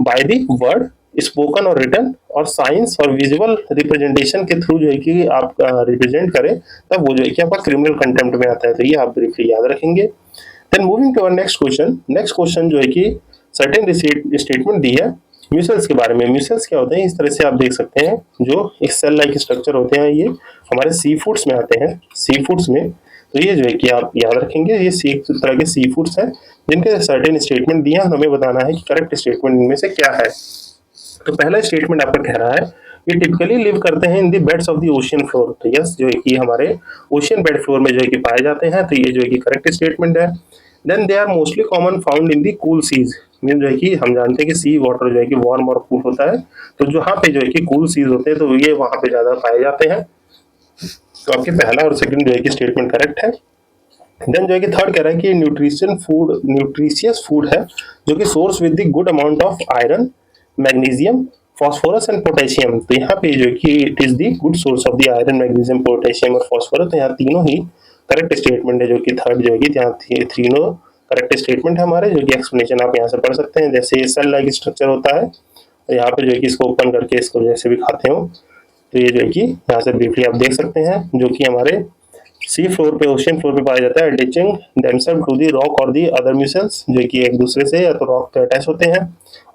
S1: बाय द वर्ड, स्पोकन और रिटन और साइंस और विजुअल रिप्रेजेंटेशन के थ्रू जो है कि आप रिप्रेजेंट करें, तब वो जो है कि आपका क्रिमिनल कंटेम्प्ट में आता है। तो ये आप ब्रीफली याद रखेंगे। Then moving to next question जो है कि सर्टेन स्टेटमेंट दी है म्यूचुअल्स के बारे में। म्यूचुअल्स क्या होते हैं, इस तरह से आप देख सकते हैं, जो एक सेल लाइक स्ट्रक्चर होते हैं, ये हमारे सी फूड्स में आते हैं। सी फूड्स में तो ये जो है कि आप याद रखेंगे, ये एक तरह के सी फूड्स हैं जिनके सर्टेन स्टेटमेंट दिए हैं, हमें बताना है कि करेक्ट स्टेटमेंट इनमें से क्या है। तो पहला स्टेटमेंट आपका कह रहा है ये टिपिकली लिव करते हैं in the beds of the ocean floor. तो यस, जो है कि हमारे ओशियन बेड फ्लोर में जो है कि पाए जाते हैं, तो ये जो है कि करेक्ट स्टेटमेंट है। Then they are mostly common found in the cool seas, mean जो है कि हम जानते हैं कि सी वाटर जो है कि वार्म और कूल होता है, तो जहाँ पे जो है कि कूल सीज होते हैं तो ये वहां पे ज्यादा पाए जाते हैं। तो आपके पहला और सेकंड जो है कि स्टेटमेंट करेक्ट है। देन जो है कि थर्ड कह रहा है कि न्यूट्रिशियस फूड है जो कि source with the good amount of iron, magnesium, phosphorus and potassium. तो यहाँ पे जो है कि it is the good source of the iron, magnesium, potassium और फॉस्फोरस। तो यहाँ तीनों ही करेक्ट स्टेटमेंट है, जो कि थर्ड जो है कि यहाँ तीनों करेक्ट स्टेटमेंट है हमारे, जो कि एक्सप्लेनेशन आप यहाँ से पढ़ सकते हैं। जैसे सेल लाइक स्ट्रक्चर होता है, और यहाँ पे जो है कि इसको ओपन करके इसको जैसे भी खाते हो, तो ये जो है कि यहाँ से ब्रीफली आप देख सकते हैं, जो कि हमारे सी फ्लोर पे, ओशियन फ्लोर पे पाया जाता है, attaching themself to the rock और द अदर म्यूचुअल्स, जो कि एक दूसरे से या तो रॉक पे अटैच होते हैं।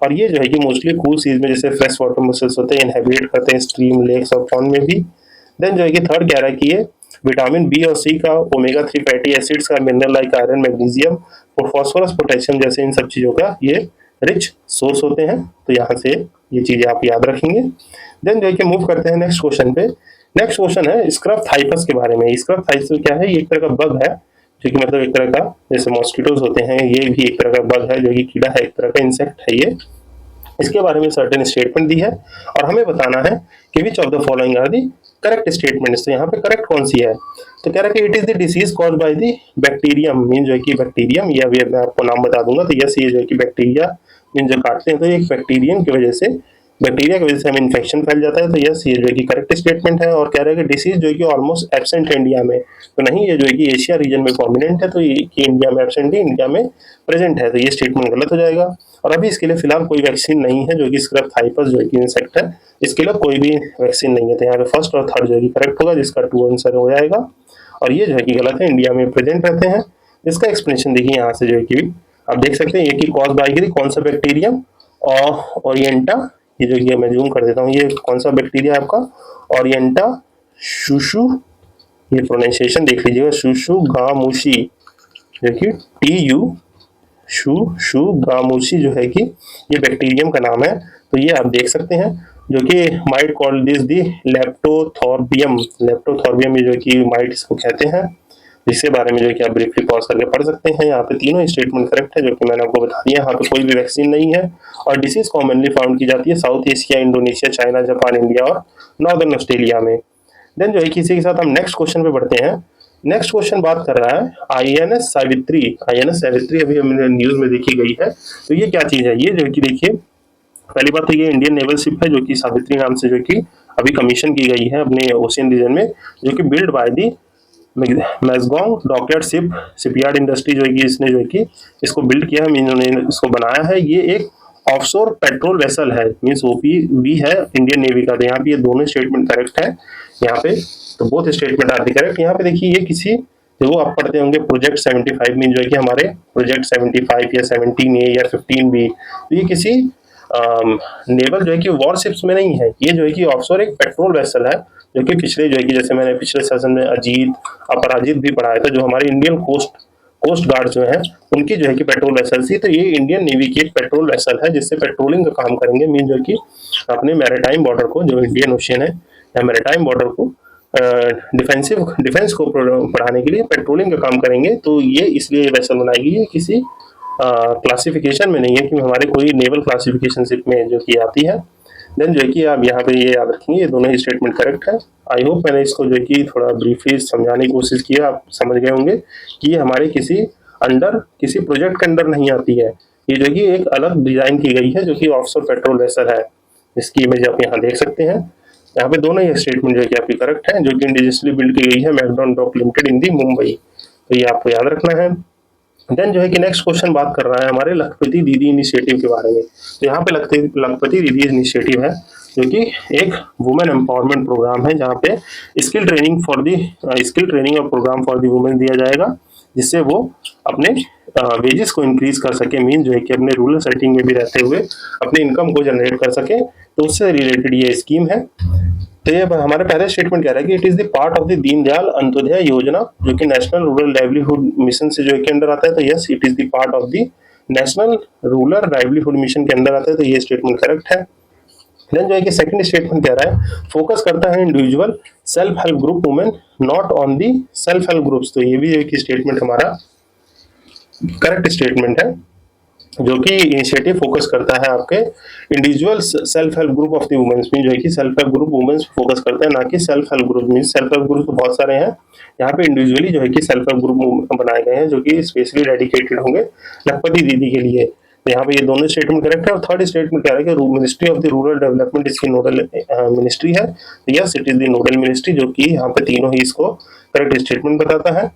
S1: और ये जो है कि मोस्टली कूल सीज में जैसे फ्रेश वाटर म्यूचुअल्स होते हैं, इनहेबिट करते हैं स्ट्रीम, लेक्स और पॉन्ड में भी। देन जो है कि थर्ड कह रहा है कि ये विटामिन बी और सी का, ओमेगा 3 फैटी एसिड्स का, मिनरल लाइक आयरन, मैग्नीशियम और फॉस्फोरस, पोटेशियम जैसे इन सब चीजों का ये रिच सोर्स होते हैं। तो यहाँ से ये चीजें आप याद रखेंगे। देन जो है कि मूव करते हैं नेक्स्ट क्वेश्चन पे। नेक्स्ट क्वेश्चन है स्क्रब थाइपस के बारे में। स्क्रब थाइपस क्या है, ये एक तरह का बग है, जो कि मतलब एक तरह का जैसे मॉस्किटोज होते हैं, ये भी एक तरह का बग है, जो कि कीड़ा है, एक तरह का इंसेक्ट है ये। इसके बारे में सर्टेन स्टेटमेंट दी है और हमें बताना है कि which of the following are the correct statements. तो यहाँ पे करेक्ट कौन सी है, तो कह रहा है कि it is the disease cause by the bacterium, mean जो है कि बैक्टीरियम, या मैं आपको नाम बता दूंगा। तो यस, ये जो है कि बैक्टीरिया मीन जो काटते हैं, तो एक बैक्टीरियम की वजह से, बैक्टीरिया की वजह से हमें इन्फेक्शन फैल जाता है। तो यस, ये जो है कि करेक्ट स्टेटमेंट है। और कह रहा है कि डिसीज जो है कि ऑलमोस्ट एब्सेंट है इंडिया में, तो नहीं, ये जो है कि एशिया रीजन में प्रोमिनेंट है, तो ये कि इंडिया में एब्सेंट है, इंडिया में प्रेजेंट है, तो ये स्टेटमेंट गलत हो जाएगा। और अभी इसके लिए फिलहाल कोई वैक्सीन नहीं है, जो कि स्क्रब थाइपस जो है कि इंसेक्ट है, इसके लिए कोई भी वैक्सीन नहीं है। तो यहाँ पे फर्स्ट और थर्ड जो है कि करेक्ट होगा, जिसका 2 आंसर हो जाएगा। और ये जो है कि गलत है, इंडिया में प्रेजेंट रहते हैं। इसका एक्सप्लेनेशन देखिए यहाँ से, जो है कि आप देख सकते हैं, ये कि कॉज बाय कौन सा बैक्टीरियम, और ओरिएंटा ये जो ये मैं जूम कर देता हूँ, ये कौन सा बैक्टीरिया है आपका, ओरिएंटा शुशु, ये प्रोनाउंसिएशन देख लीजिएगा, शुशुगामुशी, जो कि TU शुशुगामुशी जो है कि ये बैक्टीरियम का नाम है। तो ये आप देख सकते हैं, जो कि माइट कॉल दिस दी लेप्टोथॉर्बियम, लेप्टोथॉर्बियम ये जो कि माइट इसको कहते हैं, जिसके बारे में जो कि आप ब्रीफली पॉज करके पढ़ सकते हैं। यहाँ पे तीनों स्टेटमेंट करेक्ट है जो कि मैंने आपको बता दिया। यहाँ पे कोई भी वैक्सीन नहीं है और डिसीज कॉमनली फाउंड की जाती है south Asia, Indonesia, China, Japan, India और नॉर्दर्न ऑस्ट्रेलिया में। देन जो है कि इसी के साथ हम नेक्स्ट क्वेश्चन पे बढ़ते हैं। नेक्स्ट क्वेश्चन बात कर रहा है INS सावित्री। INS सावित्री अभी हमने न्यूज में देखी गई है। तो ये क्या चीज है, ये जो है कि देखिए, पहली बात तो ये इंडियन नेवल शिप है जो कि सावित्री नाम से जो कि अभी कमीशन की गई है अपने ओशियन रीजन में, जो कि build by the Mazagon dockyard shipyard industry जो है कि इसने जो है कि इसको बिल्ड किया है, इन्होंने इसको बनाया है। ये एक ऑफशोर पेट्रोल वेसल है, मीन्स OPV है इंडियन नेवी का। तो यहाँ पे ये दोनों स्टेटमेंट करेक्ट है यहाँ पे, तो both statement are the correct. यहाँ पे देखिए, ये किसी जो आप पढ़ते होंगे प्रोजेक्ट 75 में, जो है कि हमारे प्रोजेक्ट 75 या 17A या 15B, तो ये किसी नेवल जो है कि वॉरशिप्स में नहीं है, ये जो है कि ऑफशोर एक पेट्रोल वेसल है, जो कि पिछले जो है कि जैसे मैंने पिछले सेशन में अजीत अपराजित भी पढ़ाया था, जो हमारे इंडियन कोस्ट गार्ड जो है उनकी जो है कि पेट्रोल वेसल थी। तो ये इंडियन नेवी की एक पेट्रोल वेसल है जिससे पेट्रोलिंग का काम करेंगे, मीन जो कि अपने मैरीटाइम बॉर्डर को, जो इंडियन ओशियन है या मैरीटाइम बॉर्डर को डिफेंस को बढ़ाने के लिए पेट्रोलिंग का काम करेंगे। तो ये इसलिए वेसल बनाई गई है, किसी क्लासिफिकेशन में नहीं है कि हमारे कोई नेवल क्लासिफिकेशन शिप में जो कि आती है। देन जो है कि आप यहाँ पे ये याद रखेंगे, ये दोनों ही स्टेटमेंट करेक्ट है। आई होप मैंने इसको जो है कि थोड़ा ब्रीफली समझाने की कोशिश की है, आप समझ गए होंगे कि ये हमारे किसी प्रोजेक्ट के अंडर नहीं आती है। ये जो कि एक अलग डिजाइन की गई है जो कि ऑफशोर पेट्रोल वेसल है। इसकी इमेज आप यहाँ देख सकते हैं। यहाँ पे दोनों ही स्टेटमेंट जो है कि आपकी करेक्ट है, जो कि इंडिजियसली बिल्ड की गई है मैकडॉन डॉक लिमिटेड इन दी मुंबई। तो ये आपको याद रखना है। देन जो है कि नेक्स्ट क्वेश्चन बात कर रहा है हमारे लखपति दीदी इनिशिएटिव के बारे में। तो यहाँ पे लखपति दीदी इनिशिएटिव है जो कि एक वुमेन एम्पावरमेंट प्रोग्राम है, जहाँ पे स्किल ट्रेनिंग और प्रोग्राम फॉर दी वुमेन दिया जाएगा, जिससे वो अपने वेजेस को इंक्रीज कर सके, मीन जो है कि अपने रूरल सेटिंग में भी रहते हुए अपने इनकम को जनरेट कर सके। तो उससे रिलेटेड ये स्कीम है। तो ये हमारे पहले स्टेटमेंट कह रहा है कि it is the part of the Deendayal Antyodaya योजना, जो कि नेशनल रूरल लाइवलीहुड मिशन से जो है कि अंडर आता है। तो yes, it is the part of the national rural livelihood mission के अंदर आता है। तो ये स्टेटमेंट करेक्ट है। देन जो है कि सेकंड स्टेटमेंट कह रहा है फोकस करता है individual self help group women, not on the self help groups. तो ये भी एक स्टेटमेंट हमारा करेक्ट स्टेटमेंट है, जो कि इनिशिएटिव फोकस करता है आपके individual self help group of the womens में, जो है कि self help group womens focus करता है, ना कि सेल्फ हेल्प ग्रुप में। सेल्फ हेल्प ग्रुप तो बहुत सारे हैं, यहाँ पे इंडिविजुअली जो है कि सेल्फ हेल्प ग्रुप बनाए गए हैं जो कि स्पेशली डेडिकेटेड होंगे लखपति दीदी के लिए। तो यहाँ पे ये दोनों स्टेटमेंट करेक्ट है। और थर्ड स्टेटमेंट कह रहा है कि ministry of the rural development इसकी नोडल मिनिस्ट्री है। Yes, it is the nodal ministry, जो कि यहाँ पे तीनों ही इसको करेक्ट स्टेटमेंट बताता है।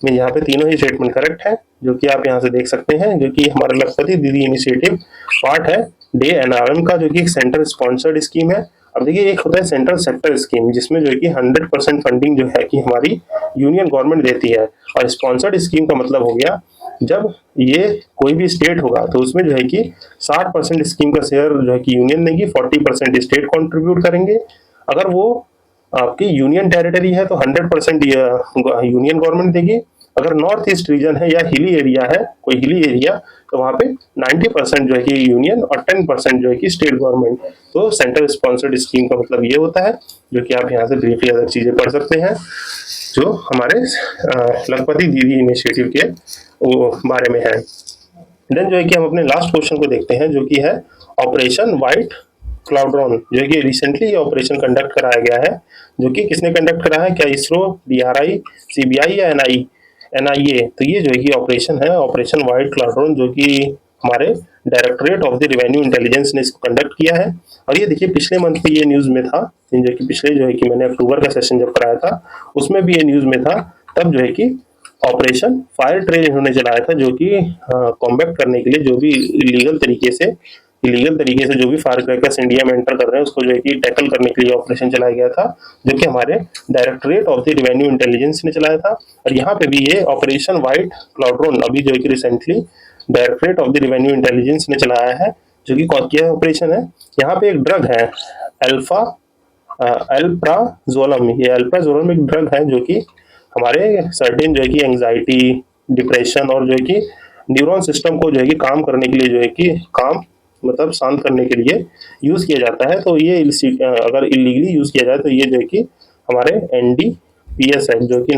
S1: में यहाँ पे तीनों ही स्टेटमेंट करेक्ट है, जो कि आप यहाँ से देख सकते हैं, जो कि हमारा लखपति दीदी इनिशिएटिव पार्ट है डे NRM का, जो कि एक सेंटर स्पॉन्सर्ड स्कीम है। अब देखिए, एक होता है सेंट्रल सेक्टर स्कीम, जिसमें जो है कि 100% फंडिंग जो है कि हमारी यूनियन गवर्नमेंट देती है, और स्पॉन्सर्ड स्कीम का मतलब हो गया जब ये कोई भी स्टेट होगा तो उसमें जो है कि 60% स्कीम का शेयर जो है कि यूनियन देगी, 40% स्टेट कॉन्ट्रीब्यूट करेंगे। अगर वो आपकी यूनियन टेरिटरी है तो 100% यूनियन गवर्नमेंट देगी। अगर नॉर्थ ईस्ट रीजन है या हिली एरिया है, कोई हिली एरिया, तो वहाँ पे 90% जो है कि यूनियन और 10% जो है कि स्टेट गवर्नमेंट। तो सेंट्रल स्पॉन्सर्ड स्कीम का मतलब ये होता है, जो कि आप यहाँ से ब्रीफली अदर चीजें पढ़ सकते हैं, जो हमारे लखपति दीदी इनिशिएटिव के बारे में है। देन जो है कि हम अपने लास्ट क्वेश्चन को देखते हैं, जो कि है ऑपरेशन व्हाइट क्लाउड्रॉन, जो है कि रिसेंटली ये ऑपरेशन कंडक्ट कराया गया है। जो कि किसने कंडक्ट करा है, क्या इसरो, DRI, CBI या NIA। तो ये जो है कि ऑपरेशन है, ऑपरेशन व्हाइट क्लाउड्रॉन, जो कि हमारे directorate of the revenue intelligence ने इसको कंडक्ट किया है। और ये देखिए, पिछले मंथ में ये न्यूज में था, जो कि पिछले जो है कि मैंने अक्टूबर का सेशन जब कराया था उसमें भी ये न्यूज में था। तब जो है कि ऑपरेशन फायर ट्रेल इन्होंने चलाया था, जो कि कॉम्बैक्ट करने के लिए जो भी इलीगल तरीके से जो भी फायर क्रैकर्स इंडिया में एंटर कर रहे हैं उसको जो है कि टैकल करने के लिए ऑपरेशन चलाया गया था, जो कि हमारे directorate of the revenue intelligence ने चलाया था। और यहाँ पे भी ये ऑपरेशन व्हाइट क्लाउड्रॉन अभी जो है कि recently directorate of the revenue intelligence ने चलाया है, जो कि क्या ऑपरेशन है, यहाँ पे एक ड्रग है अल्फा अल्प्राजोलम। ये अल्प्राजोलम एक ड्रग है जो कि हमारे सर्टेन जो है कि एंजाइटी, डिप्रेशन और जो है कि न्यूरॉन सिस्टम को जो है कि काम करने के लिए जो है कि काम मतलब शांत करने के लिए यूज़ किया जाता है। तो ये अगर इलीगली यूज़ किया जाए तो ये जो है कि हमारे NDPS है, जो कि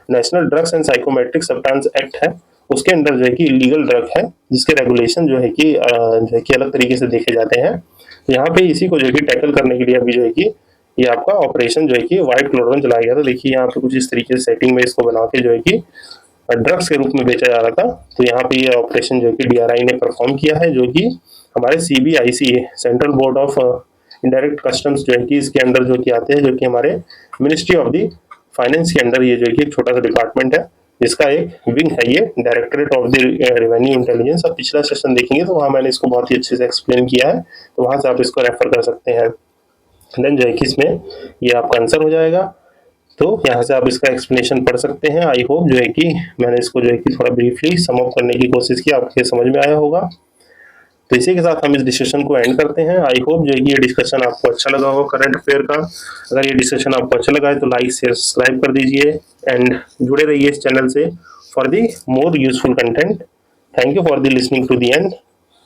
S1: national drugs and psychometric substance act है, उसके अंडर जो है कि इलीगल ड्रग है, जिसके रेगुलेशन जो है कि अलग तरीके से देखे जाते हैं। तो यहाँ पे इसी को जो है कि टैकल करने के लिए अभी जो है कि ये आपका ऑपरेशन जो है कि व्हाइट क्लोरन चलाया गया था। देखिए यहाँ पे कुछ इस तरीके से सेटिंग में इसको बना के जो है कि ड्रग्स के रूप में बेचा जा रहा था। तो यहाँ पे ये ऑपरेशन जो है कि DRI ने परफॉर्म किया है, जो कि हमारे CBIC central board of indirect customs जो है कि इसके अंडर जो कि आते हैं, जो कि हमारे मिनिस्ट्री ऑफ द फाइनेंस के अंडर ये जो है कि एक छोटा सा डिपार्टमेंट है, जिसका एक विंग है ये directorate of the revenue intelligence. अब पिछला सेशन देखेंगे तो वहाँ मैंने इसको बहुत ही अच्छे से एक्सप्लेन किया है, तो वहाँ से आप इसको रेफर कर सकते हैं। देन जो है कि इसमें ये आपका आंसर हो जाएगा, तो यहाँ से आप इसका एक्सप्लेनेशन पढ़ सकते हैं। आई होप जो है कि मैंने इसको जो है कि थोड़ा ब्रीफली सम अप करने की कोशिश की, आपके समझ में आया होगा। तो इसी के साथ हम इस डिस्कशन को एंड करते हैं। आई होप जो है कि ये डिस्कशन आपको अच्छा लगा होगा करंट अफेयर का। अगर ये डिस्कशन आपको अच्छा लगा है तो लाइक शेयर सब्सक्राइब कर दीजिए एंड जुड़े रहिए इस चैनल से for the more useful content. Thank you for the listening to the end.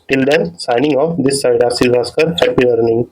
S1: Till then signing off this side Ashish Bhaskar. Happy learning.